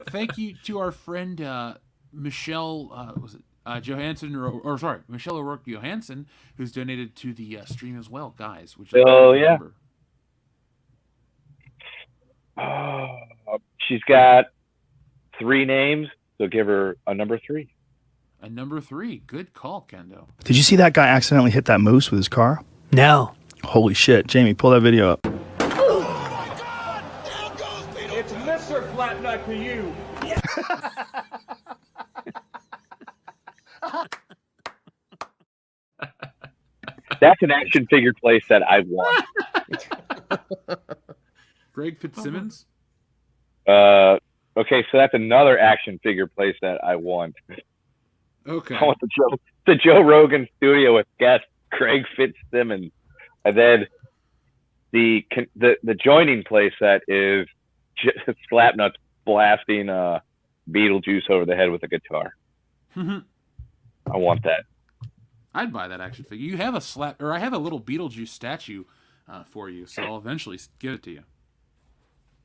Thank you to our friend Michelle. Was it Johansson? Or sorry, Michelle O'Rourke Johansson, who's donated to the stream as well, guys. Which is yeah. She's got 3 names, so give her a number 3. A number 3. Good call, Kendo. Did you see that guy accidentally hit that moose with his car? No. Holy shit. Jamie, pull that video up. It's Mr. Flatnut to you. That's an action figure place that I want. Greg Fitzsimmons? Okay, so that's another action figure place that I want. Okay. I want the Joe Rogan studio with guest Craig Fitzsimmons, and then the joining place that is Slapnuts blasting Beetlejuice over the head with a guitar. I want that. I'd buy that action figure. You have I have a little Beetlejuice statue for you, so I'll eventually give it to you.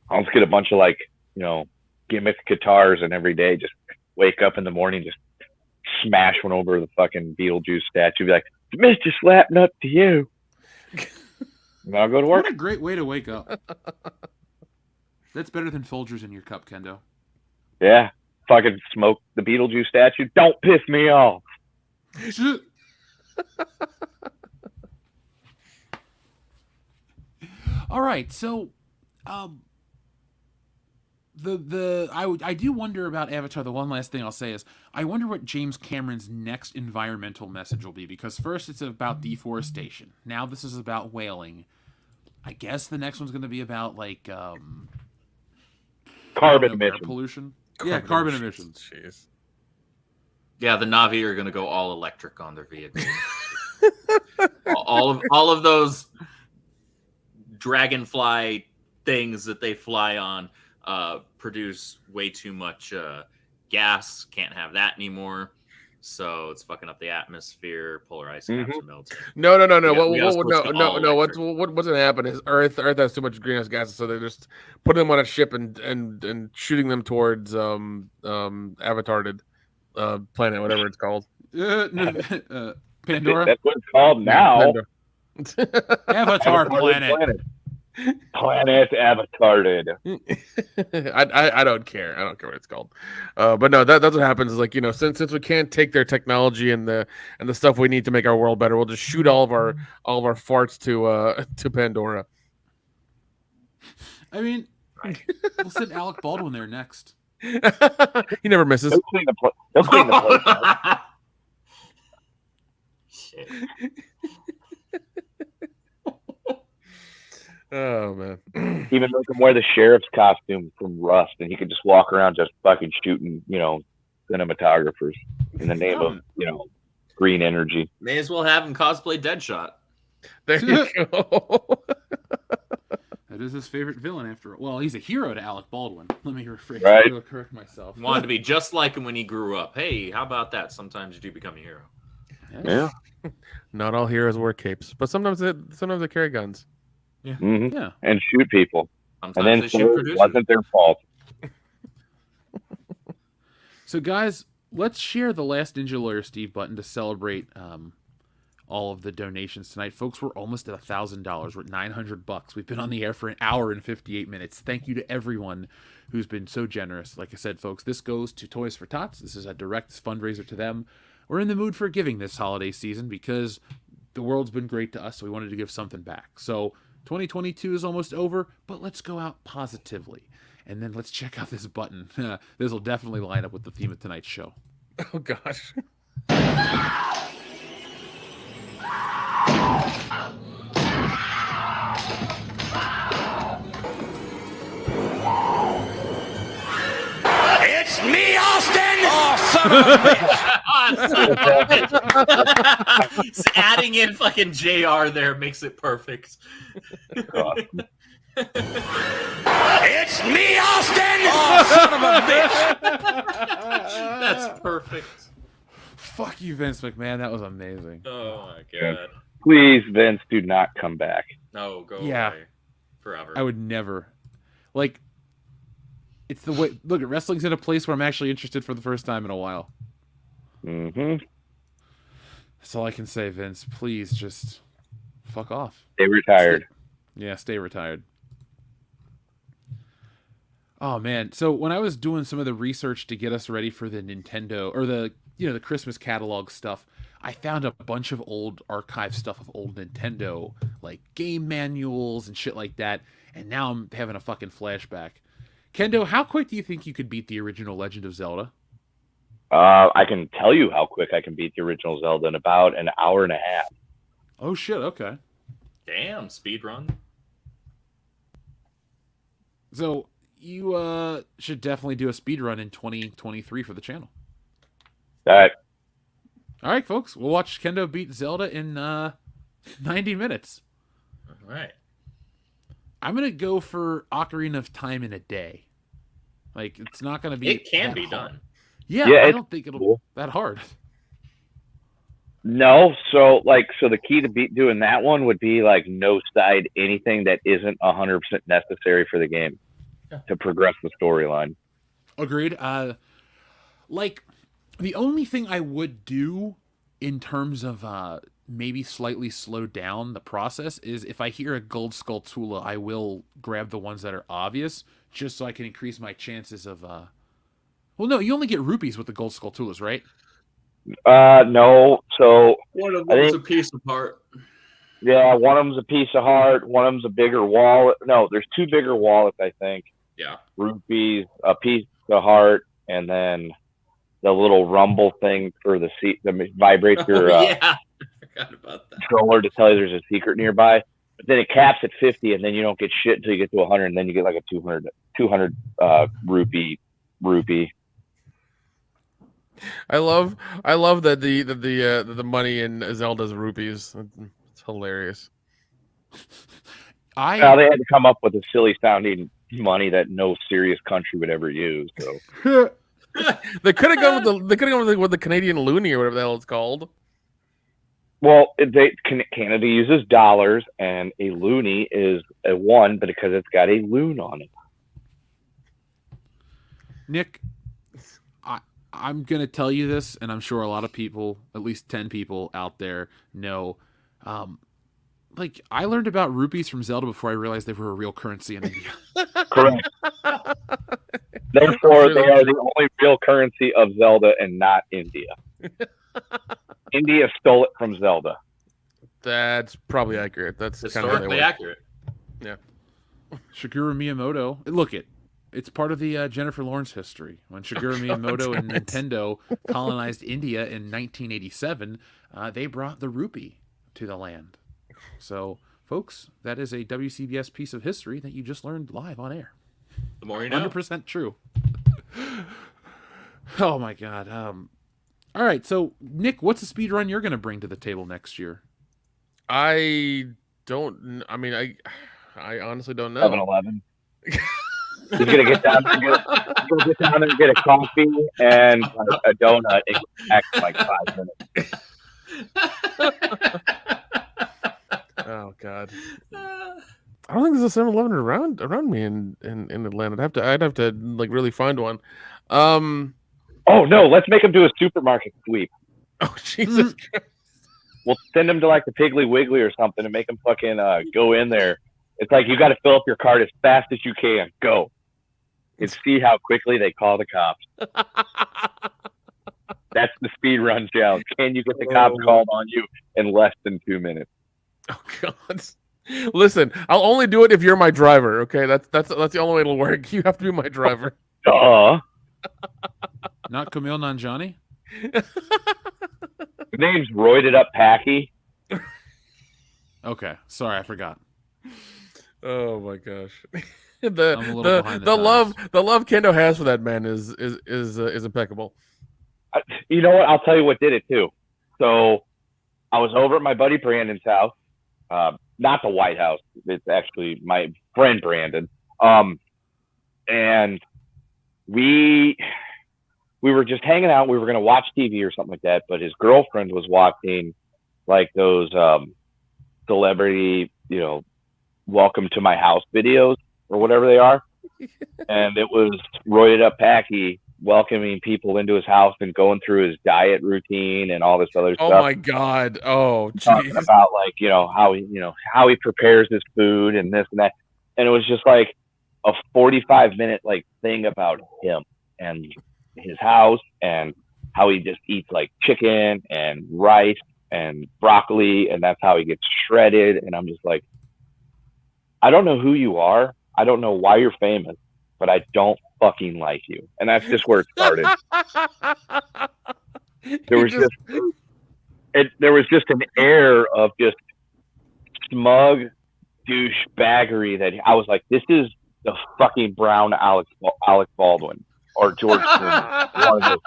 I'll just get a bunch of gimmick guitars, and every day just wake up in the morning, just smash one over the fucking Beetlejuice statue. Be like, Mr. Slapnut to you. And I'll go to work. What a great way to wake up. That's better than Folgers in your cup, Kendo. Yeah. Fucking smoke the Beetlejuice statue. Don't piss me off. All right, so I do wonder about Avatar. The one last thing I'll say is I wonder what James Cameron's next environmental message will be, because first it's about deforestation. Now this is about whaling. I guess the next one's going to be about carbon emissions. Air pollution. Carbon emissions. Jeez. Yeah, the Na'vi are going to go all electric on their vehicles. all of those dragonfly things that they fly on produce way too much gas. Can't have that anymore. So it's fucking up the atmosphere. Polar ice caps are melting. No. What's gonna happen is Earth has too much greenhouse gases, so they're just putting them on a ship and shooting them towards Avatarted planet, whatever it's called. Pandora. That's what it's called now. Avatar planet. Planet Avatarted. I don't care. I don't care what it's called. But no, that's what happens. Is since we can't take their technology and the stuff we need to make our world better, we'll just shoot all of our farts to Pandora. I mean, we'll send Alec Baldwin there next. He never misses. He'll clean the place out. Shit. Oh man! Even make him wear the sheriff's costume from Rust, and he could just walk around just fucking shooting, cinematographers in the name of, green energy. May as well have him cosplay Deadshot. There you go. That is his favorite villain, after all. Well, he's a hero to Alec Baldwin. Let me rephrase. Right. I'll correct myself. Wanted to be just like him when he grew up. Hey, how about that? Sometimes you do become a hero. Yeah. Not all heroes wear capes, but sometimes they carry guns. Yeah. Mm-hmm. Yeah. And shoot people. Sometimes And then they say shoot it producers. wasn't their fault. So, guys, let's share the last Ninja Lawyer Steve button to celebrate all of the donations tonight. Folks, we're almost at $1,000. We're at $900. We've been on the air for an hour and 58 minutes. Thank you to everyone who's been so generous. Like I said, folks, this goes to Toys for Tots. This is a direct fundraiser to them. We're in the mood for giving this holiday season because the world's been great to us, so we wanted to give something back. So 2022 is almost over, but let's go out positively. And then let's check out this button. This will definitely line up with the theme of tonight's show. Oh, gosh. It's me, Austin! Oh, son of a bitch! Adding in fucking JR there makes it perfect. It's me, Austin! Oh, son of a bitch! That's perfect. Fuck you, Vince McMahon. That was amazing. Oh my god. Please, Vince, do not come back. No, go Yeah. away. Forever. I would never. Like, it's the way. Look, wrestling's in a place where I'm actually interested for the first time in a while. Mm-hmm. That's all I can say, Vince. Please just fuck off. Stay retired. Stay retired. Oh man! So when I was doing some of the research to get us ready for the Nintendo or the Christmas catalog stuff, I found a bunch of old archive stuff of old Nintendo, like game manuals and shit like that. And now I'm having a fucking flashback. Kendo, how quick do you think you could beat the original Legend of Zelda? I can tell you how quick I can beat the original Zelda in about an hour and a half. Oh shit! Okay. Damn, speedrun. So you should definitely do a speedrun in 2023 for the channel. All right, folks. We'll watch Kendo beat Zelda in 90 minutes. All right. I'm going to go for Ocarina of Time in a day. Like, it's not going to be... It can that be hard. done. Yeah, Yeah, I it's don't think it'll cool. be that hard. No, so the key to doing that one would be like no side anything that isn't 100% necessary for the game to progress the storyline. Agreed. Like, the only thing I would do in terms of maybe slightly slow down the process is if I hear a Gold Skull Tula, I will grab the ones that are obvious just so I can increase my chances of... Well, no, you only get rupees with the Gold Skull Tulas, right? No, so One of I them's think- a piece of heart. yeah, one of them's a piece of heart, one of them's a bigger wallet. No, there's two bigger wallets, I think. Yeah. Rupees, a piece of heart, and then the little rumble thing for the seat that vibrates your Yeah, I forgot about that. controller to tell you there's a secret nearby. But then it caps at 50, and then you don't get shit until you get to 100, and then you get like a 200 rupee. I love that the money in Zelda's rupees. It's hilarious. Well, they had to come up with a silly sounding money that no serious country would ever use. So They could have gone with the Canadian loonie or whatever the hell it's called. well, Canada uses dollars, and a loonie is a one, but because it's got a loon on it. Nick, I'm going to tell you this, and I'm sure a lot of people, at least 10 people out there, know. Like, I learned about rupees from Zelda before I realized they were a real currency in India. Correct. Therefore, they are the only real currency of Zelda and not India. India stole it from Zelda. That's probably accurate. That's kind of Historically accurate. Yeah. Shigeru Miyamoto. Look, it's part of the Jennifer Lawrence history. When Shigeru Miyamoto and Nintendo colonized India in 1987, they brought the rupee to the land. So, folks, that is a WCBS piece of history that you just learned live on air. The more you know. 100% true. Oh, my God. All right, so, Nick, what's the speed run you're going to bring to the table next year? I honestly don't know. 7-Eleven. He's gonna get down there, and get a coffee and a donut in like 5 minutes. Oh God. I don't think there's a 7-Eleven around me in Atlanta. I'd have to like really find one. Oh no, let's make them do a supermarket sweep. Oh Jesus Christ. We'll send them to like the Piggly Wiggly or something and make them fucking go in there. It's like you got to fill up your cart as fast as you can. Go. And see how quickly they call the cops. That's the speed run challenge. Can you get the cops called on you in less than 2 minutes? Oh God. Listen, I'll only do it if you're my driver. Okay, that's the only way it'll work. You have to be my driver. Not Camille Nanjiani? His name's Roided Up Packy. Okay, sorry, I forgot. Oh my gosh. I'm a little behind the love Kendo has for that man is impeccable. You know what? I'll tell you what did it too. So I was over at my buddy Brandon's house, not the White House. It's actually my friend Brandon. And we were just hanging out. We were going to watch TV or something like that. But his girlfriend was watching like those celebrity, welcome to my house videos or whatever they are. And it was Roided Up Packy welcoming people into his house and going through his diet routine and all this other stuff. Oh my God. Oh, talking about like, how he prepares his food and this and that. And it was just like a 45-minute like thing about him and his house and how he just eats like chicken and rice and broccoli, and that's how he gets shredded. And I'm just like, I don't know who you are. I don't know why you're famous, but I don't fucking like you. And that's just where it started. There was just an air of just smug douchebaggery that I was like, this is the fucking brown Alec Baldwin or George Clooney. I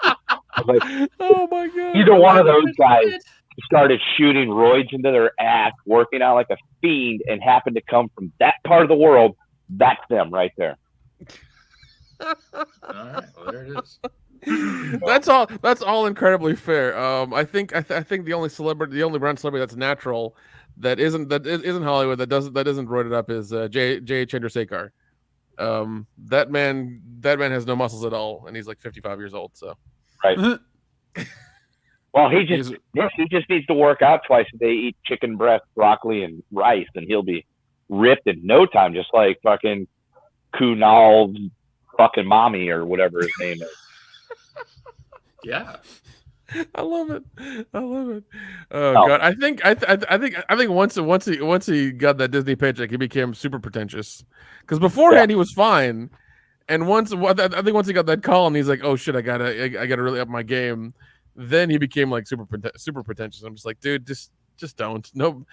was like, oh my God. Either one of those guys started shooting roids into their ass, working out like a fiend, and happened to come from that part of the world. That's them right there. All right, well, there it is. That's all incredibly fair. I think the only brown celebrity that's natural that isn't Hollywood that isn't roided up is J. Chandrasekhar. That man has no muscles at all, and he's like 55 years old. So right. Well, he just needs to work out twice a day, eat chicken breast, broccoli, and rice, and he'll be ripped in no time, just like fucking Kunal's fucking mommy or whatever his name is. Yeah. I love it. Oh God, I think once he got that Disney paycheck, he became super pretentious. Because beforehand he was fine, and I think once he got that call and he's like, oh shit, I gotta really up my game. Then he became like super pretentious. I'm just like, dude, just don't. No.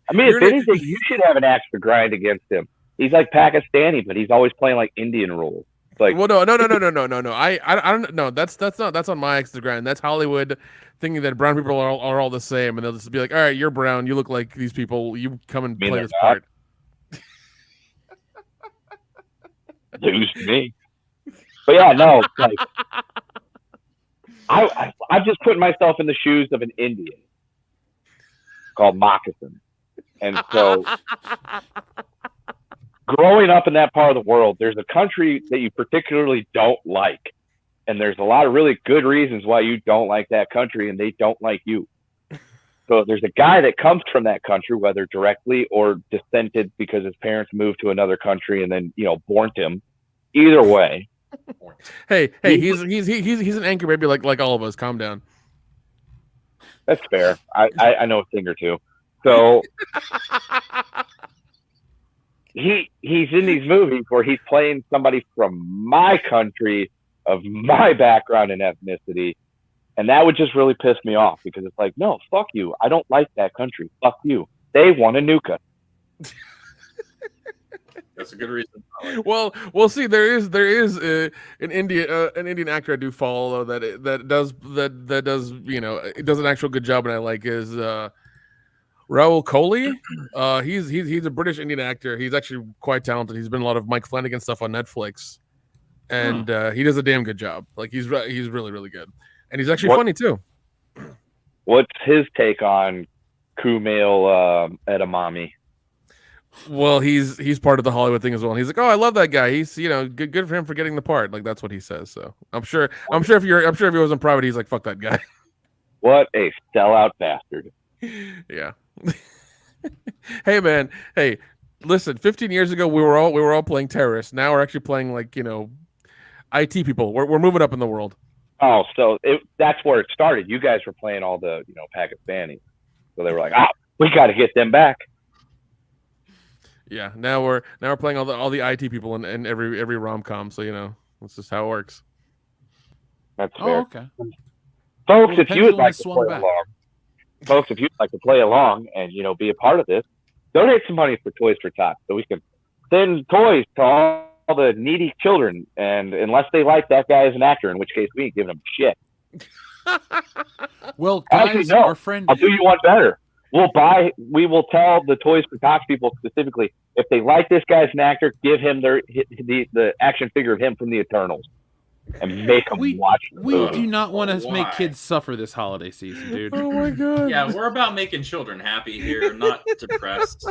I mean, if anything, you should have an axe to grind against him. He's like Pakistani, but he's always playing like Indian rules. Like, well, no. I don't know. That's on my axe to grind. That's Hollywood thinking that brown people are all the same, and they'll just be like, all right, you're brown, you look like these people, you come and play this part. Lose me. But yeah, no, like I'm just putting myself in the shoes of an Indian called Moccasin. And so growing up in that part of the world, there's a country that you particularly don't like. And there's a lot of really good reasons why you don't like that country and they don't like you. So there's a guy that comes from that country, whether directly or descended because his parents moved to another country and then, born him. Either way. Hey, he's an anchor baby like all of us. Calm down. That's fair. I know a thing or two. So he's in these movies where he's playing somebody from my country, of my background and ethnicity, and that would just really piss me off because it's like, no, fuck you. I don't like that country. Fuck you. They want to nuke us. That's a good reason. Well, see, there is an Indian actor I do follow that does it does an actual good job, and I like is Rahul Kohli. He's a British Indian actor. He's actually quite talented. He's been in a lot of Mike Flanagan stuff on Netflix, and he does a damn good job. Like he's really, really good, and he's actually funny too. What's his take on Kumail Edamame? Well, he's part of the Hollywood thing as well. And he's like, oh, I love that guy. He's good for him for getting the part. Like that's what he says. So I'm sure if he was in private, he's like, fuck that guy. What a sellout bastard. Yeah. Hey man. Hey, listen. 15 years ago, we were all playing terrorists. Now we're actually playing like IT people. We're moving up in the world. Oh, so that's where it started. You guys were playing all the Pakistanis. So they were like, we got to get them back. Yeah, now we're playing all the IT people in every rom-com, so that's just how it works. That's Oh, fair. okay. Folks, Well, the if you would pendulum like has to swung play back. along, and be a part of this, donate some money for Toys for Tots so we can send toys to all the needy children. And unless they like that guy as an actor, in which case we ain't giving them shit. Well, guys, Actually, no. our friend. I'll do you one better. We will tell the Toys for Tots people specifically, if they like this guy as an actor, give him the action figure of him from the Eternals. And make them watch the We movie. do not want to make Why? kids suffer this holiday season, dude. Oh my god. Yeah, we're about making children happy here, not depressed.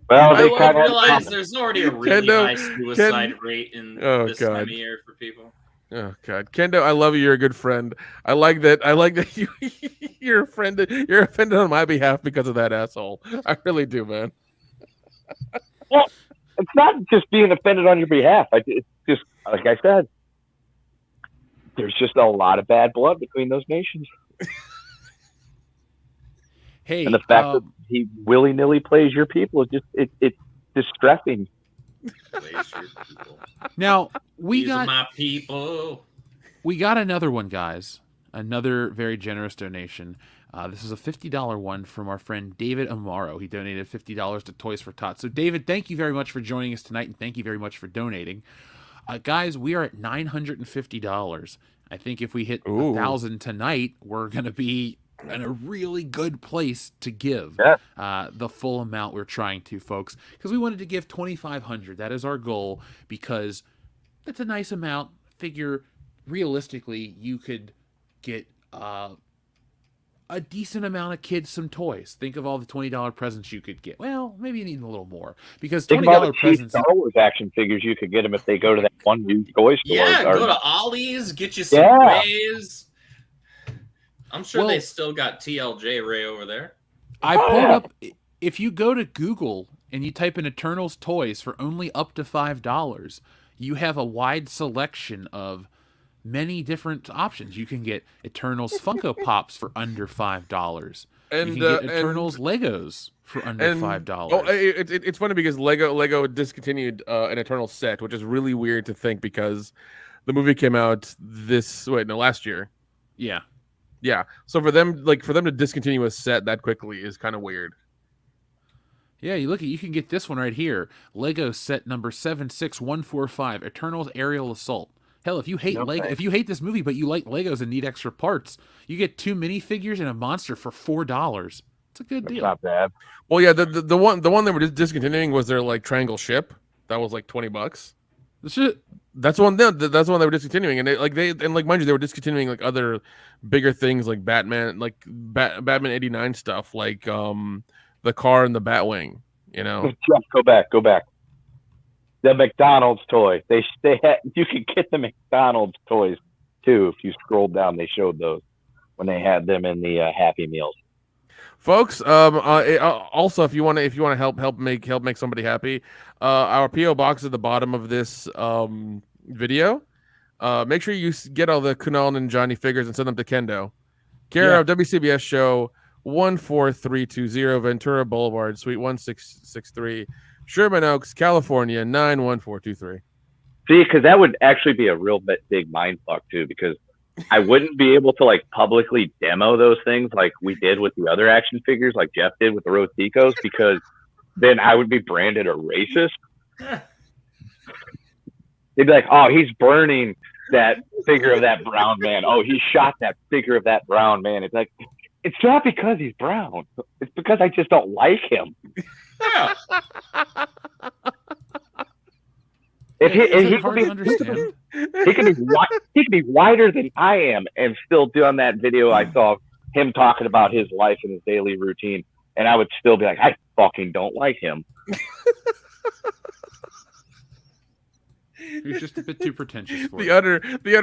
Well, they I kind of realize there's already a really Kendo, high suicide rate in this time of year for people. Oh god, Kendo, I love you. You're a good friend. I like that you're offended. You're offended on my behalf because of that asshole. I really do, man. Well, it's not just being offended on your behalf. It's just like I said. There's just a lot of bad blood between those nations. Hey, and the fact that he willy-nilly plays your people is just it's distressing. Now These are my people. We got another one, guys. Another very generous donation. This is a $50 one from our friend David Amaro. He donated $50 to Toys for Tots. So, David, thank you very much for joining us tonight, and thank you very much for donating. Guys, we are at $950. I think if we hit 1,000 tonight, we're going to be in a really good place to give the full amount we're trying to, folks. Because we wanted to give $2,500. That is our goal, because that's a nice amount. Figure, realistically, you could get a decent amount of kids some toys. Think of all the $20 presents you could get. Well, maybe you need a little more, because Think about $20 the cheap presents. Star Wars action figures you could get them if they go to that one used toy store. Yeah, or- go to Ollie's, get you some Yeah. Rays. I'm sure they still got TLJ Ray over there. I pulled up. If you go to Google and you type in Eternals toys for only up to $5, you have a wide selection of many different options. You can get Eternals Funko Pops for under $5. And you can get Eternals Legos for under $5. Oh, it's funny because Lego discontinued an Eternal set, which is really weird to think because the movie came out last year. Yeah. So for them to discontinue a set that quickly is kind of weird. Yeah, you can get this one right here. Lego set number 76145, Eternals Aerial Assault. Hell, if you hate if you hate this movie but you like Legos and need extra parts, you get 2 minifigures and a monster for $4. It's a good deal. Not bad. Well, yeah, the one they were discontinuing was their triangle ship. That was like $20. That's one they were discontinuing, and mind you, they were discontinuing other bigger things like Batman, Batman '89 stuff, the car and the Batwing. Jeff, go back. The McDonald's toy. They had, you could get the McDonald's toys too. If you scrolled down, they showed those when they had them in the Happy Meals. Folks, also if you want to help make somebody happy, our PO box at the bottom of this video. Make sure you get all the Kunal and Johnny figures and send them to Kendo, care of WCBS Show 14320, Ventura Boulevard, Suite 1663, Sherman Oaks, California 91423. See, because that would actually be a real big mind fuck too, because I wouldn't be able to publicly demo those things like we did with the other action figures, like Jeff did with the Rosticos, because then I would be branded a racist. They'd be like, "Oh, he's burning that figure of that brown man. Oh, he shot that figure of that brown man." It's like, it's not because he's brown. It's because I just don't like him. Yeah. He could be wider than I am and still do on that video. I saw him talking about his life and his daily routine, and I would still be like, I fucking don't like him. He's just a bit too pretentious for the utter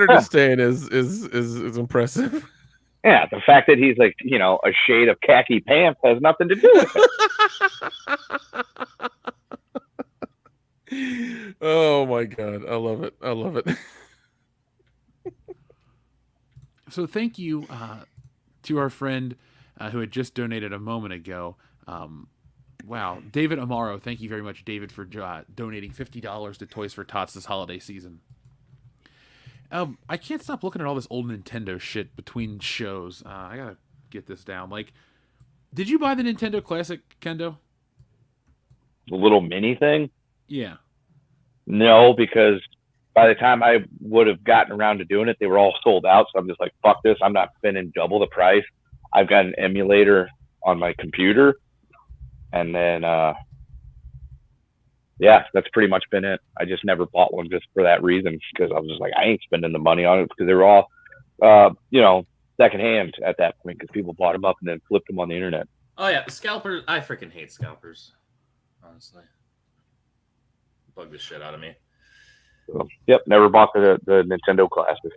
disdain is impressive. Yeah, the fact that he's a shade of khaki pants has nothing to do with it. Oh my god, I love it. So thank you to our friend who had just donated a moment ago. Wow. David Amaro, thank you very much, David, for donating $50 to Toys for Tots this holiday season. I can't stop looking at all this old Nintendo shit between shows. I gotta get this down. Like, did you buy the Nintendo Classic, Kendo? The little mini thing? Yeah. No, because by the time I would have gotten around to doing it, they were all sold out. So I'm just like, fuck this. I'm not spending double the price. I've got an emulator on my computer. And then, yeah, that's pretty much been it. I just never bought one just for that reason, because I was just like, I ain't spending the money on it, because they were all, secondhand at that point, because people bought them up and then flipped them on the internet. Oh yeah, the scalpers. I freaking hate scalpers. Honestly, bug the shit out of me. So, yep, never bought the Nintendo Classic.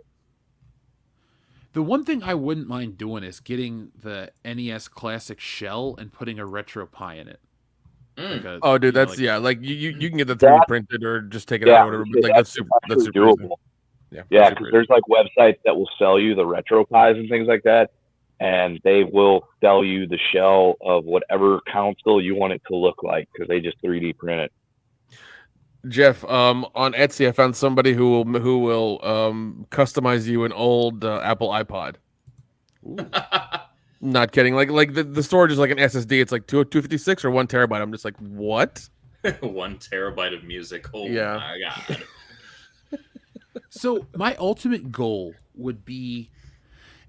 The one thing I wouldn't mind doing is getting the NES Classic shell and putting a Retro Pie in it. Like dude, that's you can get the 3D printed or just take it out or whatever. But like that's super doable. Yeah, because there's like websites that will sell you the Retro Pies and things like that, and they will sell you the shell of whatever console you want it to look like, because they just 3D print it. Jeff, on Etsy, I found somebody who will customize you an old Apple iPod. Not kidding. Like the storage is like an SSD. It's like 256 or 1 terabyte. I'm just like, what? 1 terabyte of music. Oh my god. So my ultimate goal would be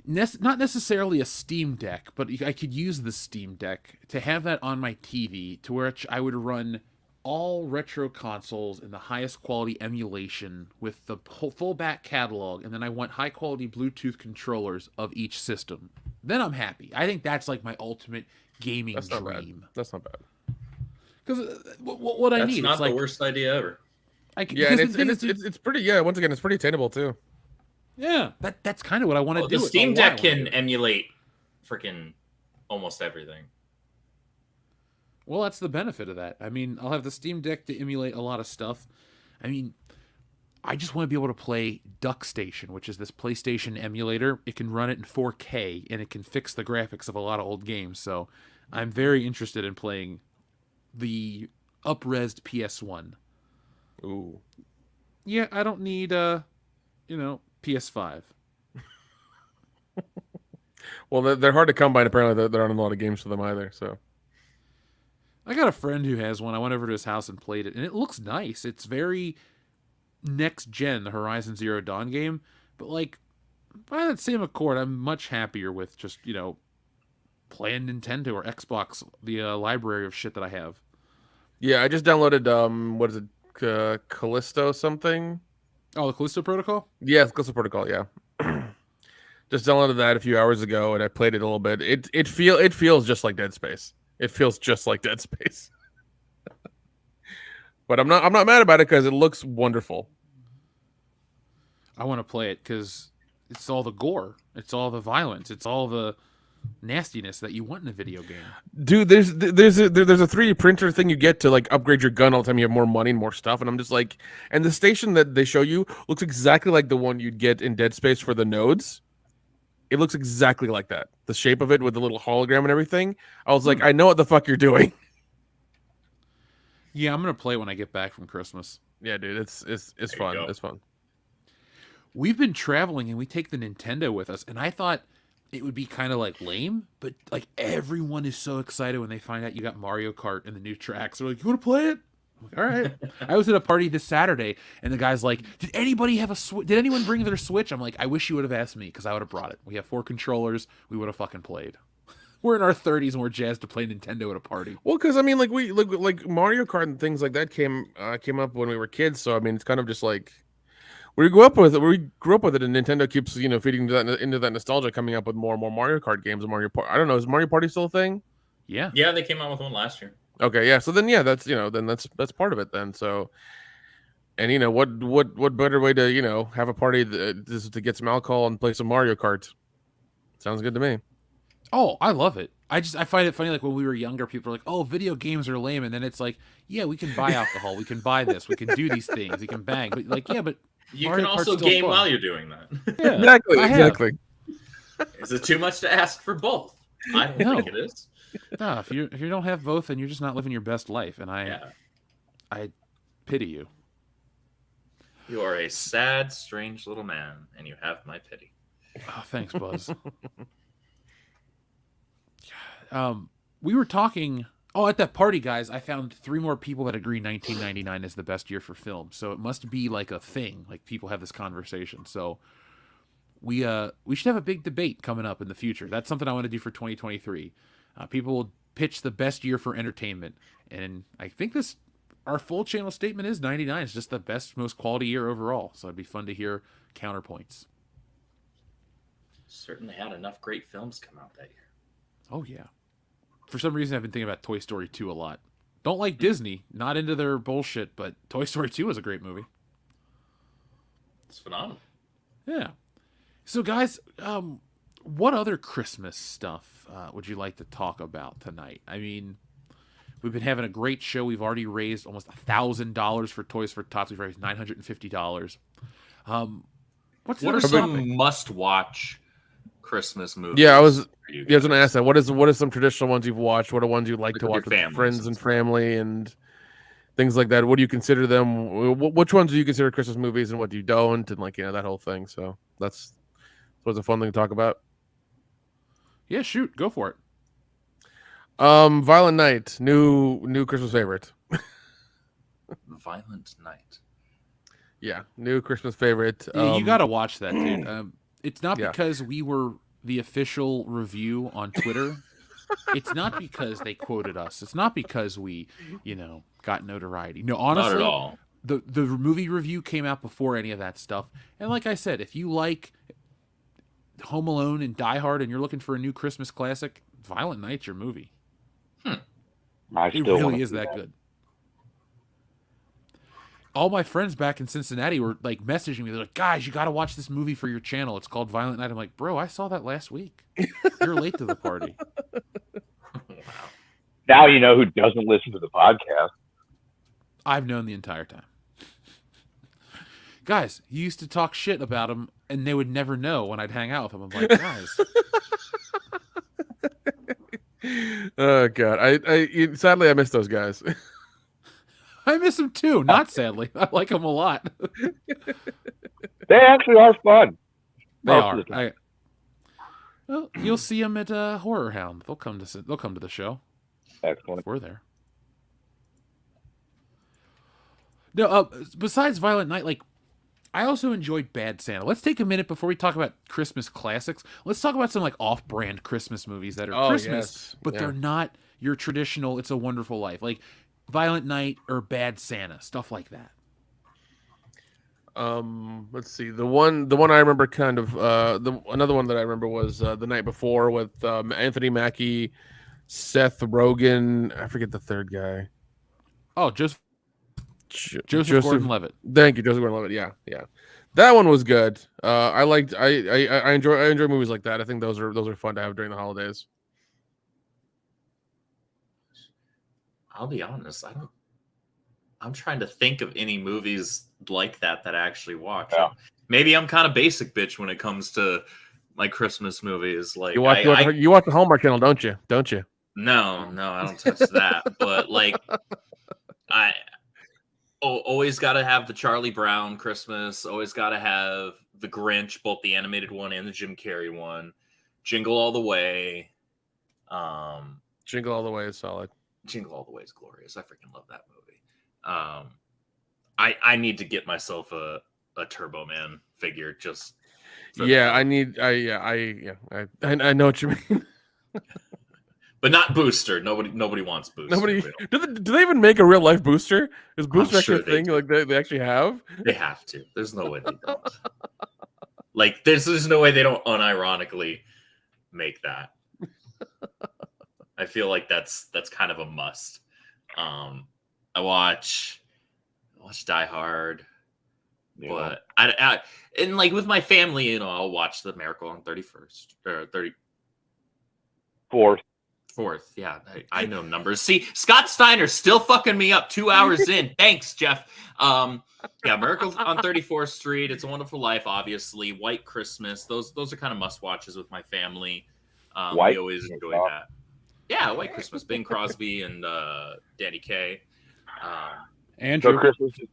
not necessarily a Steam Deck, but I could use the Steam Deck to have that on my TV, to where I would run all retro consoles in the highest quality emulation with the full back catalog, and then I want high quality Bluetooth controllers of each system. Then I'm happy. I think that's like my ultimate gaming dream. That's not bad. Because what I need, that's it's not like the worst idea ever. And it's pretty. Yeah, once again, it's pretty attainable too. Yeah, that's kind of what I want to do. The Steam Deck can emulate freaking almost everything. Well, that's the benefit of that. I mean, I'll have the Steam Deck to emulate a lot of stuff. I mean, I just want to be able to play Duck Station, which is this PlayStation emulator. It can run it in 4K, and it can fix the graphics of a lot of old games. So I'm very interested in playing the up-resed PS1. Ooh. Yeah, I don't need, PS5. Well, they're hard to come by, and apparently there aren't a lot of games for them either, so... I got a friend who has one. I went over to his house and played it, and it looks nice. It's very next gen, the Horizon Zero Dawn game, but like by that same accord, I'm much happier with just playing Nintendo or Xbox, the library of shit that I have. Yeah, I just downloaded what is it, Callisto something? Oh, the Callisto Protocol? Yeah, the Callisto Protocol. Yeah, just downloaded that a few hours ago, and I played it a little bit. It feels just like Dead Space. It feels just like Dead Space. But I'm not mad about it because it looks wonderful. I want to play it because it's all the gore, it's all the violence, it's all the nastiness that you want in a video game. Dude, there's a 3D printer thing you get to like upgrade your gun all the time you have more money and more stuff, and I'm just like, and the station that they show you looks exactly like the one you'd get in Dead Space for the nodes. It looks exactly like that. The shape of it with the little hologram and everything. I was like, I know what the fuck you're doing. Yeah, I'm gonna play it when I get back from Christmas. Yeah, dude, it's fun. It's fun. We've been traveling and we take the Nintendo with us, and I thought it would be kind of like lame, but like everyone is so excited when they find out you got Mario Kart and the new tracks. They're like, "You want to play it?" I'm like, all right. I was at a party this Saturday, and the guy's like, "Did anybody have a Switch? Did anyone bring their Switch?" I'm like, "I wish you would have asked me, because I would have brought it. We have 4 controllers. We would have fucking played." We're in our 30s and we're jazzed to play Nintendo at a party. Well, because I mean, like like Mario Kart and things like that came up when we were kids. So I mean, it's kind of just like we grew up with it. And Nintendo keeps feeding into that nostalgia, coming up with more and more Mario Kart games. And I don't know, is Mario Party still a thing? Yeah, they came out with one last year. Okay, yeah. So then, yeah, that's that's part of it then. So, and what better way to have a party to get some alcohol and play some Mario Kart? Sounds good to me. Oh, I love it. I find it funny, like when we were younger, people are like, "Oh, video games are lame," and then it's like, "Yeah, we can buy alcohol, we can buy this, we can do these things, we can bang." But like, yeah, but you Mario can also Kart's game fun. while you're doing that. Yeah, exactly. Is it too much to ask for both? I don't think it is. No, if you don't have both, then you're just not living your best life, and I pity you. You are a sad, strange little man, and you have my pity. Oh, thanks, Buzz. We were talking. Oh, at that party, guys, I found 3 more people that agree 1999 is the best year for film. So it must be like a thing. Like people have this conversation. So we should have a big debate coming up in the future. That's something I want to do for 2023. People will pitch the best year for entertainment, and I think our full channel statement is 99 is just the best, most quality year overall. So it'd be fun to hear counterpoints. Certainly had enough great films come out that year. Oh yeah. For some reason, I've been thinking about Toy Story 2 a lot. Don't like Disney, not into their bullshit, but Toy Story 2 is a great movie. It's phenomenal. Yeah. So, guys, what other Christmas stuff would you like to talk about tonight? I mean, we've been having a great show. We've already raised almost $1,000 for Toys for Tots. We've raised $950. What are some must-watch Christmas movies? Yeah, I was going to ask that. What are some traditional ones you've watched? What are ones you like to watch with friends and family and things like that? What do you consider them? Which ones do you consider Christmas movies, and what do you don't? And that whole thing. So that's a fun thing to talk about. Yeah, shoot, go for it. Violent Night, new Christmas favorite. Violent Night. Yeah, new Christmas favorite. Yeah, you got to watch that, dude. It's not because we were the official review on Twitter. It's not because they quoted us. It's not because we, got notoriety. No, honestly, not at all. The movie review came out before any of that stuff. And like I said, if you like Home Alone and Die Hard and you're looking for a new Christmas classic, Violent Night's your movie. It really is that good. All my friends back in Cincinnati were like messaging me. They're like, guys, you got to watch this movie for your channel. It's called Violent Night. I'm like, bro, I saw that last week. You're late to the party. Wow. Now you know who doesn't listen to the podcast. I've known the entire time. Guys, you used to talk shit about him, and they would never know when I'd hang out with them. I'm like, guys. Oh, God. I sadly, I miss those guys. I miss them too. Not sadly. I like them a lot. They actually are fun. They are. Well, you'll see them at Horror Hound. They'll come to the show. Excellent. We're there. No, besides Violent Night, I also enjoyed Bad Santa. Let's take a minute before we talk about Christmas classics. Let's talk about some off-brand Christmas movies that are Christmas, but they're not your traditional It's a Wonderful Life. Like Violent Night or Bad Santa, stuff like that. Let's see. The one I remember another one that I remember was The Night Before with Anthony Mackie, Seth Rogen. I forget the third guy. Oh, Joseph Gordon-Levitt. Thank you, Joseph Gordon-Levitt. Yeah. That one was good. I enjoy movies like that. I think those are fun to have during the holidays. I'll be honest, I'm trying to think of any movies like that I actually watch. Yeah. Maybe I'm kind of basic bitch when it comes to my Christmas movies. Like you watch the Hallmark Channel, don't you? No, I don't touch that. But I always got to have the Charlie Brown Christmas. Always got to have the Grinch, both the animated one and the Jim Carrey one. Jingle All The Way. Jingle All The Way is solid. Jingle All The Way is glorious. I freaking love that movie. I need to get myself a Turbo Man figure. Just I know what you mean. But not Booster. Nobody wants Booster. Do they even make a real life Booster? Is Booster actually a thing? Like they actually have? They have to. There's no way they don't. There's no way they don't unironically make that. I feel like that's kind of a must. I watch Die Hard, but I and with my family, I'll watch The Miracle on 31st or 4th. Yeah, I know numbers. See, Scott Steiner still fucking me up 2 hours in. Thanks, Jeff. Miracle on 34th Street. It's a Wonderful Life, obviously. White Christmas. Those are kind of must watches with my family. We always enjoy that. Yeah, White Christmas, Bing Crosby and Danny Kaye. Andrew. So Christmas is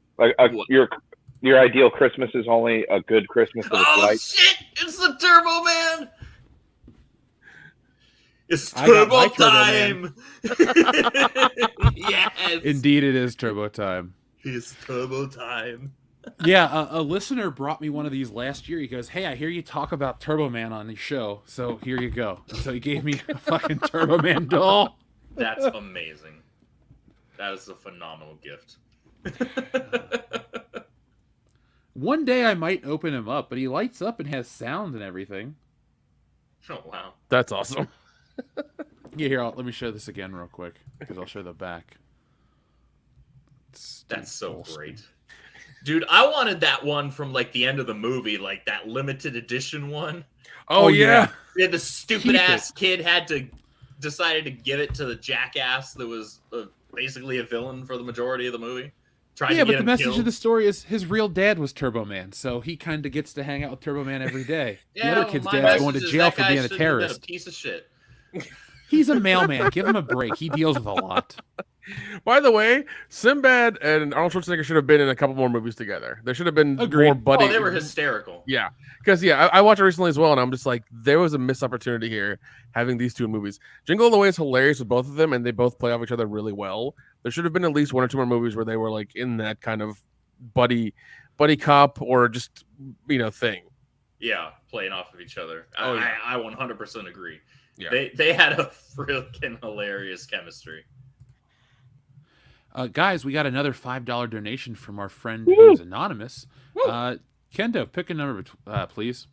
your ideal Christmas is only a good Christmas that it's white. Shit! It's the Turbo Man. It's I got Turbo my Turbo time. Yes. Indeed, it is Turbo time. It's Turbo time. Yeah, a listener brought me one of these last year. He goes, "Hey, I hear you talk about Turbo Man on the show, so here you go." And so he gave me a fucking Turbo Man doll. That's amazing. That is a phenomenal gift. One day I might open him up, but he lights up and has sound and everything. Oh, wow. That's awesome. Yeah, here, let me show this again real quick, because I'll show the back. That's so great. Dude, I wanted that one from like the end of the movie, like that limited edition one. Oh yeah. Yeah, the stupid ass kid decided to give it to the jackass that was basically a villain for the majority of the movie. Yeah, but the message of the story is his real dad was Turbo Man, so he kind of gets to hang out with Turbo Man every day. Yeah, the other kid's dad's going to jail for being a terrorist. A piece of shit. He's a mailman. Give him a break. He deals with a lot. By the way, Sinbad and Arnold Schwarzenegger should have been in a couple more movies together. There should have been more buddy. Oh, they were hysterical. Yeah, because I watched it recently as well, and I'm just like, there was a missed opportunity here having these two movies. Jingle All The Way is hilarious with both of them, and they both play off each other really well. There should have been at least one or two more movies where they were like in that kind of buddy cop or just thing. Yeah, playing off of each other. Oh, yeah. I 100% agree. Yeah. They had a freaking hilarious chemistry. Guys, we got another $5 donation from our friend who's anonymous. Kendo, pick a number, please.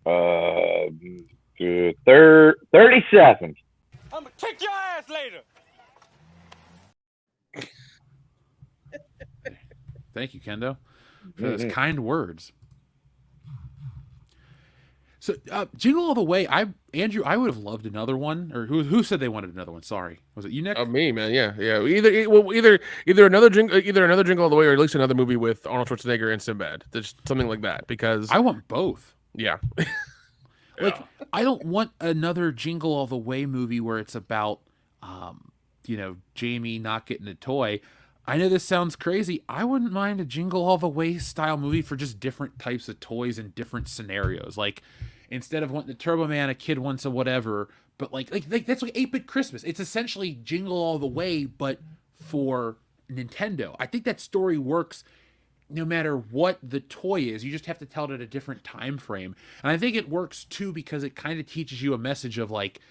37. I'm gonna kick your ass later. Thank you, Kendo, for those kind words. So, Jingle All The Way, Andrew, I would have loved another one. Or who said they wanted another one? Sorry, was it you, Nick? Me, man. Yeah. Either another Jingle All The Way, or at least another movie with Arnold Schwarzenegger and Sinbad. There's something like that, because I want both. Yeah. Like, I don't want another Jingle All The Way movie where it's about, Jamie not getting a toy. I know this sounds crazy. I wouldn't mind a Jingle All The Way style movie for just different types of toys and different scenarios. Like, instead of wanting the Turbo Man, a kid wants a whatever. But like that's like 8-Bit Christmas. It's essentially Jingle All The Way, but for Nintendo. I think that story works no matter what the toy is. You just have to tell it at a different time frame. And I think it works too because it kind of teaches you a message of like,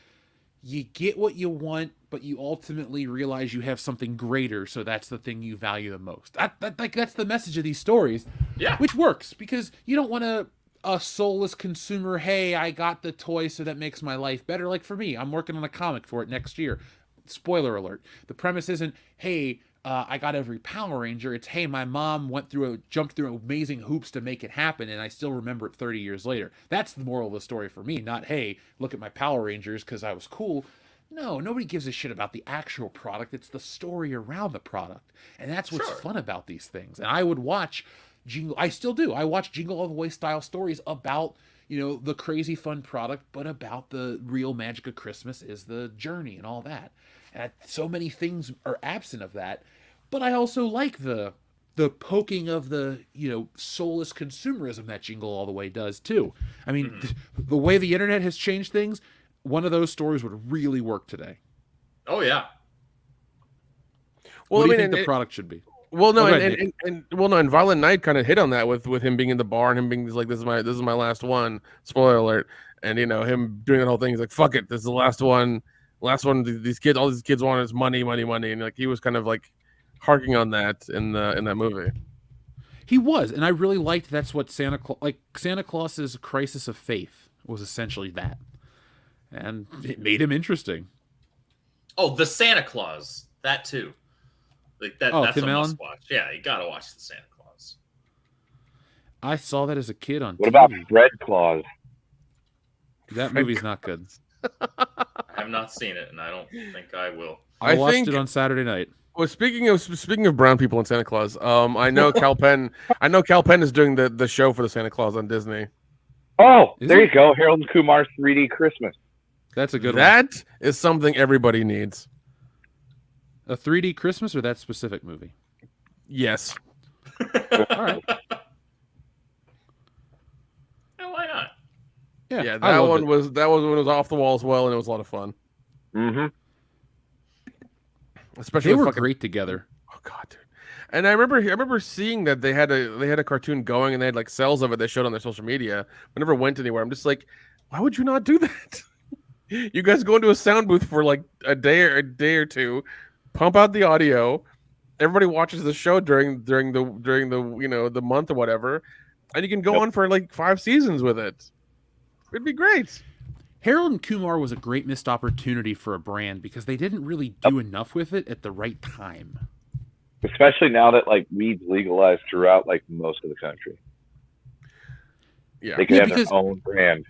you get what you want, but you ultimately realize you have something greater, so that's the thing you value the most. That's the message of these stories. Yeah. Which works, because you don't want a soulless consumer, hey, I got the toy, so that makes my life better. Like for me, I'm working on a comic for it next year. Spoiler alert. The premise isn't, hey, I got every Power Ranger. It's, hey, my mom jumped through amazing hoops to make it happen, and I still remember it 30 years later. That's the moral of the story for me, not, hey, look at my Power Rangers because I was cool. No, nobody gives a shit about the actual product. It's the story around the product. And that's what's fun about these things. And I would watch I still do. I watch Jingle All The Way style stories about, the crazy fun product, but about the real magic of Christmas is the journey and all that. And so many things are absent of that. But I also like the poking of the, soulless consumerism that Jingle All The Way does too. I mean, the way the internet has changed things, one of those stories would really work today. Oh yeah. Well, what do you think the product should be? Well, no, and Violent Night kind of hit on that with him being in the bar and him being like, this is my last one. Spoiler alert. And him doing that whole thing. He's like, fuck it, this is the last one. All these kids want is money, and like he was kind of like harking on that in that movie. He was, and I really liked that's what Santa Claus's crisis of faith was essentially that. And it made him interesting. Oh, the Santa Claus, that too. Like that. That's Tim a Allen? must watch. Yeah, you gotta watch the Santa Claus. I saw that as a kid on What TV. about Fred Claus? That movie's not good. I have not seen it, and I don't think I will. I watched it on Saturday night. Well, speaking of brown people and Santa Claus, I know Cal Penn. I know Cal Penn is doing the show for the Santa Claus on Disney. Oh, there you go. Harold and Kumar's 3D Christmas. That's a good one. That is something everybody needs. A 3D Christmas or that specific movie? Yes. All right. Why not? Yeah, that one was when it was off the wall as well, and it was a lot of fun. Mm-hmm. Especially They with were fucking, great together. Oh god, dude. And I remember seeing that they had a cartoon going, and they had like cells of it they showed on their social media. I never went anywhere. I'm just like, why would you not do that? You guys go into a sound booth for like a day or two, pump out the audio. Everybody watches the show during the the month or whatever, and you can go on for like 5 seasons with it. It'd be great. Harold and Kumar was a great missed opportunity for a brand because they didn't really do enough with it at the right time. Especially now that like weed's legalized throughout like most of the country. Yeah, they can have their own brand.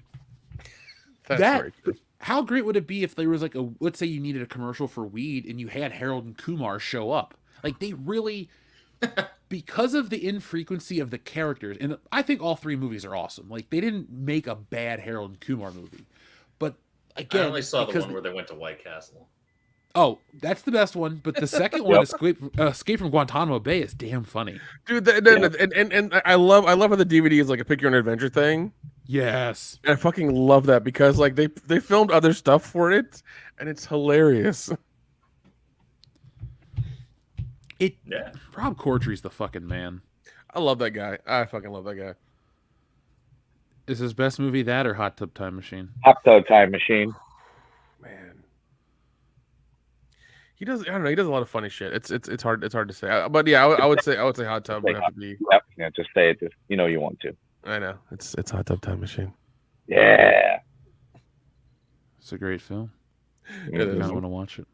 How great would it be if there was like let's say you needed a commercial for weed and you had Harold and Kumar show up? Like they really, because of the infrequency of the characters, and I think all 3 movies are awesome. Like they didn't make a bad Harold and Kumar movie, but again, I only saw the one where they went to White Castle. Oh, that's the best one. But the second one, Escape from Guantanamo Bay, is damn funny, dude. And I love how the DVD is like a pick your own adventure thing. Yes, and I fucking love that because like they filmed other stuff for it, and it's hilarious. Rob Corddry's the fucking man. I love that guy. I fucking love that guy. Is his best movie that or Hot Tub Time Machine? Hot Tub Time Machine. Man, he does. I don't know. He does a lot of funny shit. It's hard. It's hard to say. But yeah, I would say Hot Tub would have to be. Yeah, just say it. Just you want to. I know. It's Hot Tub Time Machine. Yeah. It's a great film. It is. I want to watch it.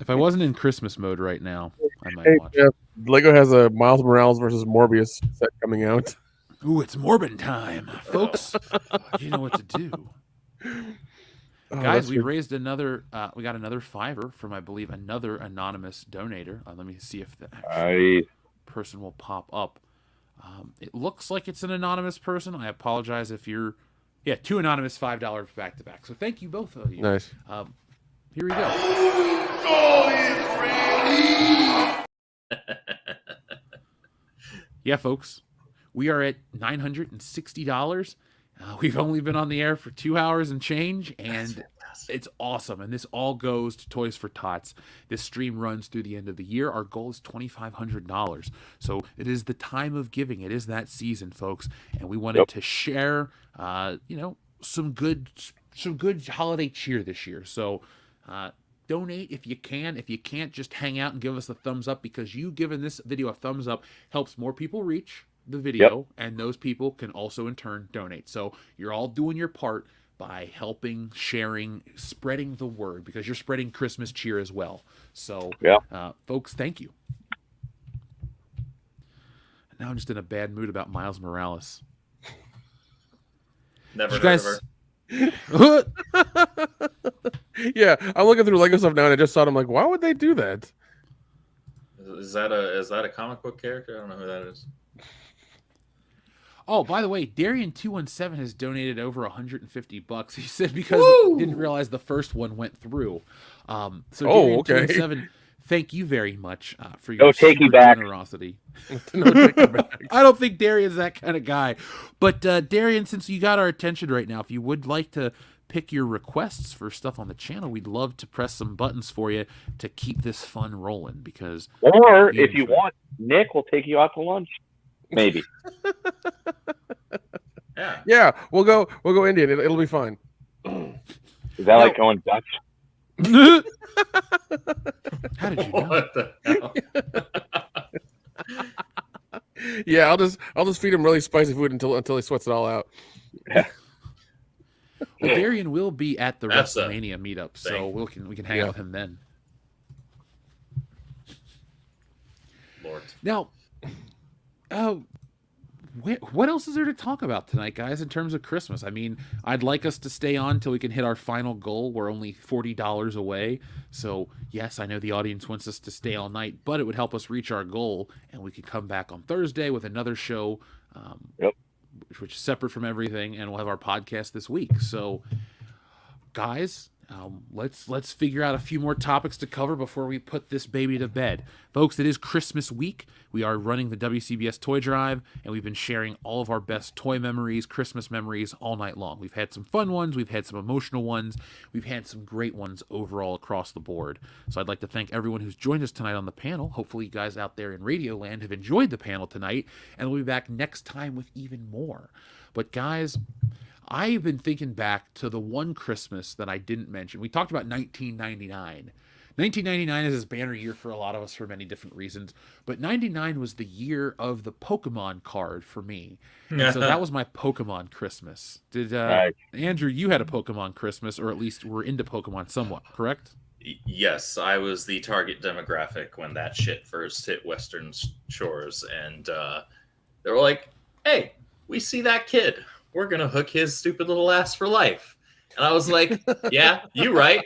If I wasn't in Christmas mode right now, I might watch it. Lego has a Miles Morales versus Morbius set coming out. Ooh, it's Morbin time, folks. You know what to do. Guys, we raised another, we got another $5 from, I believe, another anonymous donator. Let me see if the person will pop up. It looks like it's an anonymous person. I apologize if you're... Yeah, 2 anonymous $5 back-to-back. So thank you, both of you. Nice. Here we go. Yeah, folks. We are at $960. We've only been on the air for 2 hours and change, and it's awesome. And this all goes to Toys for Tots. This stream runs through the end of the year. Our goal is $2,500. So it is the time of giving. It is that season, folks. And we wanted to share, some good holiday cheer this year. So donate if you can. If you can't, just hang out and give us a thumbs up, because you giving this video a thumbs up helps more people reach the video, and those people can also in turn donate. So you're all doing your part by helping, sharing, spreading the word, because you're spreading Christmas cheer as well. So folks, thank you. Now I'm just in a bad mood about Miles Morales. Never heard of her. Yeah, I'm looking through Lego stuff now, and I just saw it. I'm like, why would they do that? Is that a comic book character? I don't know who that is. Oh, by the way, Darian217 has donated over $150. He said because he didn't realize the first one went through. So Darian217, thank you very much for your generosity. No taking back. I don't think Darian's that kind of guy. But Darian, since you got our attention right now, if you would like to pick your requests for stuff on the channel, we'd love to press some buttons for you to keep this fun rolling. Because, or if you want, Nick will take you out to lunch. Maybe. Yeah, we'll go Indian. It'll be fine. Is that like going Dutch? How did you know? What the hell? Yeah, I'll just feed him really spicy food until he sweats it all out. Yeah. Well, Darian will be at the WrestleMania meetup, so we can hang out with him then. Lord. Now, what else is there to talk about tonight, guys, in terms of Christmas? I mean, I'd like us to stay on till we can hit our final goal. We're only $40 away. So, yes, I know the audience wants us to stay all night, but it would help us reach our goal, and we could come back on Thursday with another show. which is separate from everything, and we'll have our podcast this week. So, guys, let's figure out a few more topics to cover before we put this baby to bed. Folks, it is Christmas week. We are running the WCBS Toy Drive, and we've been sharing all of our best toy memories, Christmas memories, all night long. We've had some fun ones. We've had some emotional ones. We've had some great ones overall across the board. So I'd like to thank everyone who's joined us tonight on the panel. Hopefully you guys out there in Radio Land have enjoyed the panel tonight, and we'll be back next time with even more. But guys, I've been thinking back to the one Christmas that I didn't mention. We talked about 1999. 1999 is this banner year for a lot of us for many different reasons, but 99 was the year of the Pokemon card for me. And so that was my Pokemon Christmas. Did Andrew, you had a Pokemon Christmas, or at least were into Pokemon somewhat, correct? Yes, I was the target demographic when that shit first hit Western Shores, and they were like, hey, we see that kid. We're going to hook his stupid little ass for life. And I was like, yeah, you right.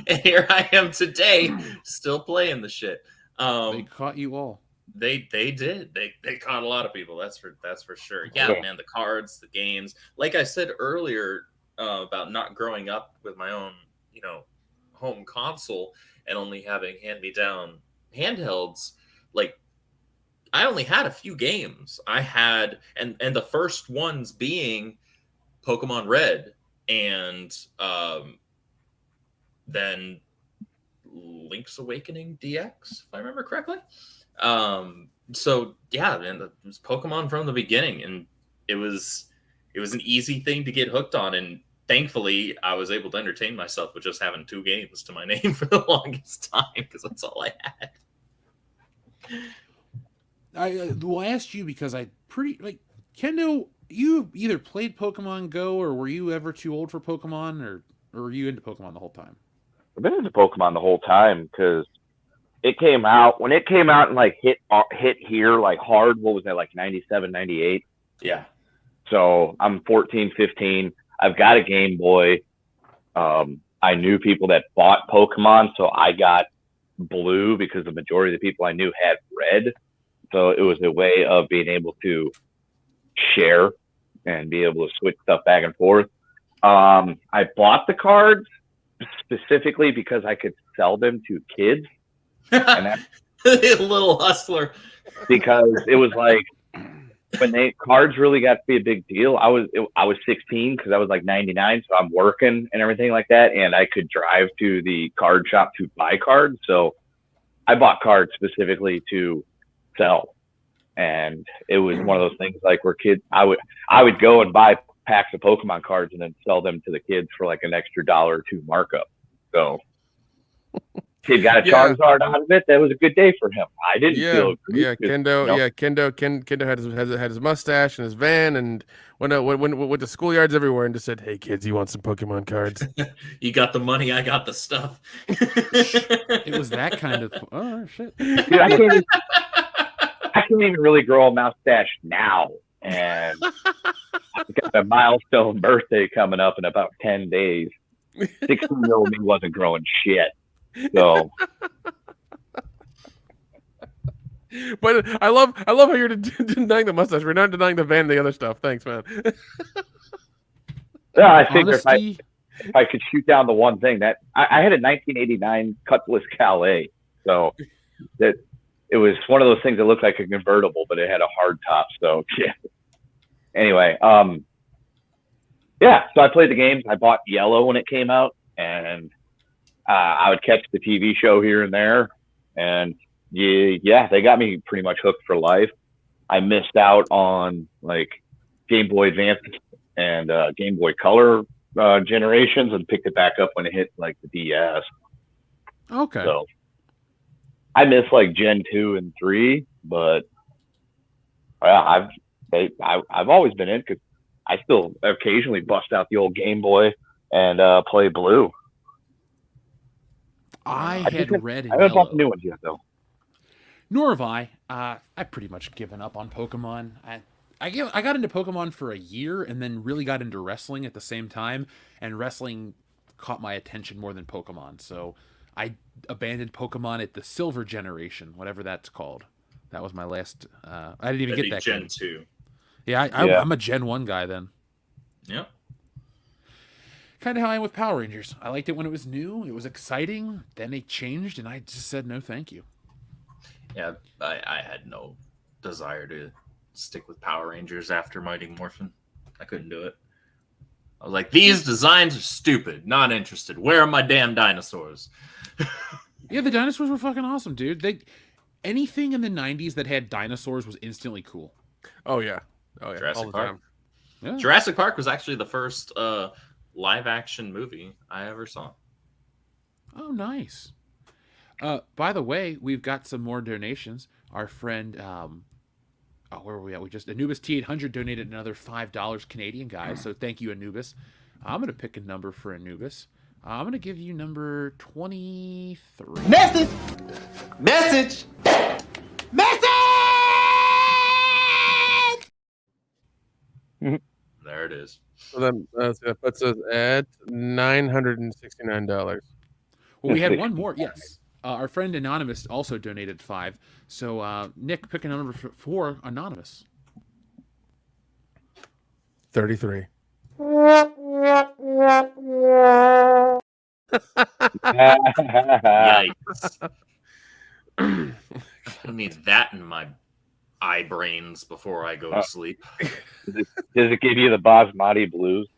And here I am today, still playing the shit. They caught you all. They did. They caught a lot of people. That's for sure. Yeah, man, the cards, the games. Like I said earlier about not growing up with my own, home console and only having hand-me-down handhelds. Like, I only had a few games. I had, and the first ones being Pokemon Red, and then Link's Awakening DX, if I remember correctly. So yeah, man, it was Pokemon from the beginning, and it was an easy thing to get hooked on, and thankfully I was able to entertain myself with just having 2 games to my name for the longest time, because that's all I had. I asked you because Kendo, you either played Pokemon Go, or were you ever too old for Pokemon, or were you into Pokemon the whole time? I've been into Pokemon the whole time because it came out when it came out and like hit here like hard. What was that, like 97, 98? Yeah. So I'm 14, 15. I've got a Game Boy. I knew people that bought Pokemon, so I got Blue because the majority of the people I knew had Red. So it was a way of being able to share and be able to switch stuff back and forth. I bought the cards specifically because I could sell them to kids. And that's little hustler. Because it was like when cards really got to be a big deal. I was 16 because I was like 99, so I'm working and everything like that, and I could drive to the card shop to buy cards. So I bought cards specifically to sell. And it was one of those things like where kids, I would go and buy packs of Pokemon cards and then sell them to the kids for like an extra $1 or $2 markup. So kid got a Charizard out of it. That was a good day for him. I didn't feel Kendo had his mustache and his van, and went to schoolyards everywhere and just said, "Hey kids, you want some Pokemon cards?" You got the money, I got the stuff. It was that kind of shit. Dude, I can't even really grow a mustache now, and I've got a milestone birthday coming up in about 10 days. 16-year-old me wasn't growing shit. So, but I love how you're denying the mustache. We're not denying the van and the other stuff. Thanks, man. Yeah, I think if I could shoot down the one thing that I had a 1989 Cutlass Calais, so that it was one of those things that looked like a convertible, but it had a hard top. So yeah. Anyway, yeah. So I played the games. I bought Yellow when it came out, and I would catch the TV show here and there, and yeah, they got me pretty much hooked for life. I missed out on like Game Boy Advance and Game Boy Color generations, and picked it back up when it hit like the DS. Okay. So I miss like Gen 2 and 3, but I've always been in because I still occasionally bust out the old Game Boy and play Blue. I had Red and I haven't bought Yellow. the new ones yet, though. Nor have I. I've pretty much given up on Pokemon. I got into Pokemon for a year and then really got into wrestling at the same time, and wrestling caught my attention more than Pokemon. So I abandoned Pokemon at the Silver generation, whatever that's called. That was my last. I didn't even That'd get be that Gen game. 2. Yeah, I'm a Gen 1 guy then. Yep. Kind of how I am with Power Rangers. I liked it when it was new. It was exciting. Then they changed, and I just said no, thank you. Yeah, I had no desire to stick with Power Rangers after Mighty Morphin. I couldn't do it. I was like, these designs are stupid. Not interested. Where are my damn dinosaurs? Yeah, the dinosaurs were fucking awesome, dude. Anything in the 90s that had dinosaurs was instantly cool. Oh yeah. Jurassic all the Park. time. Yeah. Jurassic Park was actually the first live action movie I ever saw. Oh, nice. By the way, we've got some more donations. Our friend, where were we at? We just Anubis T800 donated another $5 Canadian, guys. So thank you, Anubis. I'm gonna pick a number for Anubis. I'm gonna give you number 23. Message! Message! Message! There it is. So that puts us at $969. Well, we had one more. Yes, our friend Anonymous also donated 5. So Nick, pick a number for Anonymous. 33. Yikes. I need that in my eye brains before I go to sleep. Does it give you the Basmati blues?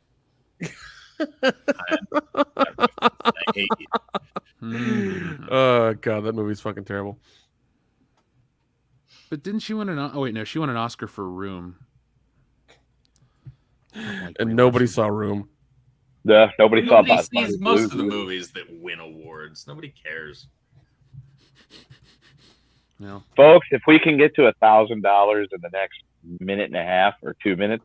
I hate you. Oh god, that movie's fucking terrible. But didn't she win an? Oh wait, no, she won an Oscar for Room. And nobody saw Room. Yeah, nobody saw Nobody Basmati sees blues. most of the movies that win awards. Nobody cares. No. Folks, if we can get to $1,000 in the next minute and a half or 2 minutes,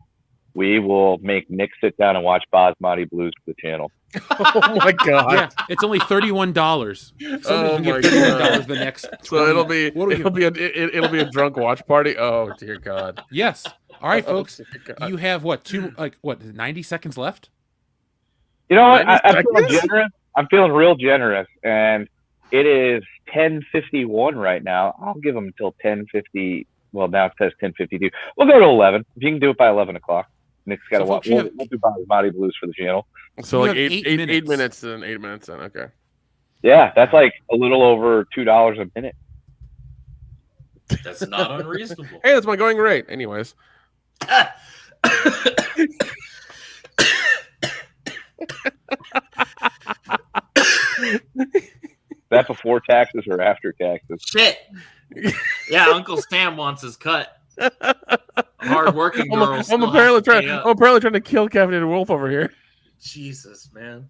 we will make Nick sit down and watch Basmati Blues for the channel. Oh my god! Yeah, it's only $31. Oh Somebody my can get $31 god! the next. So 20 it'll be it'll be a drunk watch party. Oh dear god! Yes. All right, Oh, folks. dear God. You have what? 90 seconds left? You know what? 90 I'm feeling seconds? generous. I'm feeling real generous, and it is 10:51 right now. I'll give them until 10:50. Well, now it says 10:52. We'll go to 11. If you can do it by 11 o'clock, Nick's got to watch. We'll do Basmati Blues for the channel. So You like have 8 minutes and 8 minutes then. Okay. Yeah, that's like a little over $2 a minute. That's not unreasonable. Hey, that's my going rate. Anyways. That before taxes or after taxes? Shit. Yeah, Uncle Sam wants his cut. Hard-working girl. I'm apparently trying to kill Caffeinated Wolf over here. Jesus, man.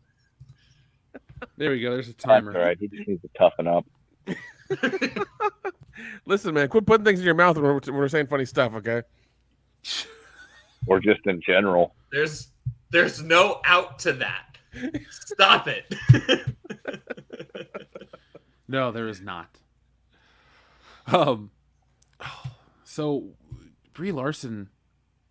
There we go. There's a timer. That's all right. He just needs to toughen up. Listen, man, quit putting things in your mouth when we're saying funny stuff, okay? Or just in general. There's no out to that. Stop it. No, there is not. So Brie Larson,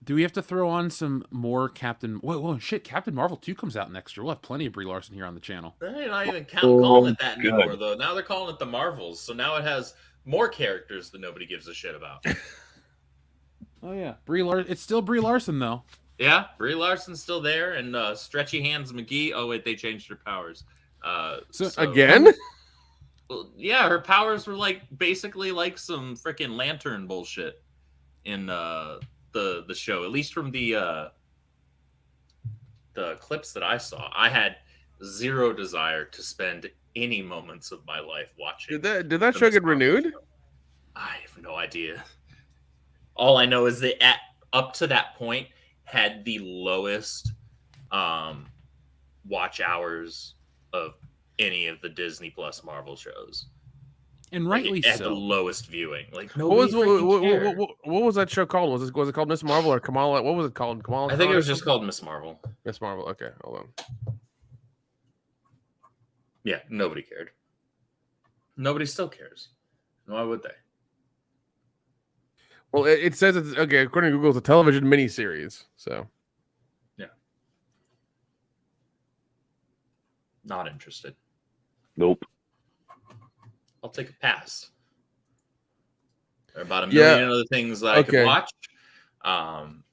do we have to throw on some more Captain? Whoa, shit! Captain Marvel 2 comes out next year. We'll have plenty of Brie Larson here on the channel. They're not even calling it that anymore, though. Now they're calling it the Marvels. So now it has more characters that nobody gives a shit about. Oh yeah, Brie Larson. It's still Brie Larson though. Yeah, Brie Larson's still there, and Stretchy Hands McGee. Oh wait, they changed her powers. So again? Well, yeah, her powers were like basically like some freaking lantern bullshit in the show. At least from the clips that I saw, I had zero desire to spend any moments of my life watching. Did that show get renewed? I have no idea. All I know is that up to that point had the lowest watch hours of any of the Disney Plus Marvel shows, and rightly so. At the lowest viewing, like what was that show called? Was it called Miss Marvel or Kamala? What was it called? Kamala? I think it was just called Miss Marvel. Miss Marvel. Okay, hold on. Yeah, nobody cared. Nobody still cares. Why would they? Well, it says it's okay. According to Google, it's a television miniseries. So, yeah, not interested. Nope. I'll take a pass. There are about a million other things that I could Okay. watch. And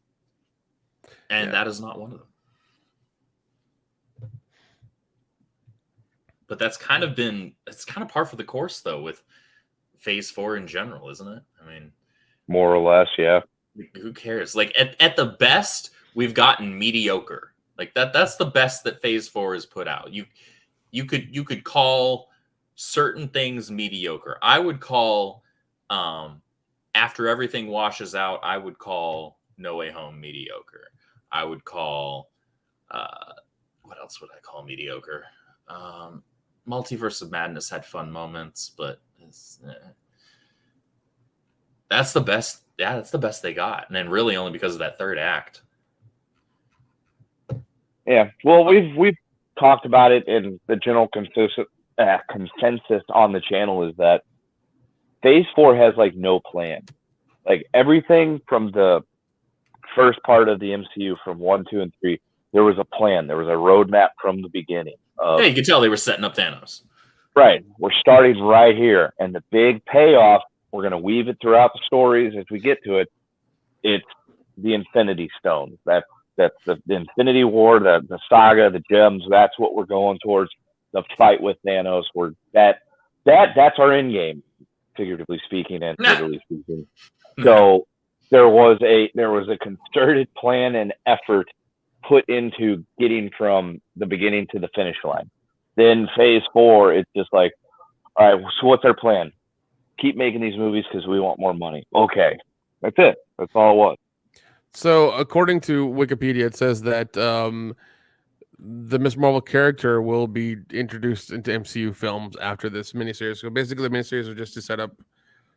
that is not one of them. But it's kind of par for the course though with Phase 4 in general, isn't it? I mean, more or less, yeah. Who cares? Like at the best, we've gotten mediocre. Like that's the best that Phase 4 has put out. You could call certain things mediocre. I would call after everything washes out, I would call No Way Home mediocre. I would call what else would I call mediocre? Multiverse of Madness had fun moments, but that's the best. Yeah, that's the best they got, and then really only because of that third act. Yeah, well, we've talked about it, and the general consensus on the channel is that Phase 4 has like no plan. Like everything from the first part of the MCU, from 1, 2, and 3, there was a plan. There was a roadmap from the beginning. Yeah, you could tell they were setting up Thanos. Right, we're starting right here, and the big payoff. We're going to weave it throughout the stories as we get to it. It's the Infinity Stones. That's the Infinity War, the saga, the gems. That's what we're going towards. The fight with Thanos. That's our end game, figuratively speaking and literally speaking. So there was a concerted plan and effort put into getting from the beginning to the finish line. Then Phase 4, it's just like, all right, so what's our plan? Keep making these movies because we want more money. Okay, that's it. That's all it was. So, according to Wikipedia, it says that the Miss Marvel character will be introduced into MCU films after this miniseries. So, basically, the miniseries are just to set up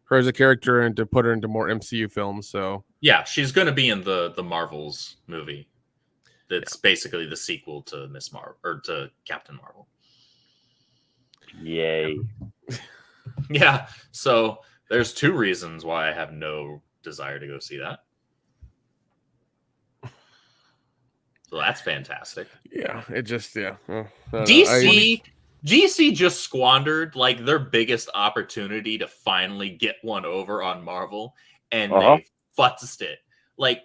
her as a character and to put her into more MCU films. So, yeah, she's going to be in the Marvels movie. That's basically the sequel to Miss Marvel or to Captain Marvel. Yay. Yeah, so there's 2 reasons why I have no desire to go see that. So that's fantastic. Yeah, it just DC just squandered like their biggest opportunity to finally get one over on Marvel, and they futzed it. Like,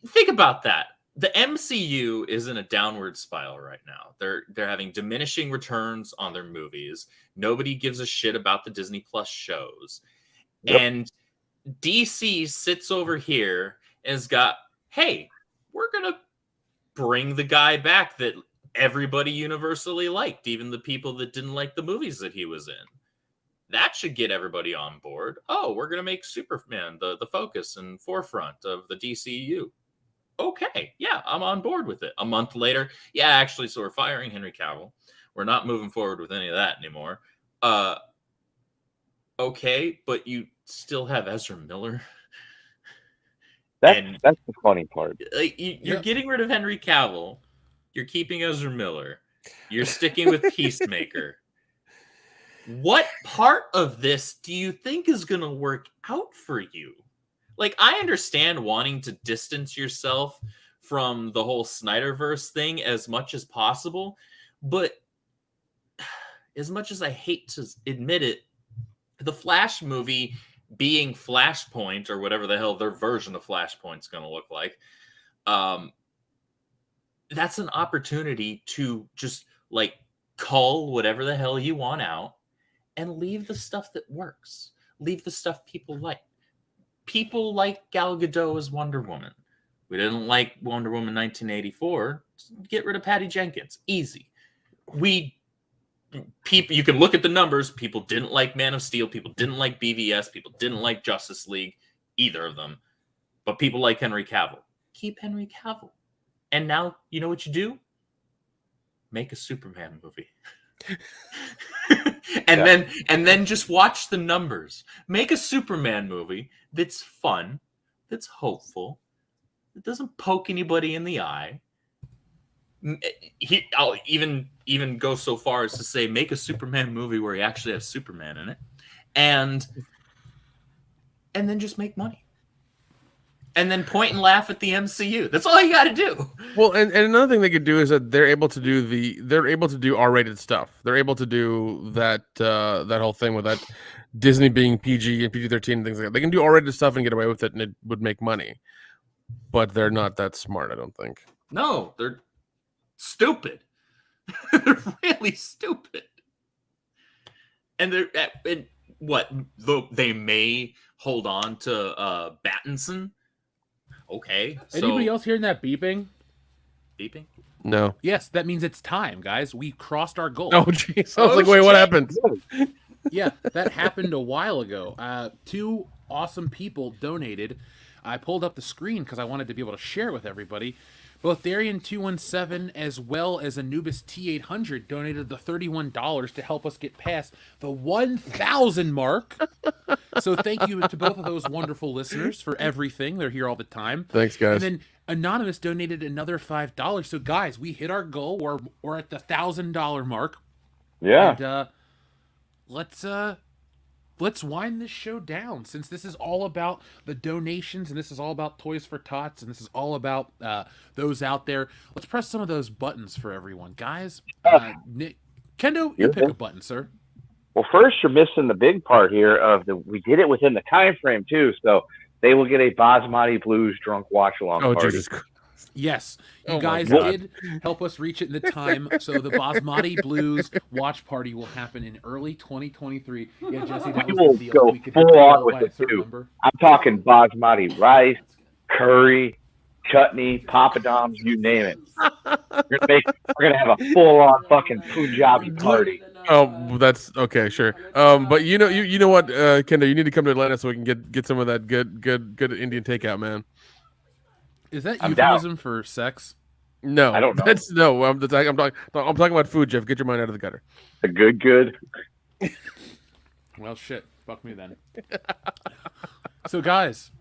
think about that. The MCU is in a downward spiral right now. They're having diminishing returns on their movies. Nobody gives a shit about the Disney Plus shows. Yep. And DC sits over here and has got, hey, we're going to bring the guy back that everybody universally liked, even the people that didn't like the movies that he was in. That should get everybody on board. Oh, we're going to make Superman the focus and forefront of the DCU. Okay, yeah, I'm on board with it. A month later, yeah, actually, so we're firing Henry Cavill. We're not moving forward with any of that anymore. Okay, but you still have Ezra Miller. That's the funny part. Like, you're getting rid of Henry Cavill. You're keeping Ezra Miller. You're sticking with Peacemaker. What part of this do you think is going to work out for you? Like, I understand wanting to distance yourself from the whole Snyderverse thing as much as possible, but as much as I hate to admit it, the Flash movie being Flashpoint, or whatever the hell their version of Flashpoint's going to look like, that's an opportunity to just, like, cull whatever the hell you want out and leave the stuff that works. Leave the stuff people like. People like Gal Gadot as Wonder Woman. We didn't like Wonder Woman 1984. Get rid of Patty Jenkins. Easy. You can look at the numbers. People didn't like Man of Steel. People didn't like BVS. People didn't like Justice League. Either of them. But people like Henry Cavill. Keep Henry Cavill. And now, you know what you do? Make a Superman movie. And then just watch the numbers. Make a Superman movie that's fun, that's hopeful, that doesn't poke anybody in the eye. I'll even go so far as to say, make a Superman movie where he actually has Superman in it, and then just make money. and then point and laugh at the MCU. That's all you got to do. Well, and another thing they could do is that they're able to do R-rated stuff. They're able to do that that whole thing with that Disney being PG and PG-13 and things like that. They can do R-rated stuff and get away with it, and it would make money. But they're not that smart, I don't think. No, they're stupid. They're really stupid. And they may hold on to Battinson. Okay. Anybody else hearing that beeping? Beeping? No. Yes, that means it's time, guys. We crossed our goal. Oh, jeez. I was like, wait, what happened? Yeah, that happened a while ago. 2 awesome people donated. I pulled up the screen because I wanted to be able to share it with everybody. Both Darian217 as well as Anubis T800 donated the $31 to help us get past the 1,000 mark. So thank you to both of those wonderful listeners for everything. They're here all the time. Thanks, guys. And then Anonymous donated another $5. So guys, we hit our goal. We're at the $1,000 mark. Yeah. And let's wind this show down, since this is all about the donations, and this is all about Toys for Tots, and this is all about those out there. Let's press some of those buttons for everyone, guys. Nick, Kendo, you pick a button, sir. Well, first, you're missing the big part here of we did it within the time frame too, so they will get a Basmati Blues drunk watch along party. Jesus Christ. Yes, you Oh guys my God. did help us reach it in the time, so the Basmati Blues watch party will happen in early 2023. Yeah, Jesse, that We was will the deal. go We could full hit on by with a it certain too. number. I'm talking Basmati rice, curry, chutney, papadums, you name it. We're gonna have a full on fucking Punjabi party. Oh, that's okay, sure. But you know what, Kendo, you need to come to Atlanta so we can get some of that good Indian takeout, man. Is that I'm euphemism for sex? I don't know. I'm talking about food, Jeff. Get your mind out of the gutter. A good. Well, shit. Fuck me then. So, guys,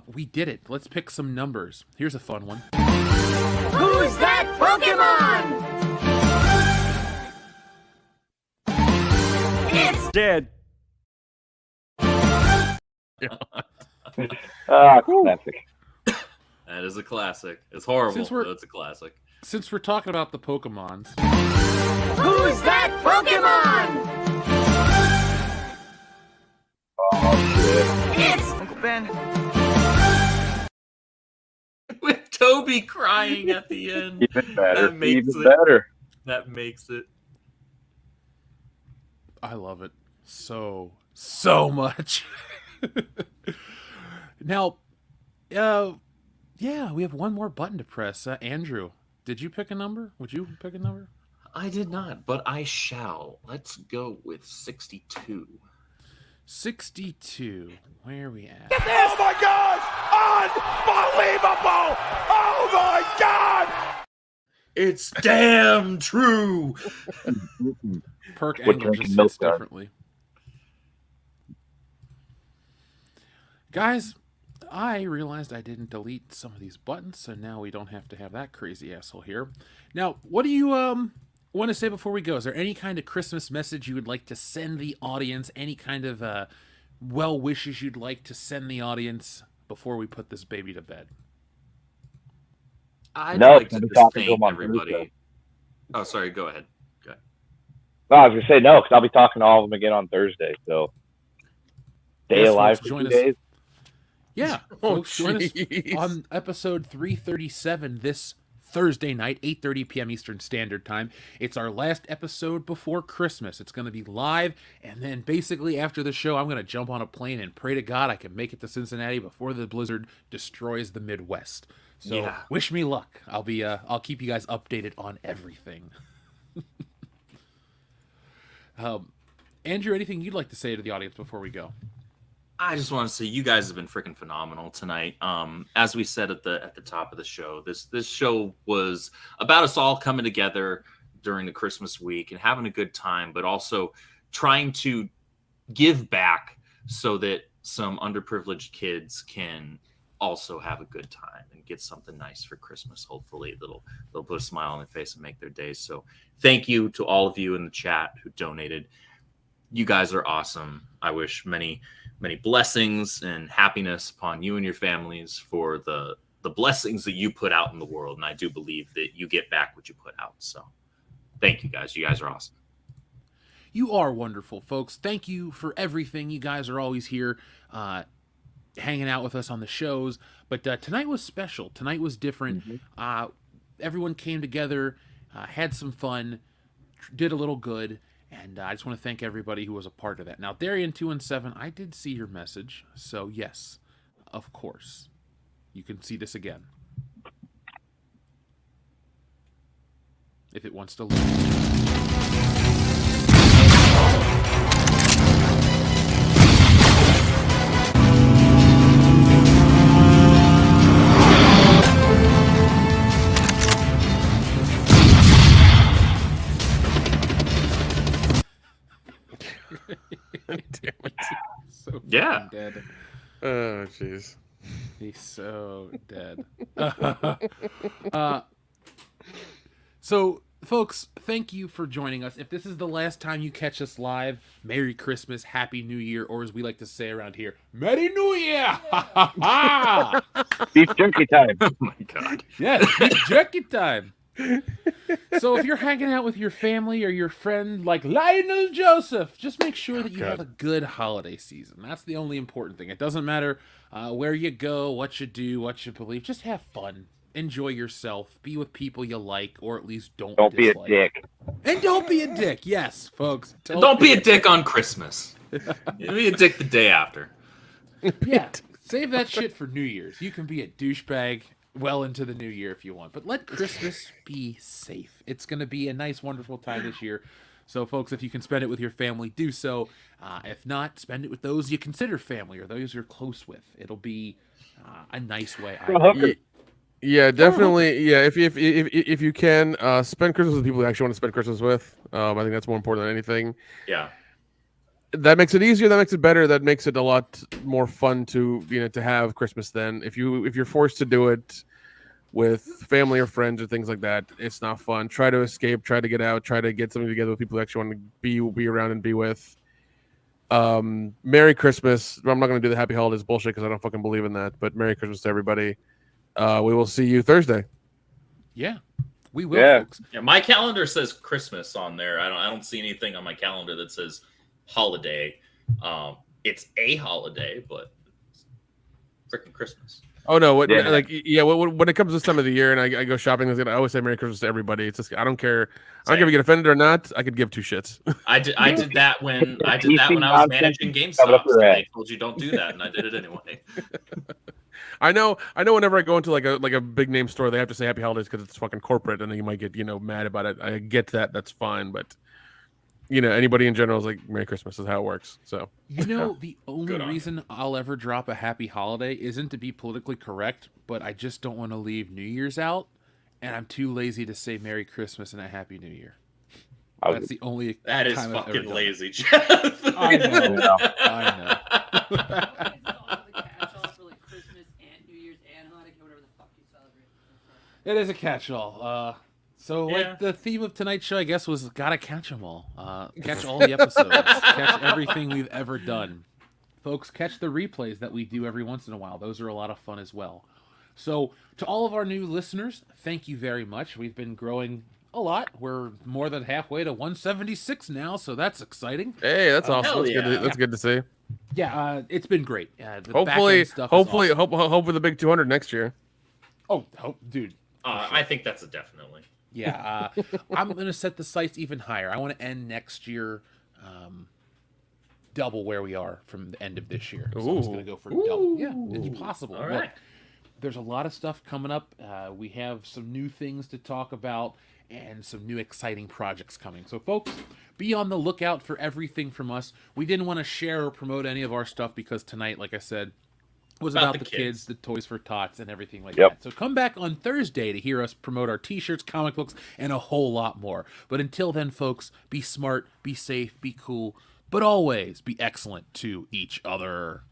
we did it. Let's pick some numbers. Here's a fun one. Who's that Pokemon? It's Dead. Classic. That is a classic. It's horrible, but it's a classic. Since we're talking about the Pokemons. Who's that Pokemon? Oh, It's Uncle Ben. With Toby crying at the end. Even better. That makes Even it. better. That makes it. I love it so much. Now, yeah, we have one more button to press. Andrew, did you pick a number? Would you pick a number? I did not, but I shall. Let's go with 62. 62. Where are we at? Oh my gosh! Unbelievable! Oh my God! It's damn true. Perk What angle drinking just milk hits done? differently. Guys, I realized I didn't delete some of these buttons, so now we don't have to have that crazy asshole here. Now, what do you want to say before we go? Is there any kind of Christmas message you would like to send the audience? Any kind of well wishes you'd like to send the audience before we put this baby to bed? I'd No, like to I'm just talking to thank him on everybody. Thursday. Oh, sorry. Go ahead. No, I was gonna say no, because I'll be talking to all of them again on Thursday. So stay Yes, alive folks, for join 2 us. days. Yeah, Oh, folks, join us jeez. on episode 337 this Thursday night, 8:30 p.m. Eastern Standard Time. It's our last episode before Christmas. It's going to be live, and then basically after the show, I'm going to jump on a plane and pray to God I can make it to Cincinnati before the blizzard destroys the Midwest. So Yeah. wish me luck. I'll keep you guys updated on everything. Andrew, anything you'd like to say to the audience before we go? I just want to say you guys have been freaking phenomenal tonight. As we said at the top of the show, this show was about us all coming together during the Christmas week and having a good time, but also trying to give back so that some underprivileged kids can also have a good time and get something nice for Christmas. Hopefully they'll put a smile on their face and make their days. So thank you to all of you in the chat who donated. You guys are awesome. I wish many many blessings and happiness upon you and your families for the blessings that you put out in the world. And I do believe that you get back what you put out. So thank you guys. You guys are awesome. You are wonderful, folks. Thank you for everything. You guys are always here hanging out with us on the shows. But tonight was special. Tonight was different. Everyone came together, had some fun, did a little good. And I just want to thank everybody who was a part of that. Now, Darian217, I did see your message. So, yes, of course, you can see this again. If it wants to look. Damn it. So Yeah. Dead. Oh, jeez. He's so dead. So, folks, thank you for joining us. If this is the last time you catch us live, Merry Christmas, Happy New Year, or as we like to say around here, Merry New Year! Beef jerky time. Oh my God. Yes, beef jerky time. So if you're hanging out with your family or your friend like Lionel Joseph, just make sure that you have a good holiday season. That's the only important thing. It doesn't matter where you go, what you do, what you believe. Just have fun. Enjoy yourself. Be with people you like, or at least don't be a dislike. dick. And don't be a dick. Yes, folks. Don't be a dick on Christmas. Be a dick the day after. Yeah. Save that shit for New Year's. You can be a douchebag well into the new year if you want, but let Christmas be safe. It's going to be a nice, wonderful time this year. So, folks, if you can spend it with your family, do so. If not, spend it with those you consider family or those you're close with. It'll be a nice way. Yeah, definitely. Yeah, if you can spend Christmas with people you actually want to spend Christmas with, I think that's more important than anything. Yeah. That makes it easier. That makes it better. That makes it a lot more fun to to have Christmas. Then, if you're forced to do it with family or friends or things like that, it's not fun. Try to escape. Try to get out. Try to get something together with people you actually want to be around and be with. Merry Christmas. I'm not going to do the Happy Holidays bullshit because I don't fucking believe in that. But Merry Christmas to everybody. We will see you Thursday. Yeah, we will. Yeah. Folks. Yeah, my calendar says Christmas on there. I don't see anything on my calendar that says holiday. It's a holiday, but it's freaking Christmas. Oh no! When it comes to this time of the year and I go shopping, I always say Merry Christmas to everybody. It's just I don't care. I don't care if you get offended or not. I could give two shits. I did that when I was managing GameStop. So they told you don't do that, and I did it anyway. I know. Whenever I go into like a big name store, they have to say Happy Holidays because it's fucking corporate, and then you might get mad about it. I get that. That's fine, but anybody in general is like Merry Christmas is how it works. So the only reason I'll ever drop a Happy Holiday isn't to be politically correct, but I just don't want to leave New Year's out, and I'm too lazy to say Merry Christmas and a Happy New Year. That's the only. That is time fucking lazy, Jeff. I know. It is a catch-all. Like the theme of tonight's show, I guess, was gotta catch them all. Catch all the episodes. Catch everything we've ever done. Folks, catch the replays that we do every once in a while. Those are a lot of fun as well. So, to all of our new listeners, thank you very much. We've been growing a lot. We're more than halfway to 176 now, so that's exciting. Hey, that's awesome. That's good to see. Yeah, it's been great. Hopefully the big 200 next year. Oh, dude. I think that's a definitely. Yeah, I'm going to set the sights even higher. I want to end next year double where we are from the end of this year. So I'm just going to go for double. Yeah, it's possible. All right. Look, there's a lot of stuff coming up. We have some new things to talk about and some new exciting projects coming. So, folks, be on the lookout for everything from us. We didn't want to share or promote any of our stuff because tonight, like I said, was about the kids, the Toys for Tots, and everything like that. So come back on Thursday to hear us promote our t-shirts, comic books, and a whole lot more. But until then, folks, be smart, be safe, be cool, but always be excellent to each other.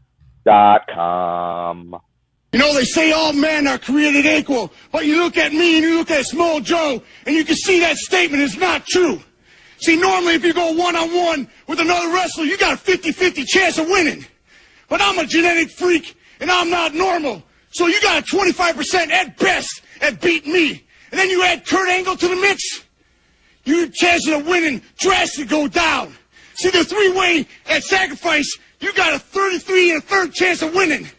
.com. They say all men are created equal, but you look at me and you look at Small Joe, and you can see that statement is not true. See, normally if you go one-on-one with another wrestler, you got a 50-50 chance of winning. but I'm a genetic freak, and I'm not normal. So you got a 25% at best at beating me. And then you add Kurt Angle to the mix, your chances of winning drastically go down. See, the three-way at sacrifice, you got a 33 1/3 chance of winning.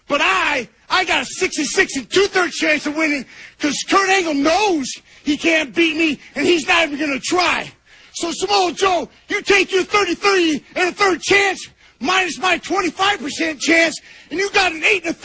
But I got a 66 2/3 chance of winning because Kurt Angle knows he can't beat me, and he's not even going to try. So, Samoa Joe, you take your 33 1/3 chance minus my 25% chance, and you got an 8 1/3